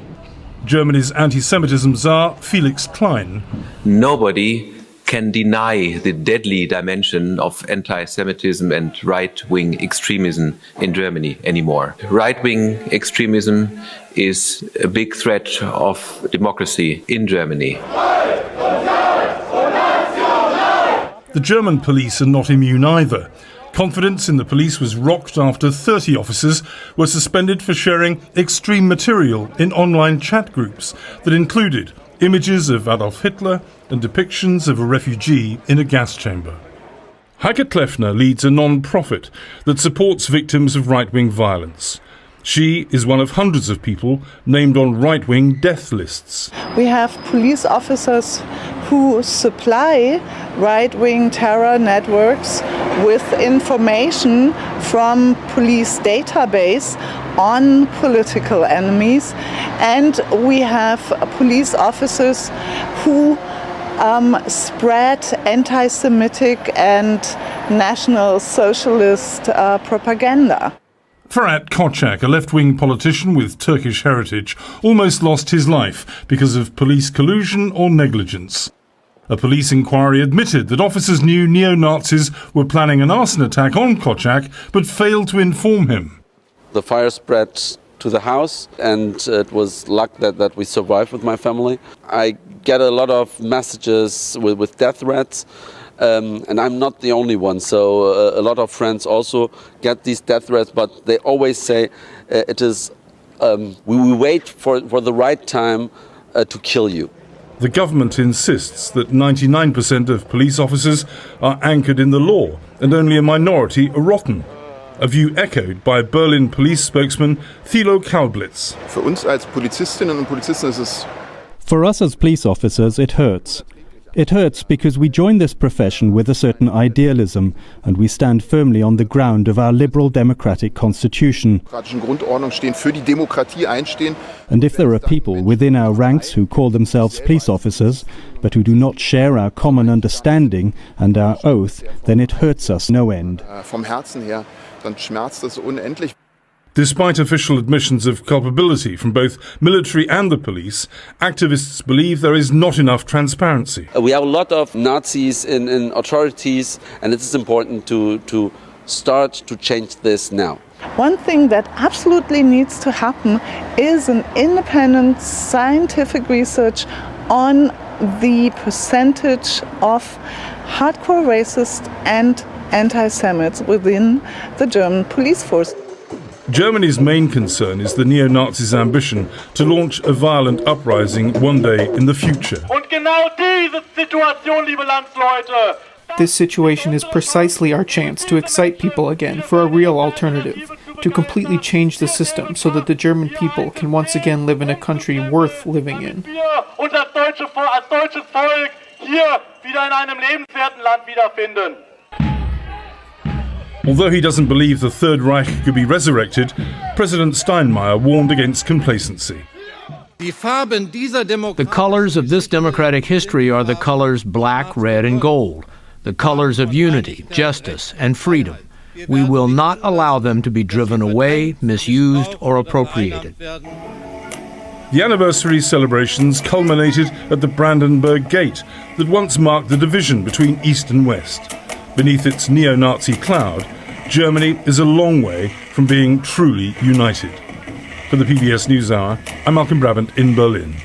Germany's anti-Semitism czar, Felix Klein. Nobody can deny the deadly dimension of anti-Semitism and right-wing extremism in Germany anymore. Right-wing extremism is a big threat of democracy in Germany. The German police are not immune either. Confidence in the police was rocked after 30 officers were suspended for sharing extreme material in online chat groups that included images of Adolf Hitler and depictions of a refugee in a gas chamber. Heike Kleffner leads a non-profit that supports victims of right-wing violence. She is one of hundreds of people named on right-wing death lists. We have police officers who supply right-wing terror networks with information from police database on political enemies, and we have police officers who spread anti-Semitic and National Socialist propaganda. Ferhat Koçak, a left-wing politician with Turkish heritage, almost lost his life because of police collusion or negligence. A police inquiry admitted that officers knew neo-Nazis were planning an arson attack on Koçak, but failed to inform him. The fire spread to the house, and it was luck that we survived with my family. I get a lot of messages with death threats, and I'm not the only one. So a lot of friends also get these death threats, but they always say it is we will wait for the right time to kill you. The government insists that 99% of police officers are anchored in the law and only a minority are rotten. A view echoed by Berlin police spokesman Thilo Kalblitz. For us as police officers, it hurts. It hurts because we join this profession with a certain idealism, and we stand firmly on the ground of our liberal democratic constitution. And if there are people within our ranks who call themselves police officers, but who do not share our common understanding and our oath, then it hurts us no end. Despite official admissions of culpability from both military and the police, activists believe there is not enough transparency. We have a lot of Nazis in authorities, and it is important to start to change this now. One thing that absolutely needs to happen is an independent scientific research on the percentage of hardcore racist and anti-Semites within the German police force. Germany's main concern is the neo-Nazis' ambition to launch a violent uprising one day in the future. This situation is precisely our chance to excite people again for a real alternative, to completely change the system so that the German people can once again live in a country worth living in. Although he doesn't believe the Third Reich could be resurrected, President Steinmeier warned against complacency. The colors of this democratic history are the colors black, red, and gold, the colors of unity, justice, and freedom. We will not allow them to be driven away, misused, or appropriated. The anniversary celebrations culminated at the Brandenburg Gate that once marked the division between East and West. Beneath its neo-Nazi cloud, Germany is a long way from being truly united. For the PBS NewsHour, I'm Malcolm Brabant in Berlin.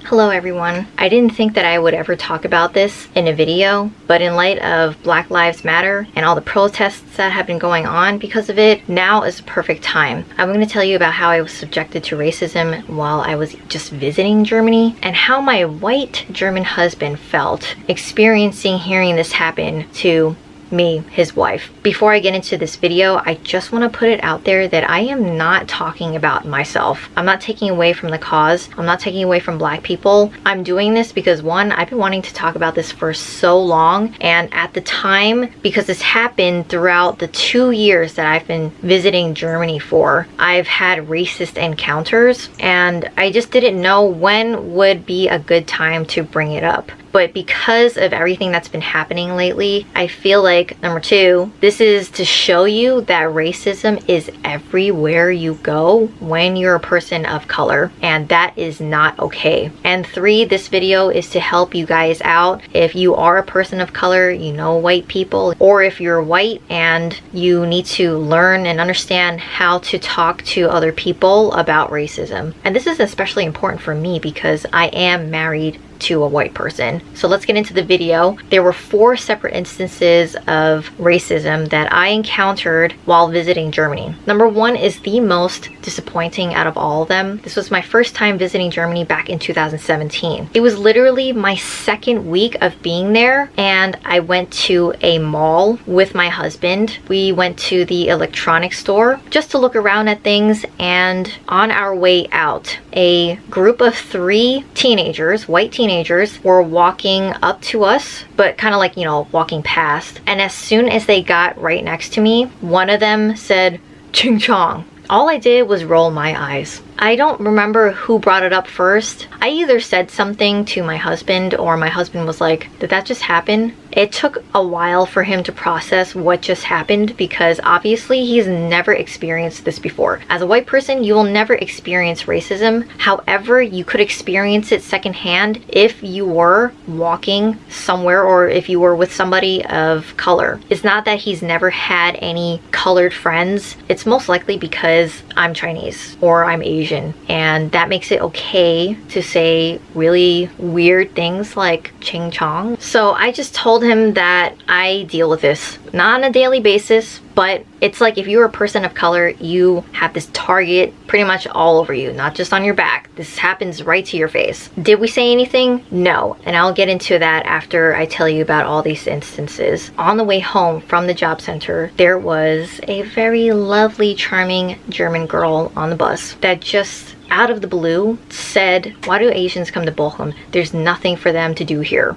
Hello everyone. I didn't think that I would ever talk about this in a video, but in light of Black Lives Matter and all the protests that have been going on because of it, now is the perfect time. I'm going to tell you about how I was subjected to racism while I was just visiting Germany, and how my white German husband felt experiencing hearing this happen to me, his wife. Before I get into this video, I just want to put it out there that I am not talking about myself. I'm not taking away from the cause. I'm not taking away from Black people. I'm doing this because, one, I've been wanting to talk about this for so long, and at the time, because this happened throughout the 2 years that I've been visiting Germany for, I've had racist encounters, and I just didn't know when would be a good time to bring it up. But because of everything that's been happening lately, I feel like, number two, this is to show you that racism is everywhere you go when you're a person of color, and that is not okay. And three, this video is to help you guys out if you are a person of color, you know white people, or if you're white and you need to learn and understand how to talk to other people about racism. And this is especially important for me because I am married to a white person. So let's get into the video. There were 4 separate instances of racism that I encountered while visiting Germany. Number 1 is the most disappointing out of all of them. This was my first time visiting Germany back in 2017. It was literally my 2nd week of being there, and I went to a mall with my husband. We went to the electronics store just to look around at things, and on our way out, a group of 3 teenagers, white teenagers, were walking up to us, but kind of like, you know, walking past. And as soon as they got right next to me, one of them said, "Ching chong." All I did was roll my eyes. I don't remember who brought it up first. I either said something to my husband, or my husband was like, "Did that just happen?" It took a while for him to process what just happened, because obviously he's never experienced this before. As a white person, you will never experience racism. However, you could experience it secondhand if you were walking somewhere or if you were with somebody of color. It's not that he's never had any colored friends. It's most likely because I'm Chinese or I'm Asian, and that makes it okay to say really weird things like ching chong. So I just told him that I deal with this, not on a daily basis, but it's like if you're a person of color, you have this target pretty much all over you, not just on your back. This happens right to your face. Did we say anything? No. And I'll get into that after I tell you about all these instances. On the way home from the job center, there was a very lovely, charming German girl on the bus that just out of the blue said, "Why do Asians come to Bochum? There's nothing for them to do here."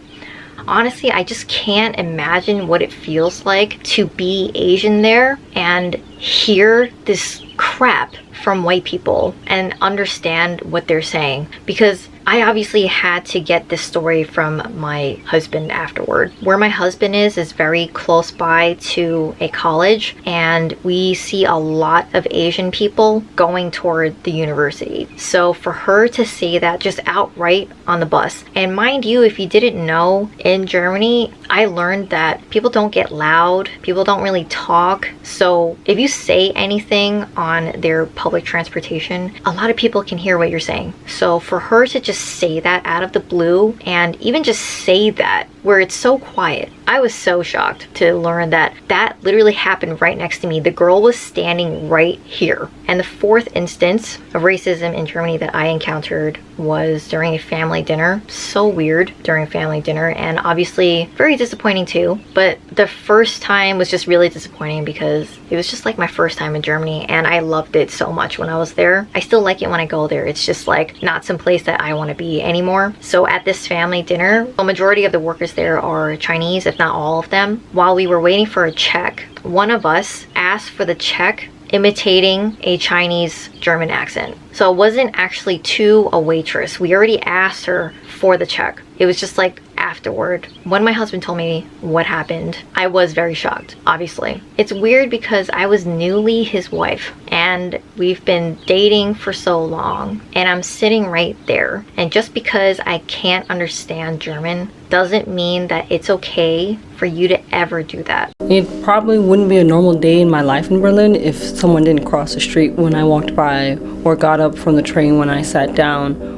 Honestly, I just can't imagine what it feels like to be Asian there and hear this crap from white people and understand what they're saying, because I obviously had to get this story from my husband afterward. Where my husband is very close by to a college, and we see a lot of Asian people going toward the university. So for her to say that just outright on the bus, and mind you, if you didn't know, in Germany, I learned that people don't get loud, people don't really talk. So if you say anything on their public transportation, a lot of people can hear what you're saying. So for her to just say that out of the blue, and even just say that where it's so quiet, I was so shocked to learn that that literally happened right next to me. The girl was standing right here. And the 4th instance of racism in Germany that I encountered was during a family dinner. So weird during family dinner, and obviously very disappointing too. But the first time was just really disappointing because it was just like my first time in Germany, and I loved it so much when I was there. I still like it when I go there. It's just like not some place that I want to be anymore. So at this family dinner, a majority of the workers there are Chinese, if not all of them. While we were waiting for a check, one of us asked for the check imitating a Chinese German accent. So it wasn't actually to a waitress. We already asked her for the check. It was just like afterward. When my husband told me what happened, I was very shocked, obviously. It's weird because I was newly his wife and we've been dating for so long and I'm sitting right there. And just because I can't understand German doesn't mean that it's okay for you to ever do that. It probably wouldn't be a normal day in my life in Berlin if someone didn't cross the street when I walked by or got up from the train when I sat down.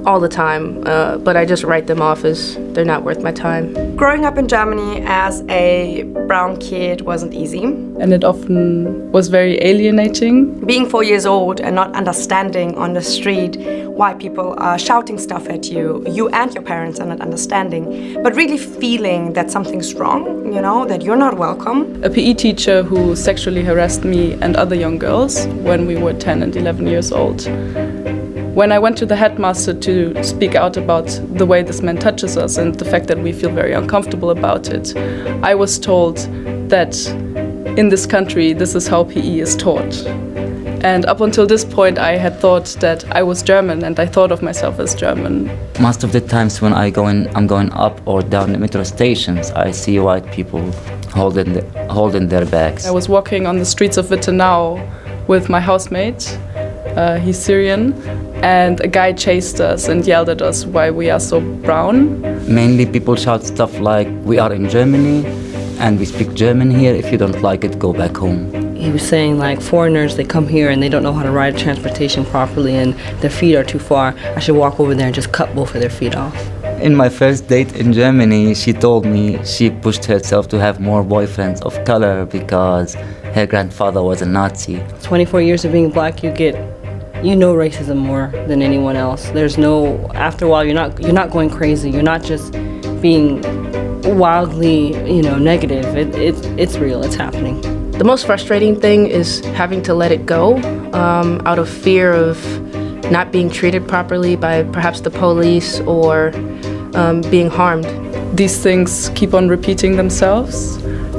All the time, but I just write them off as they're not worth my time. Growing up in Germany as a brown kid wasn't easy. And it often was very alienating. Being 4 years old and not understanding on the street why people are shouting stuff at you, you and your parents are not understanding, but really feeling that something's wrong, you know, that you're not welcome. A PE teacher who sexually harassed me and other young girls when we were 10 and 11 years old. When I went to the headmaster to speak out about the way this man touches us and the fact that we feel very uncomfortable about it, I was told that in this country, this is how PE is taught. And up until this point, I had thought that I was German and I thought of myself as German. Most of the times when I'm going up or down the metro stations, I see white people holding their bags. I was walking on the streets of Wittenau with my housemate. He's Syrian, and a guy chased us and yelled at us why we are so brown. Mainly people shout stuff like, we are in Germany and we speak German here, if you don't like it, go back home. He was saying like foreigners, they come here and they don't know how to ride transportation properly and their feet are too far. I should walk over there and just cut both of their feet off. In my first date in Germany, she told me she pushed herself to have more boyfriends of color because her grandfather was a Nazi. 24 years of being black, you know racism more than anyone else. There's no, after a while, you're not going crazy. You're not just being wildly, negative. It's real. It's happening. The most frustrating thing is having to let it go out of fear of not being treated properly by perhaps the police or being harmed. These things keep on repeating themselves,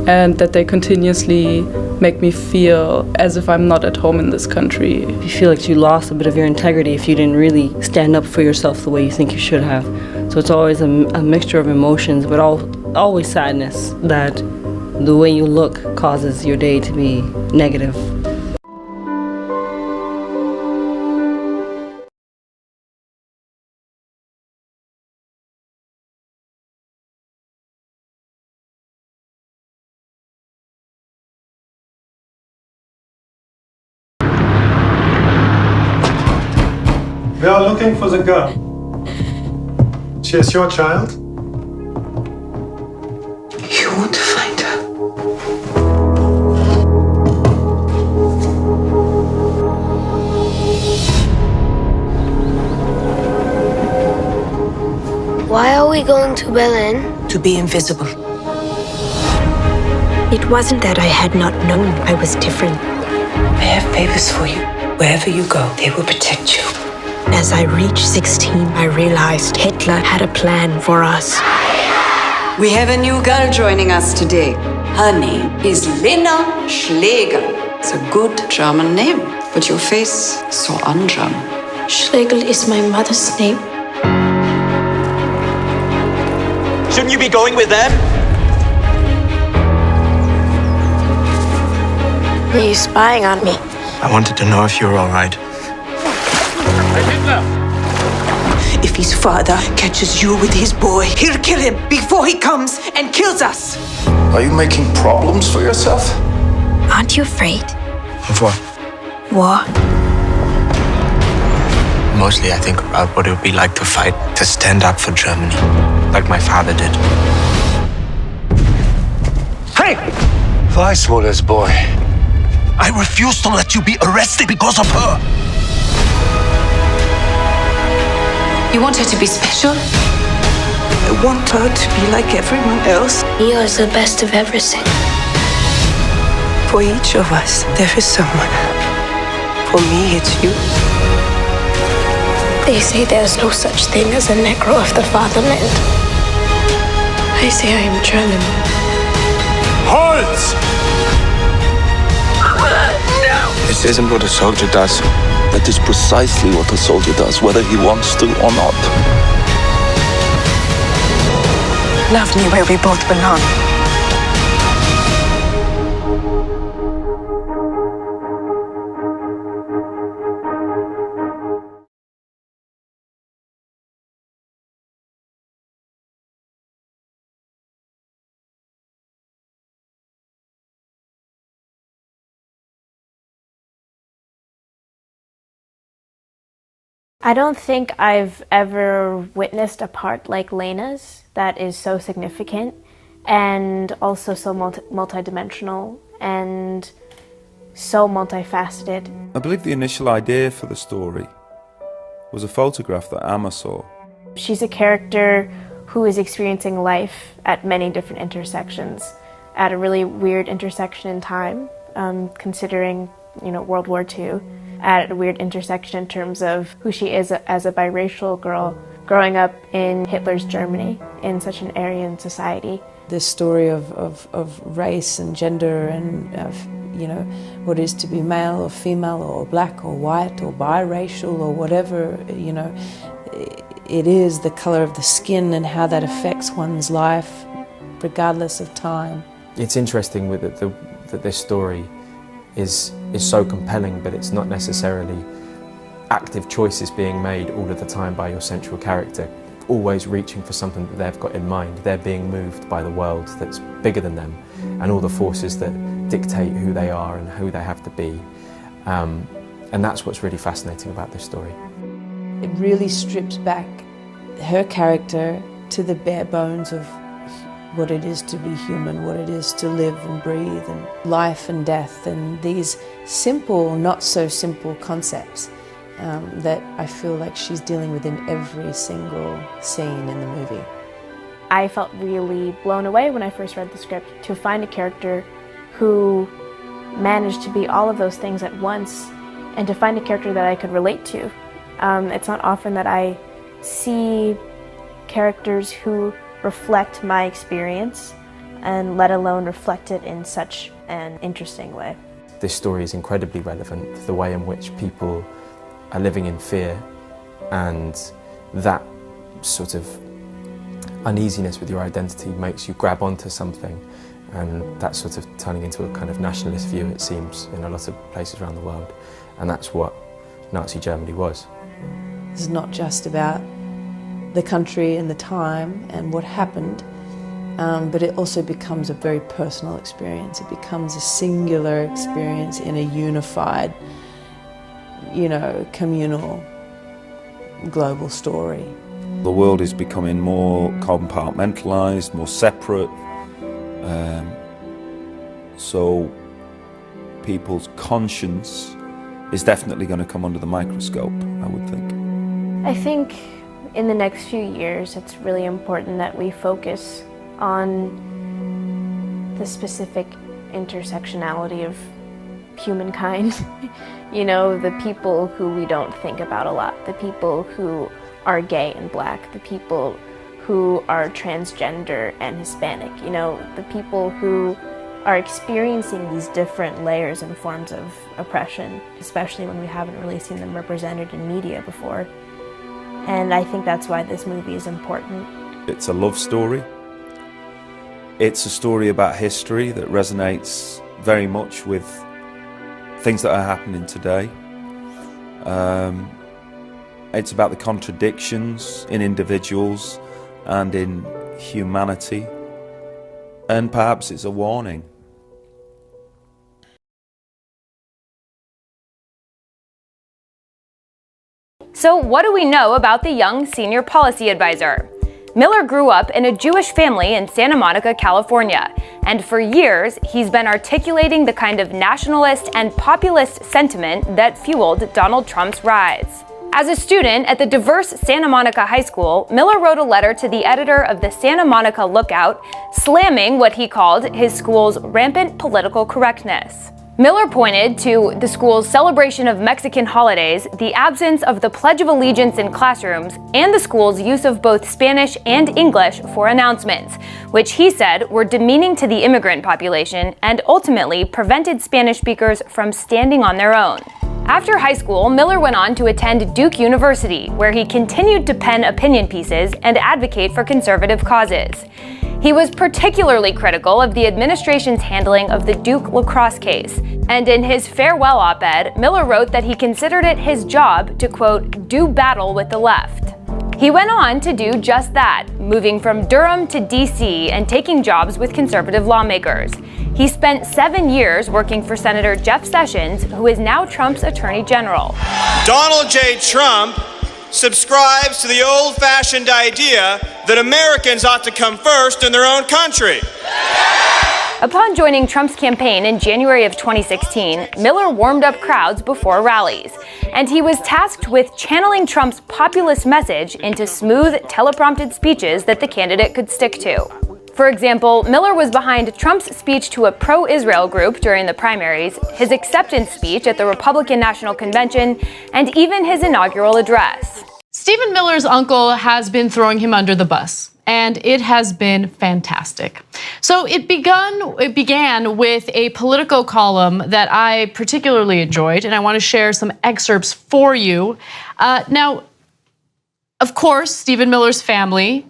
and that they continuously make me feel as if I'm not at home in this country. You feel like you lost a bit of your integrity if you didn't really stand up for yourself the way you think you should have. So it's always a mixture of emotions, but always sadness that the way you look causes your day to be negative. We are looking for the girl. She is your child? You want to find her? Why are we going to Berlin? To be invisible. It wasn't that I had not known I was different. I have papers for you. Wherever you go, they will protect you. As I reached 16, I realized Hitler had a plan for us. We have a new girl joining us today. Her name is Lena Schlegel. It's a good German name, but your face is so un-German. Schlegel is my mother's name. Shouldn't you be going with them? Are you spying on me? I wanted to know if you were all right. If his father catches you with his boy, he'll kill him before he comes and kills us. Are you making problems for yourself? Aren't you afraid? Of what? War. Mostly I think about what it would be like to fight, to stand up for Germany, like my father did. Hey! Weisswoller's boy. I refuse to let you be arrested because of her. You want her to be special? I want her to be like everyone else. You are the best of everything. For each of us, there is someone. For me, it's you. They say there's no such thing as a Negro of the fatherland. I say I am German. Halt! No! This isn't what a soldier does. That is precisely what a soldier does, whether he wants to or not. Love me where we both belong. I don't think I've ever witnessed a part like Lena's that is so significant and also so multidimensional and so multifaceted. I believe the initial idea for the story was a photograph that Amma saw. She's a character who is experiencing life at many different intersections, at a really weird intersection in time, considering, World War II. At a weird intersection in terms of who she is as a biracial girl growing up in Hitler's Germany in such an Aryan society. This story of race and gender and what it is to be male or female or black or white or biracial or whatever, it is the color of the skin and how that affects one's life regardless of time. It's interesting that this story is so compelling, but it's not necessarily active choices being made all of the time by your central character, always reaching for something that they've got in mind. They're being moved by the world that's bigger than them and all the forces that dictate who they are and who they have to be. And that's what's really fascinating about this story. It really strips back her character to the bare bones of what it is to be human, what it is to live and breathe, and life and death, and these simple, not so simple concepts that I feel like she's dealing with in every single scene in the movie. I felt really blown away when I first read the script to find a character who managed to be all of those things at once, and to find a character that I could relate to. It's not often that I see characters who reflect my experience, and let alone reflect it in such an interesting way. This story is incredibly relevant for the way in which people are living in fear, and that sort of uneasiness with your identity makes you grab onto something, and that's sort of turning into a kind of nationalist view, it seems, in a lot of places around the world, and that's what Nazi Germany was. It's not just about the country and the time and what happened, but it also becomes a very personal experience. It becomes a singular experience in a unified, communal, global story. The world is becoming more compartmentalised, more separate, so people's conscience is definitely going to come under the microscope, I would think. I think in the next few years, it's really important that we focus on the specific intersectionality of humankind. The people who we don't think about a lot, the people who are gay and black, the people who are transgender and Hispanic, the people who are experiencing these different layers and forms of oppression, especially when we haven't really seen them represented in media before. And I think that's why this movie is important. It's a love story. It's a story about history that resonates very much with things that are happening today. It's about the contradictions in individuals and in humanity. And perhaps it's a warning. So what do we know about the young senior policy advisor? Miller grew up in a Jewish family in Santa Monica, California, and for years he's been articulating the kind of nationalist and populist sentiment that fueled Donald Trump's rise. As a student at the diverse Santa Monica High School, Miller wrote a letter to the editor of the Santa Monica Lookout, slamming what he called his school's rampant political correctness. Miller pointed to the school's celebration of Mexican holidays, the absence of the Pledge of Allegiance in classrooms, and the school's use of both Spanish and English for announcements, which he said were demeaning to the immigrant population and ultimately prevented Spanish speakers from standing on their own. After high school, Miller went on to attend Duke University, where he continued to pen opinion pieces and advocate for conservative causes. He was particularly critical of the administration's handling of the Duke lacrosse case, and in his farewell op-ed, Miller wrote that he considered it his job to, quote, do battle with the left. He went on to do just that, moving from Durham to D.C. and taking jobs with conservative lawmakers. He spent 7 years working for Senator Jeff Sessions, who is now Trump's Attorney General. Donald J. Trump subscribes to the old-fashioned idea that Americans ought to come first in their own country. Upon joining Trump's campaign in January of 2016, Miller warmed up crowds before rallies, and he was tasked with channeling Trump's populist message into smooth, teleprompted speeches that the candidate could stick to. For example, Miller was behind Trump's speech to a pro-Israel group during the primaries, his acceptance speech at the Republican National Convention, and even his inaugural address. Stephen Miller's uncle has been throwing him under the bus, and it has been fantastic. So it began with a Politico column that I particularly enjoyed, and I want to share some excerpts for you. Now, of course, Stephen Miller's family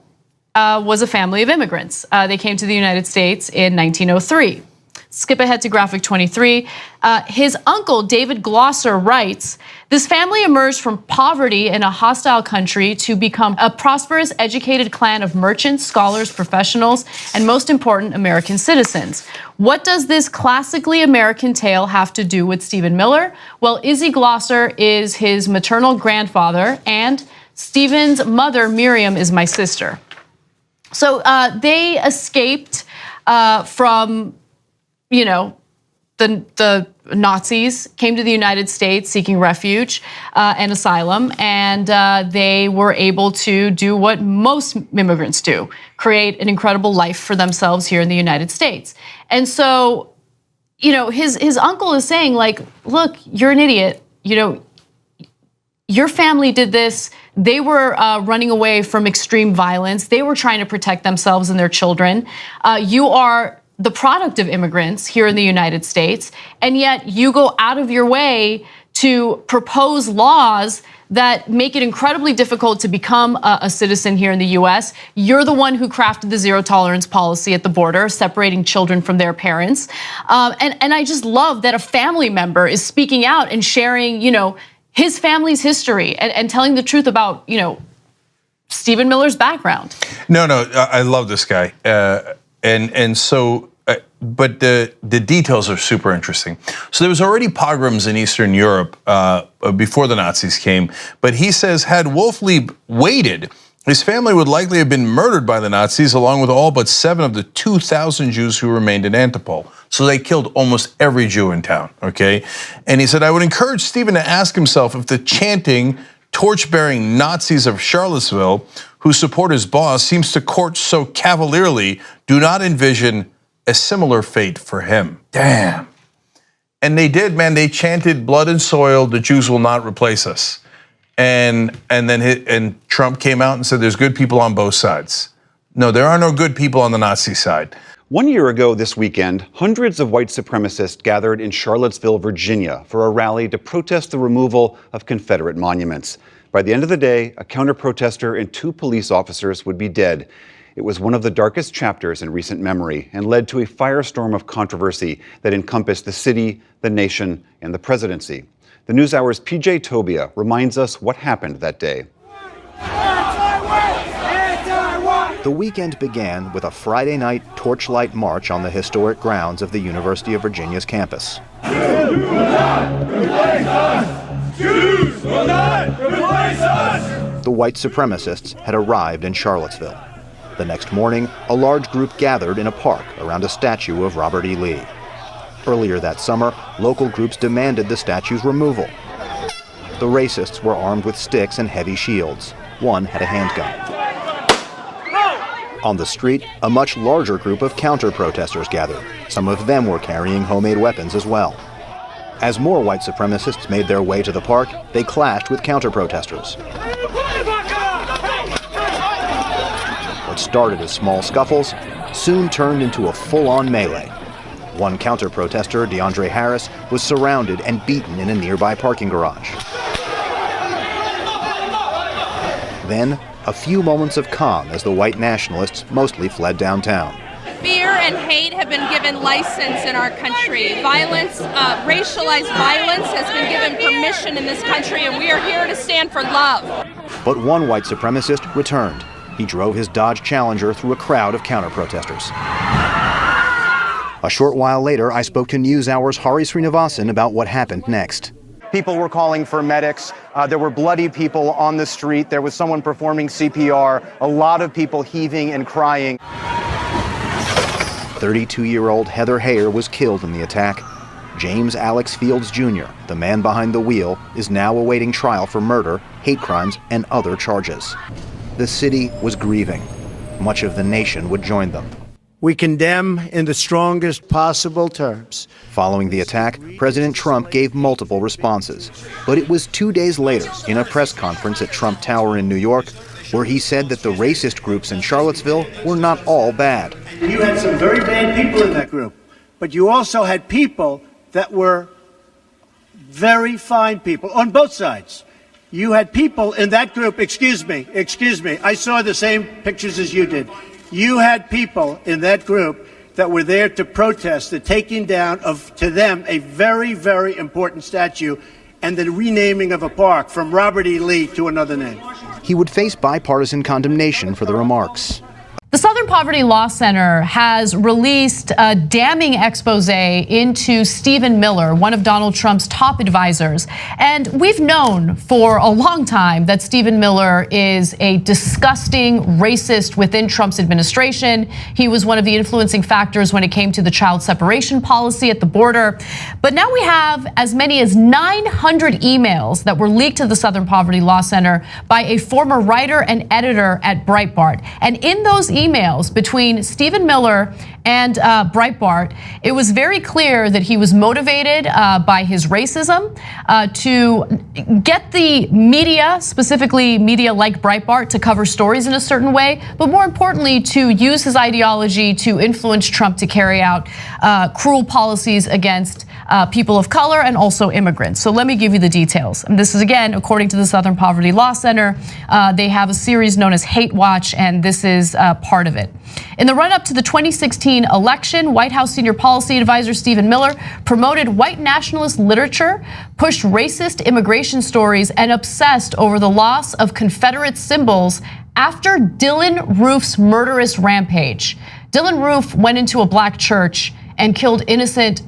was a family of immigrants. They came to the United States in 1903. Skip ahead to graphic 23. His uncle, David Glosser, writes, this family emerged from poverty in a hostile country to become a prosperous, educated clan of merchants, scholars, professionals, and most important, American citizens. What does this classically American tale have to do with Stephen Miller? Well, Izzy Glosser is his maternal grandfather, and Stephen's mother, Miriam, is my sister. So they escaped from, the Nazis, came to the United States seeking refuge and asylum, and they were able to do what most immigrants do, create an incredible life for themselves here in the United States. And so, his uncle is saying, like, look, you're an idiot, your family did this. They were running away from extreme violence. They were trying to protect themselves and their children. You are the product of immigrants here in the United States, and yet you go out of your way to propose laws that make it incredibly difficult to become a citizen here in the US. You're the one who crafted the zero tolerance policy at the border, separating children from their parents. And I just love that a family member is speaking out and sharing, his family's history and telling the truth about, Stephen Miller's background. No, I love this guy. But the details are super interesting. So there was already pogroms in Eastern Europe before the Nazis came, but he says had Wolflieb waited, his family would likely have been murdered by the Nazis along with all but 7 of the 2,000 Jews who remained in Antipol. So they killed almost every Jew in town, okay? And he said, I would encourage Stephen to ask himself if the chanting, torch-bearing Nazis of Charlottesville who support his boss seems to court so cavalierly do not envision a similar fate for him. Damn. And they did, man. They chanted blood and soil, the Jews will not replace us. And then Trump came out and said there's good people on both sides. No, there are no good people on the Nazi side. 1 year ago this weekend, hundreds of white supremacists gathered in Charlottesville, Virginia for a rally to protest the removal of Confederate monuments. By the end of the day, a counter-protester and 2 police officers would be dead. It was one of the darkest chapters in recent memory and led to a firestorm of controversy that encompassed the city, the nation, and the presidency. The NewsHour's PJ Tobia reminds us what happened that day. The weekend began with a Friday night torchlight march on the historic grounds of the University of Virginia's campus. Jews will not replace us! The white supremacists had arrived in Charlottesville. The next morning, a large group gathered in a park around a statue of Robert E. Lee. Earlier that summer, local groups demanded the statue's removal. The racists were armed with sticks and heavy shields. One had a handgun. On the street, a much larger group of counter-protesters gathered. Some of them were carrying homemade weapons as well. As more white supremacists made their way to the park, they clashed with counter-protesters. What started as small scuffles soon turned into a full-on melee. One counter-protester, DeAndre Harris, was surrounded and beaten in a nearby parking garage. Then, a few moments of calm as the white nationalists mostly fled downtown. Fear and hate have been given license in our country. Violence, racialized violence has been given permission in this country, and we are here to stand for love. But one white supremacist returned. He drove his Dodge Challenger through a crowd of counter-protesters. A short while later, I spoke to NewsHour's Hari Srinivasan about what happened next. People were calling for medics. There were bloody people on the street. There was someone performing CPR. A lot of people heaving and crying. 32-year-old Heather Heyer was killed in the attack. James Alex Fields Jr., the man behind the wheel, is now awaiting trial for murder, hate crimes, and other charges. The city was grieving. Much of the nation would join them. We condemn in the strongest possible terms. Following the attack, President Trump gave multiple responses. But it was 2 days later, in a press conference at Trump Tower in New York, where he said that the racist groups in Charlottesville were not all bad. You had some very bad people in that group, but you also had people that were very fine people on both sides. You had people in that group, excuse me, I saw the same pictures as you did. You had people in that group that were there to protest the taking down of, to them, a very, very important statue and the renaming of a park from Robert E. Lee to another name. He would face bipartisan condemnation for the remarks. The Southern Poverty Law Center has released a damning expose into Stephen Miller, one of Donald Trump's top advisors. And we've known for a long time that Stephen Miller is a disgusting racist within Trump's administration. He was one of the influencing factors when it came to the child separation policy at the border. But now we have as many as 900 emails that were leaked to the Southern Poverty Law Center by a former writer and editor at Breitbart. And in those emails between Stephen Miller and Breitbart, it was very clear that he was motivated by his racism to get the media, specifically media like Breitbart, to cover stories in a certain way, but more importantly, to use his ideology to influence Trump to carry out cruel policies against people of color and also immigrants. So let me give you the details. And this is, again, according to the Southern Poverty Law Center. They have a series known as Hate Watch, and this is part of it. In the run-up to the 2016 election, White House senior policy advisor Stephen Miller promoted white nationalist literature, pushed racist immigration stories, and obsessed over the loss of Confederate symbols after Dylann Roof's murderous rampage. Dylann Roof went into a black church and killed innocent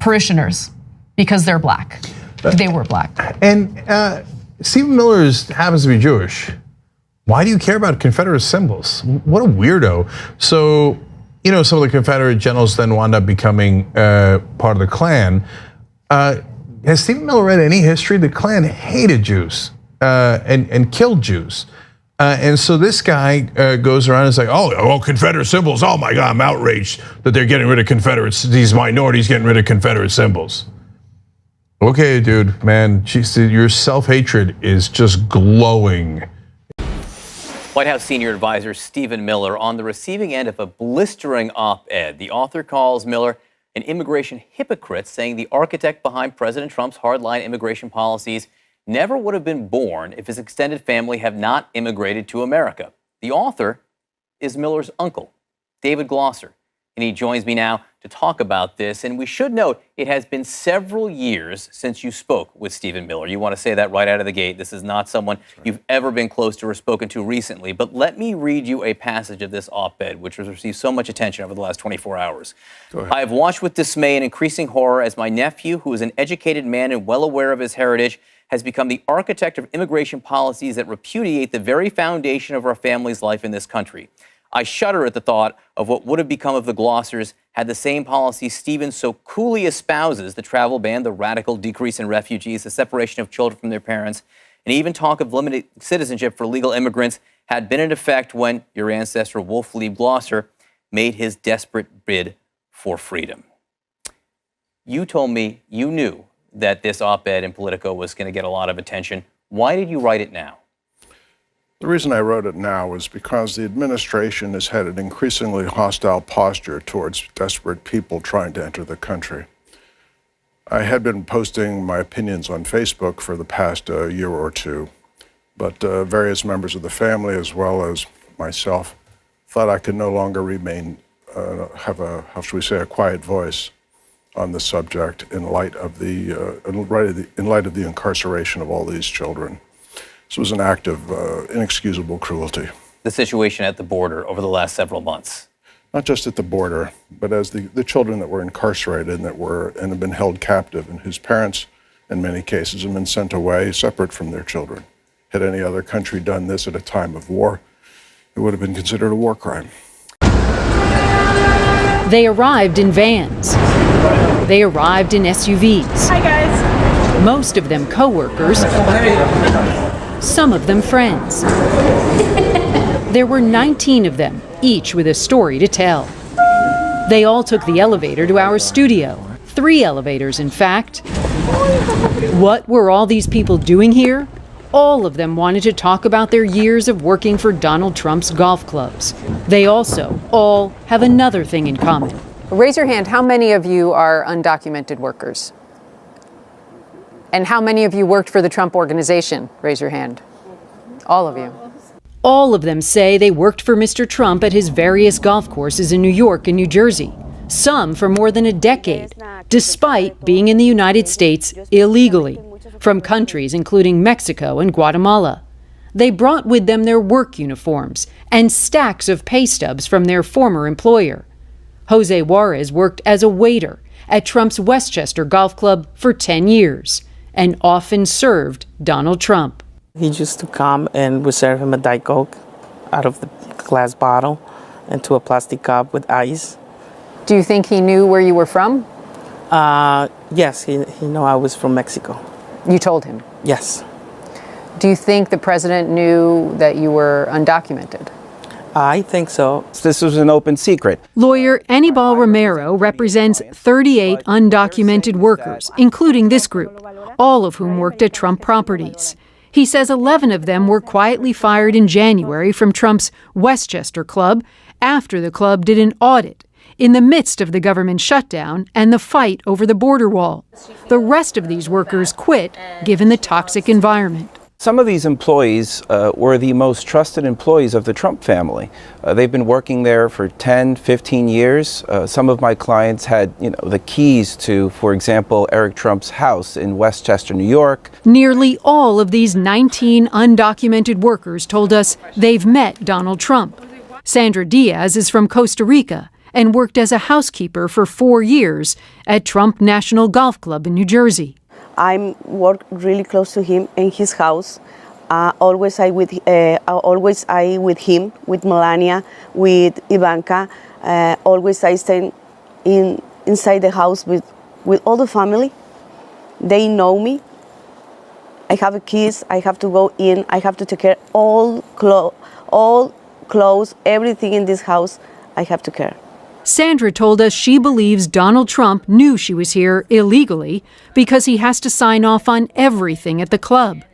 parishioners because they're black. They were black. And Stephen Miller happens to be Jewish. Why do you care about Confederate symbols? What a weirdo. So, you know, some of the Confederate generals then wound up becoming part of the Klan. Has Stephen Miller read any history? The Klan hated Jews and killed Jews. And so this guy goes around and is like, oh, Confederate symbols. Oh my God, I'm outraged that they're getting rid of Confederates. These minorities getting rid of Confederate symbols. Okay, dude, man, your self-hatred is just glowing. White House senior advisor Stephen Miller on the receiving end of a blistering op-ed. The author calls Miller an immigration hypocrite, saying the architect behind President Trump's hardline immigration policies never would have been born if his extended family had not immigrated to America. The author is Miller's uncle, David Glosser, and he joins me now to talk about this. And we should note, it has been several years since you spoke with Stephen Miller. You want to say that right out of the gate. This is not someone you've ever been close to or spoken to recently. But let me read you a passage of this op-ed, which has received so much attention over the last 24 hours. I have watched with dismay and increasing horror as my nephew, who is an educated man and well aware of his heritage, has become the architect of immigration policies that repudiate the very foundation of our family's life in this country. I shudder at the thought of what would have become of the Glossers had the same policies Stephen so coolly espouses, the travel ban, the radical decrease in refugees, the separation of children from their parents, and even talk of limited citizenship for legal immigrants, had been in effect when your ancestor Wolf Lieb Glosser made his desperate bid for freedom. You told me you knew that this op-ed in Politico was going to get a lot of attention. Why did you write it now? The reason I wrote it now is because the administration has had an increasingly hostile posture towards desperate people trying to enter the country. I had been posting my opinions on Facebook for the past year or two, but various members of the family, as well as myself, thought I could no longer remain, have a, how should we say, a quiet voice on the subject in light of the incarceration of all these children. This was an act of inexcusable cruelty. The situation at the border over the last several months. Not just at the border, but as the children that were incarcerated and have been held captive and whose parents, in many cases, have been sent away separate from their children. Had any other country done this at a time of war, it would have been considered a war crime. They arrived in vans. They arrived in SUVs. Hi, guys. Most of them co-workers, some of them friends. There were 19 of them, each with a story to tell. They all took the elevator to our studio. 3 elevators, in fact. What were all these people doing here? All of them wanted to talk about their years of working for Donald Trump's golf clubs. They also all have another thing in common. Raise your hand, how many of you are undocumented workers? And how many of you worked for the Trump organization? Raise your hand. All of you. All of them say they worked for Mr. Trump at his various golf courses in New York and New Jersey, some for more than a decade, despite being in the United States illegally, from countries including Mexico and Guatemala. They brought with them their work uniforms and stacks of pay stubs from their former employer. Jose Juarez worked as a waiter at Trump's Westchester Golf Club for 10 years and often served Donald Trump. He used to come and we serve him a Diet Coke out of the glass bottle into a plastic cup with ice. Do you think he knew where you were from? Yes, he knew I was from Mexico. You told him? Yes. Do you think the president knew that you were undocumented? I think so. This was an open secret. Lawyer Anibal Romero represents 38 undocumented workers, including this group, all of whom worked at Trump properties. He says 11 of them were quietly fired in January from Trump's Westchester club after the club did an audit in the midst of the government shutdown and the fight over the border wall. The rest of these workers quit given the toxic environment. Some of these employees were the most trusted employees of the Trump family. They've been working there for 10, 15 years. Some of my clients had, the keys to, for example, Eric Trump's house in Westchester, New York. Nearly all of these 19 undocumented workers told us they've met Donald Trump. Sandra Diaz is from Costa Rica and worked as a housekeeper for 4 years at Trump National Golf Club in New Jersey. I work really close to him in his house. Always I with him, with Melania, with Ivanka. Always I stay inside the house with all the family. They know me. I have a keys. I have to go in. I have to take care all clothes, everything in this house. I have to care. Sandra told us she believes Donald Trump knew she was here illegally because he has to sign off on everything at the club.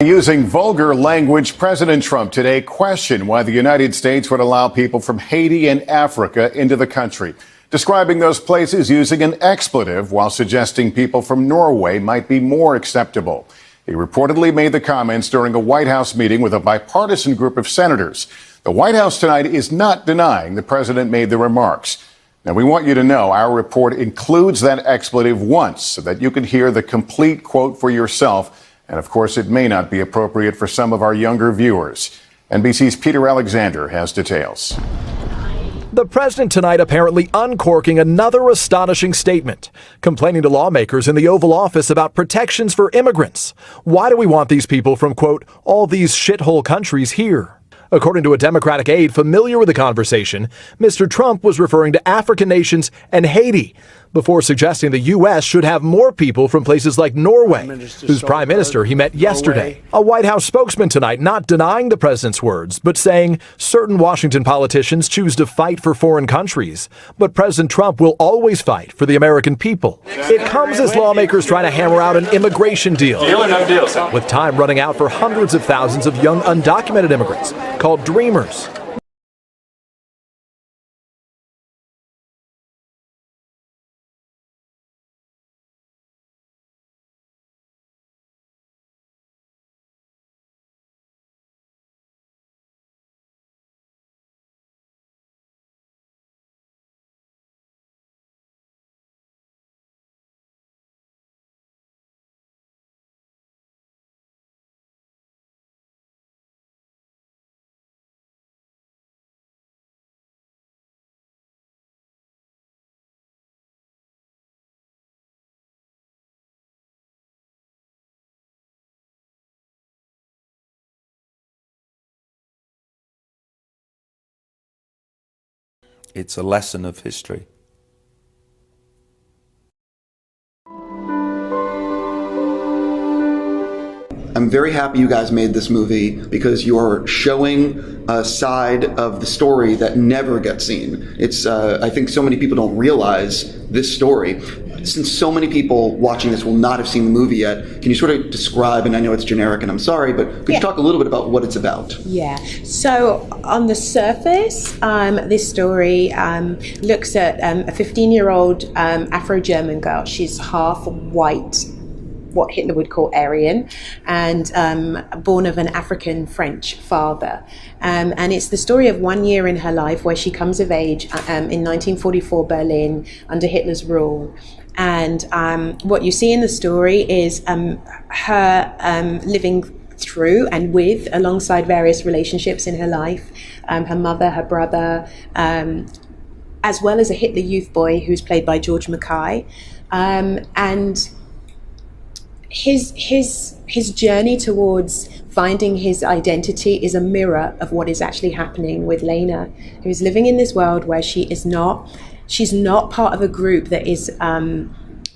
Using vulgar language, President Trump today questioned why the United States would allow people from Haiti and Africa into the country, describing those places using an expletive while suggesting people from Norway might be more acceptable. He reportedly made the comments during a White House meeting with a bipartisan group of senators. The White House tonight is not denying the president made the remarks. Now, we want you to know our report includes that expletive once so that you can hear the complete quote for yourself. And of course, it may not be appropriate for some of our younger viewers. NBC's Peter Alexander has details. The president tonight apparently uncorking another astonishing statement, complaining to lawmakers in the Oval Office about protections for immigrants. Why do we want these people from, quote, all these shithole countries here? According to a Democratic aide familiar with the conversation, Mr. Trump was referring to African nations and Haiti. before suggesting the U.S. should have more people from places like Norway, whose prime minister he met yesterday. A White House spokesman tonight not denying the president's words, but saying certain Washington politicians choose to fight for foreign countries, but President Trump will always fight for the American people. It comes as lawmakers try to hammer out an immigration deal, with time running out for hundreds of thousands of young undocumented immigrants called Dreamers. It's a lesson of history. I'm very happy you guys made this movie because you're showing a side of the story that never gets seen. It's, I think so many people don't realize this story. Since so many people watching this will not have seen the movie yet, can you sort of describe, and I know it's generic and I'm sorry, but could you talk a little bit about what it's about? Yeah, so on the surface, this story looks at a 15-year-old Afro-German girl. She's half white, what Hitler would call Aryan, and born of an African-French father. And it's the story of 1 year in her life where she comes of age in 1944 Berlin under Hitler's rule. And what you see in the story is her living through and with, alongside various relationships in her life, her mother, her brother, as well as a Hitler Youth boy who's played by George Mackay. And his journey towards finding his identity is a mirror of what is actually happening with Lena, who's living in this world where she's not part of a group that is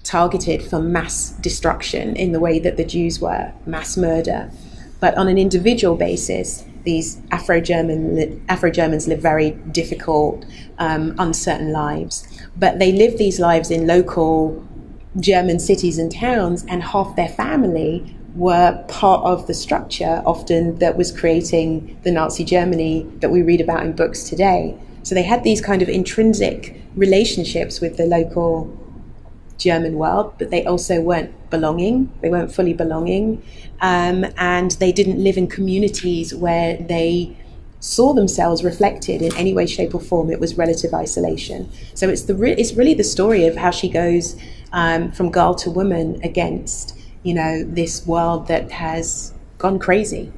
targeted for mass destruction in the way that the Jews were, mass murder. But on an individual basis, these Afro-Germans live very difficult, uncertain lives. But they live these lives in local German cities and towns, and half their family were part of the structure often that was creating the Nazi Germany that we read about in books today. So they had these kind of intrinsic relationships with the local German world, but they also weren't belonging. They weren't fully belonging, and they didn't live in communities where they saw themselves reflected in any way, shape, or form. It was relative isolation. So it's really the story of how she goes from girl to woman against, this world that has gone crazy.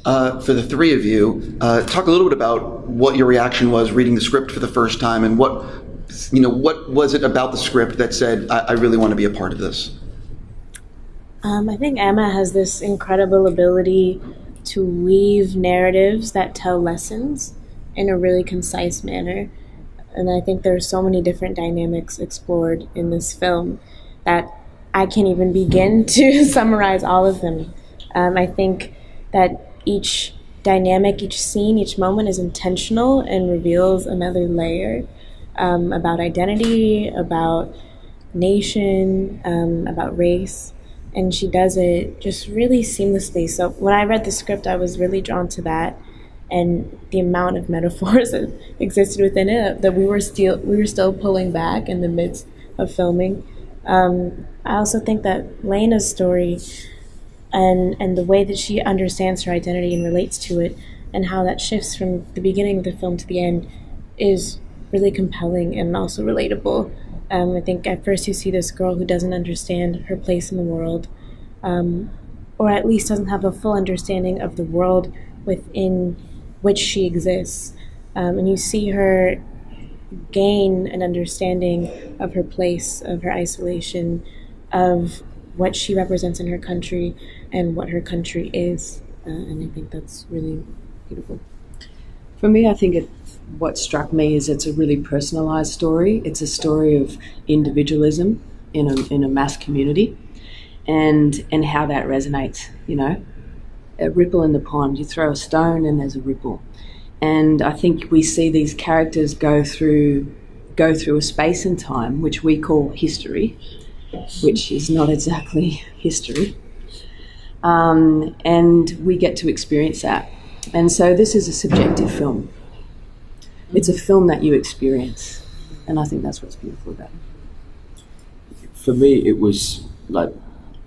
For the three of you, talk a little bit about what your reaction was reading the script for the first time, and what was it about the script that said, I really want to be a part of this? I think Emma has this incredible ability to weave narratives that tell lessons in a really concise manner. And I think there are so many different dynamics explored in this film that I can't even begin to summarize all of them. I think that each dynamic, each scene, each moment is intentional and reveals another layer about identity, about nation, about race. And she does it just really seamlessly. So when I read the script, I was really drawn to that, and the amount of metaphors that existed within it that we were still pulling back in the midst of filming. I also think that Lena's story and the way that she understands her identity and relates to it, and how that shifts from the beginning of the film to the end, is really compelling and also relatable. I think at first you see this girl who doesn't understand her place in the world, or at least doesn't have a full understanding of the world within which she exists. And you see her gain an understanding of her place, of her isolation, of what she represents in her country and what her country is. And I think that's really beautiful. For me, I think what struck me is it's a really personalized story. It's a story of individualism in a mass community, and how that resonates. You know, a ripple in the pond. You throw a stone and there's a ripple, and I think we see these characters go through a space and time which we call history, which is not exactly history, and we get to experience that. And so this is a subjective film. It's a film that you experience, and I think that's what's beautiful about it. For me, it was like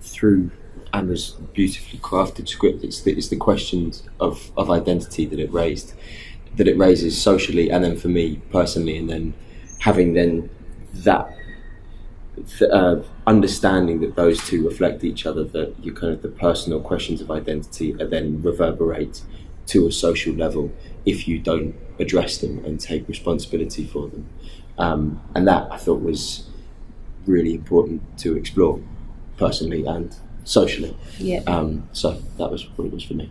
through Emma's beautifully crafted script. It's the questions of identity that it raises socially, and then for me personally, and then having then that understanding that those two reflect each other, that you kind of the personal questions of identity are then reverberate to a social level if you don't address them and take responsibility for them. And that I thought was really important to explore personally and socially. Yeah. So that was what it was for me.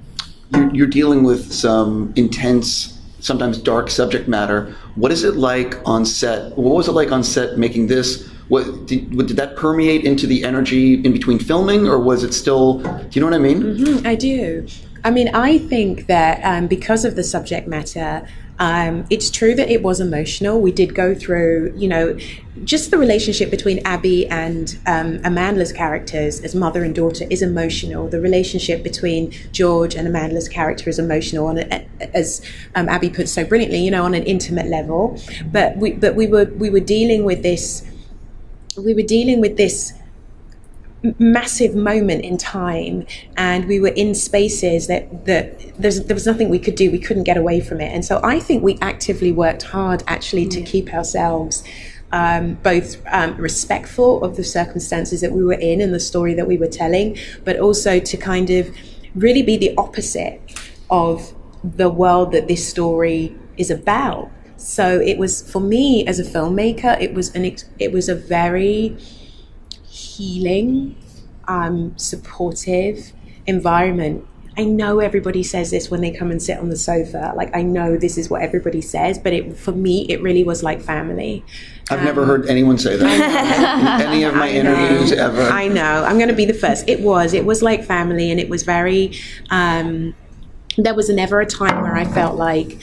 You're dealing with some intense, sometimes dark subject matter. What is it like on set? What was it like on set making this? Did that permeate into the energy in between filming, or was it still, do you know what I mean? Mm-hmm, I do. I mean, I think that because of the subject matter, it's true that it was emotional. We did go through, you know, just the relationship between Abby and Amanda's characters as mother and daughter is emotional. The relationship between George and Amanda's character is emotional, as Abby put so brilliantly, you know, on an intimate level. But we were dealing with this. We were dealing with this massive moment in time, and we were in spaces that there was nothing we could do. We couldn't get away from it. And so I think we actively worked hard actually to keep ourselves both respectful of the circumstances that we were in and the story that we were telling, but also to kind of really be the opposite of the world that this story is about. So it was, for me as a filmmaker, it was a very healing, supportive environment. I know everybody says this when they come and sit on the sofa. Like, I know this is what everybody says, but for me, it really was like family. I've never heard anyone say that in any of my interviews ever. I know. I'm going to be the first. It was like family, and it was very... there was never a time where I felt like,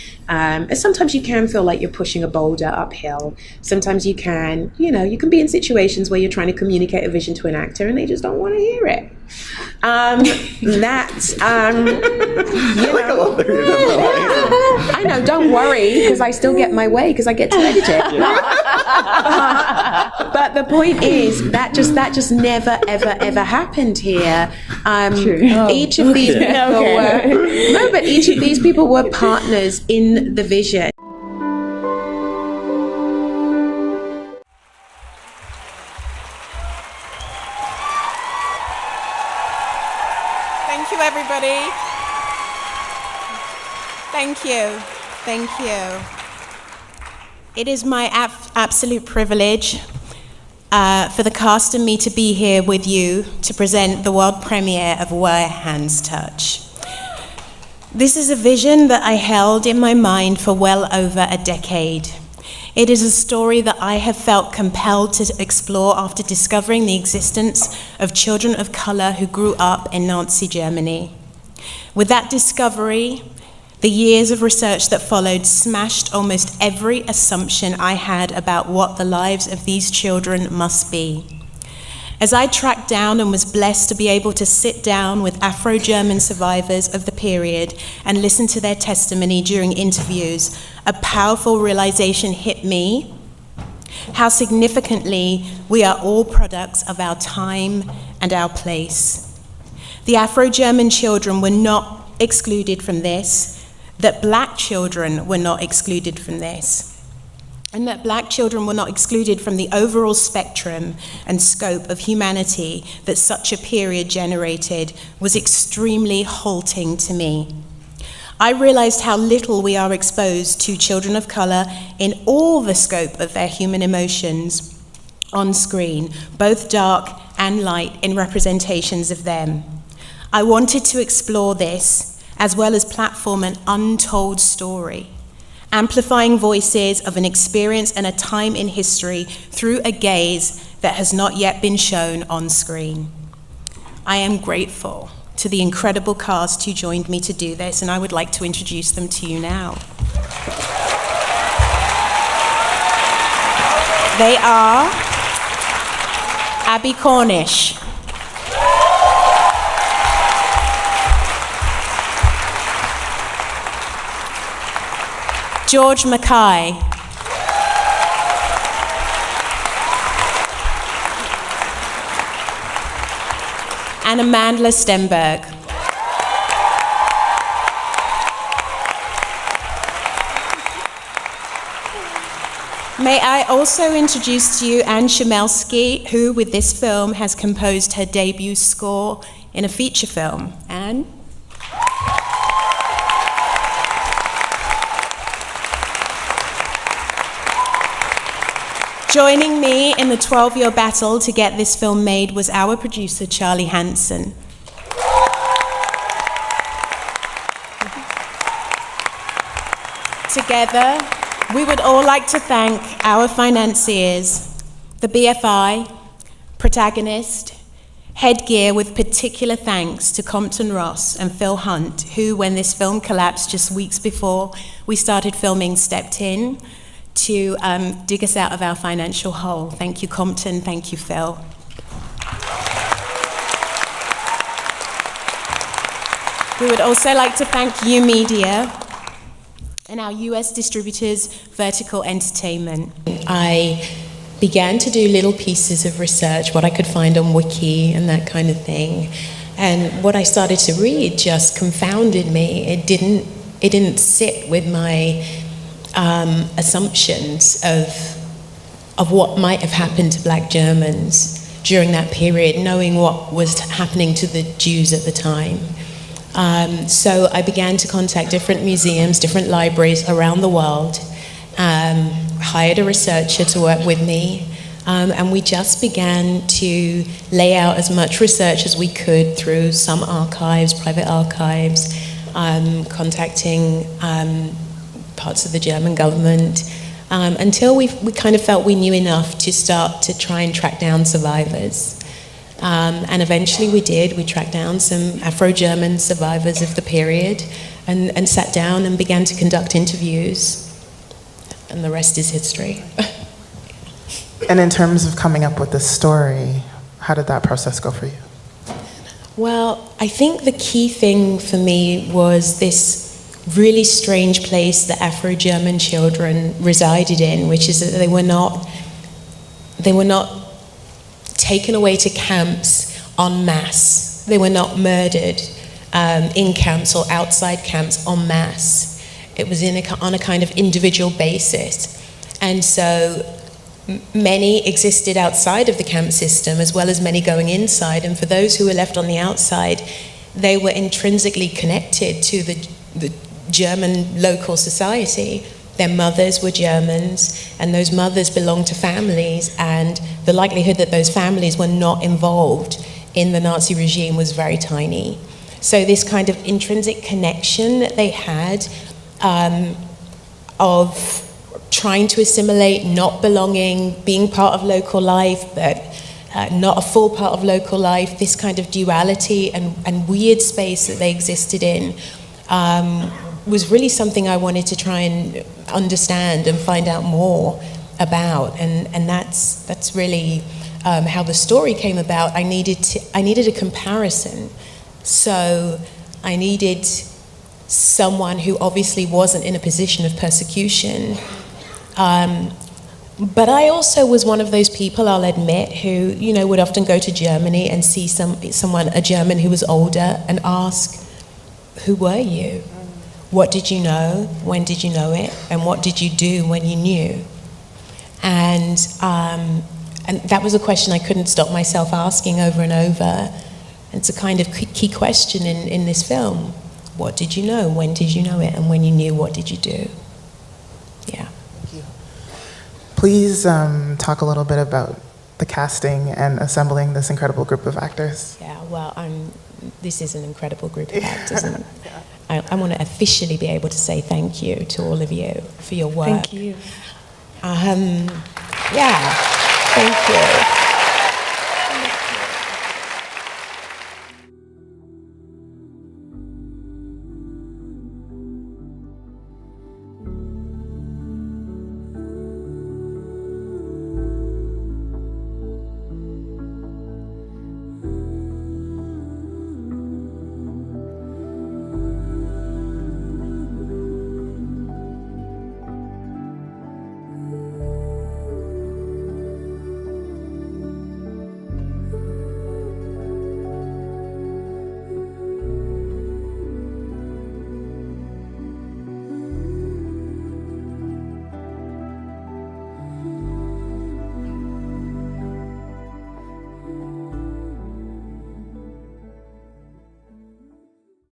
sometimes you can feel like you're pushing a boulder uphill. Sometimes you can be in situations where you're trying to communicate a vision to an actor and they just don't want to hear it. I know, don't worry, because I still get my way because I get to edit it. But the point is that just never ever happened here. Each of these people but each of these people were partners in the vision. Thank you, everybody. Thank you. It is my absolute privilege for the cast and me to be here with you to present the world premiere of Where Hands Touch. This is a vision that I held in my mind for well over a decade. It is a story that I have felt compelled to explore after discovering the existence of children of color who grew up in Nazi Germany. With that discovery, the years of research that followed smashed almost every assumption I had about what the lives of these children must be. As I tracked down and was blessed to be able to sit down with Afro-German survivors of the period and listen to their testimony during interviews, a powerful realization hit me: how significantly we are all products of our time and our place. The Afro-German children were not excluded from this, that Black children were not excluded from this, and that Black children were not excluded from the overall spectrum and scope of humanity that such a period generated was extremely halting to me. I realized how little we are exposed to children of color in all the scope of their human emotions on screen, both dark and light in representations of them. I wanted to explore this, as well as platform an untold story, amplifying voices of an experience and a time in history through a gaze that has not yet been shown on screen. I am grateful to the incredible cast who joined me to do this, and I would like to introduce them to you now. They are Abby Cornish, George Mackay, and Amanda Stenberg. May I also introduce to you Anne Shemelski, who with this film has composed her debut score in a feature film. Anne? Joining me in the 12-year battle to get this film made was our producer, Charlie Hansen. Together, we would all like to thank our financiers, the BFI, Protagonist, Headgear, with particular thanks to Compton Ross and Phil Hunt, who, when this film collapsed just weeks before we started filming, stepped in to dig us out of our financial hole. Thank you, Compton. Thank you, Phil. We would also like to thank you, media, and our US distributors, Vertical Entertainment. I began to do little pieces of research, what I could find on Wiki and that kind of thing. And what I started to read just confounded me. It didn't sit with my assumptions of what might have happened to Black Germans during that period, knowing what was happening to the Jews at the time. So I began to contact different museums, different libraries around the world, hired a researcher to work with me, and we just began to lay out as much research as we could through some archives, private archives, contacting parts of the German government, until we kind of felt we knew enough to start to try and track down survivors. And eventually we did. We tracked down some Afro-German survivors of the period and sat down and began to conduct interviews. And the rest is history. And in terms of coming up with this story, how did that process go for you? Well, I think the key thing for me was this really strange place that Afro-German children resided in, which is that they were not taken away to camps en masse. They were not murdered in camps or outside camps en masse. It was on a kind of individual basis. And so many existed outside of the camp system as well as many going inside. And for those who were left on the outside, they were intrinsically connected to the German local society. Their mothers were Germans, and those mothers belonged to families, and the likelihood that those families were not involved in the Nazi regime was very tiny. So this kind of intrinsic connection that they had of trying to assimilate, not belonging, being part of local life, but not a full part of local life, this kind of duality and weird space that they existed in, was really something I wanted to try and understand and find out more about, and that's really how the story came about. I needed a comparison, so I needed someone who obviously wasn't in a position of persecution, but I also was one of those people, I'll admit, who would often go to Germany and see a German who was older and ask, "Who were you? What did you know? When did you know it? And what did you do when you knew?" And that was a question I couldn't stop myself asking over and over. It's a kind of key question in this film. What did you know? When did you know it? And when you knew, what did you do? Yeah. Thank you. Please talk a little bit about the casting and assembling this incredible group of actors. Yeah, well, this is an incredible group of actors. And I want to officially be able to say thank you to all of you for your work. Thank you. Yeah, thank you.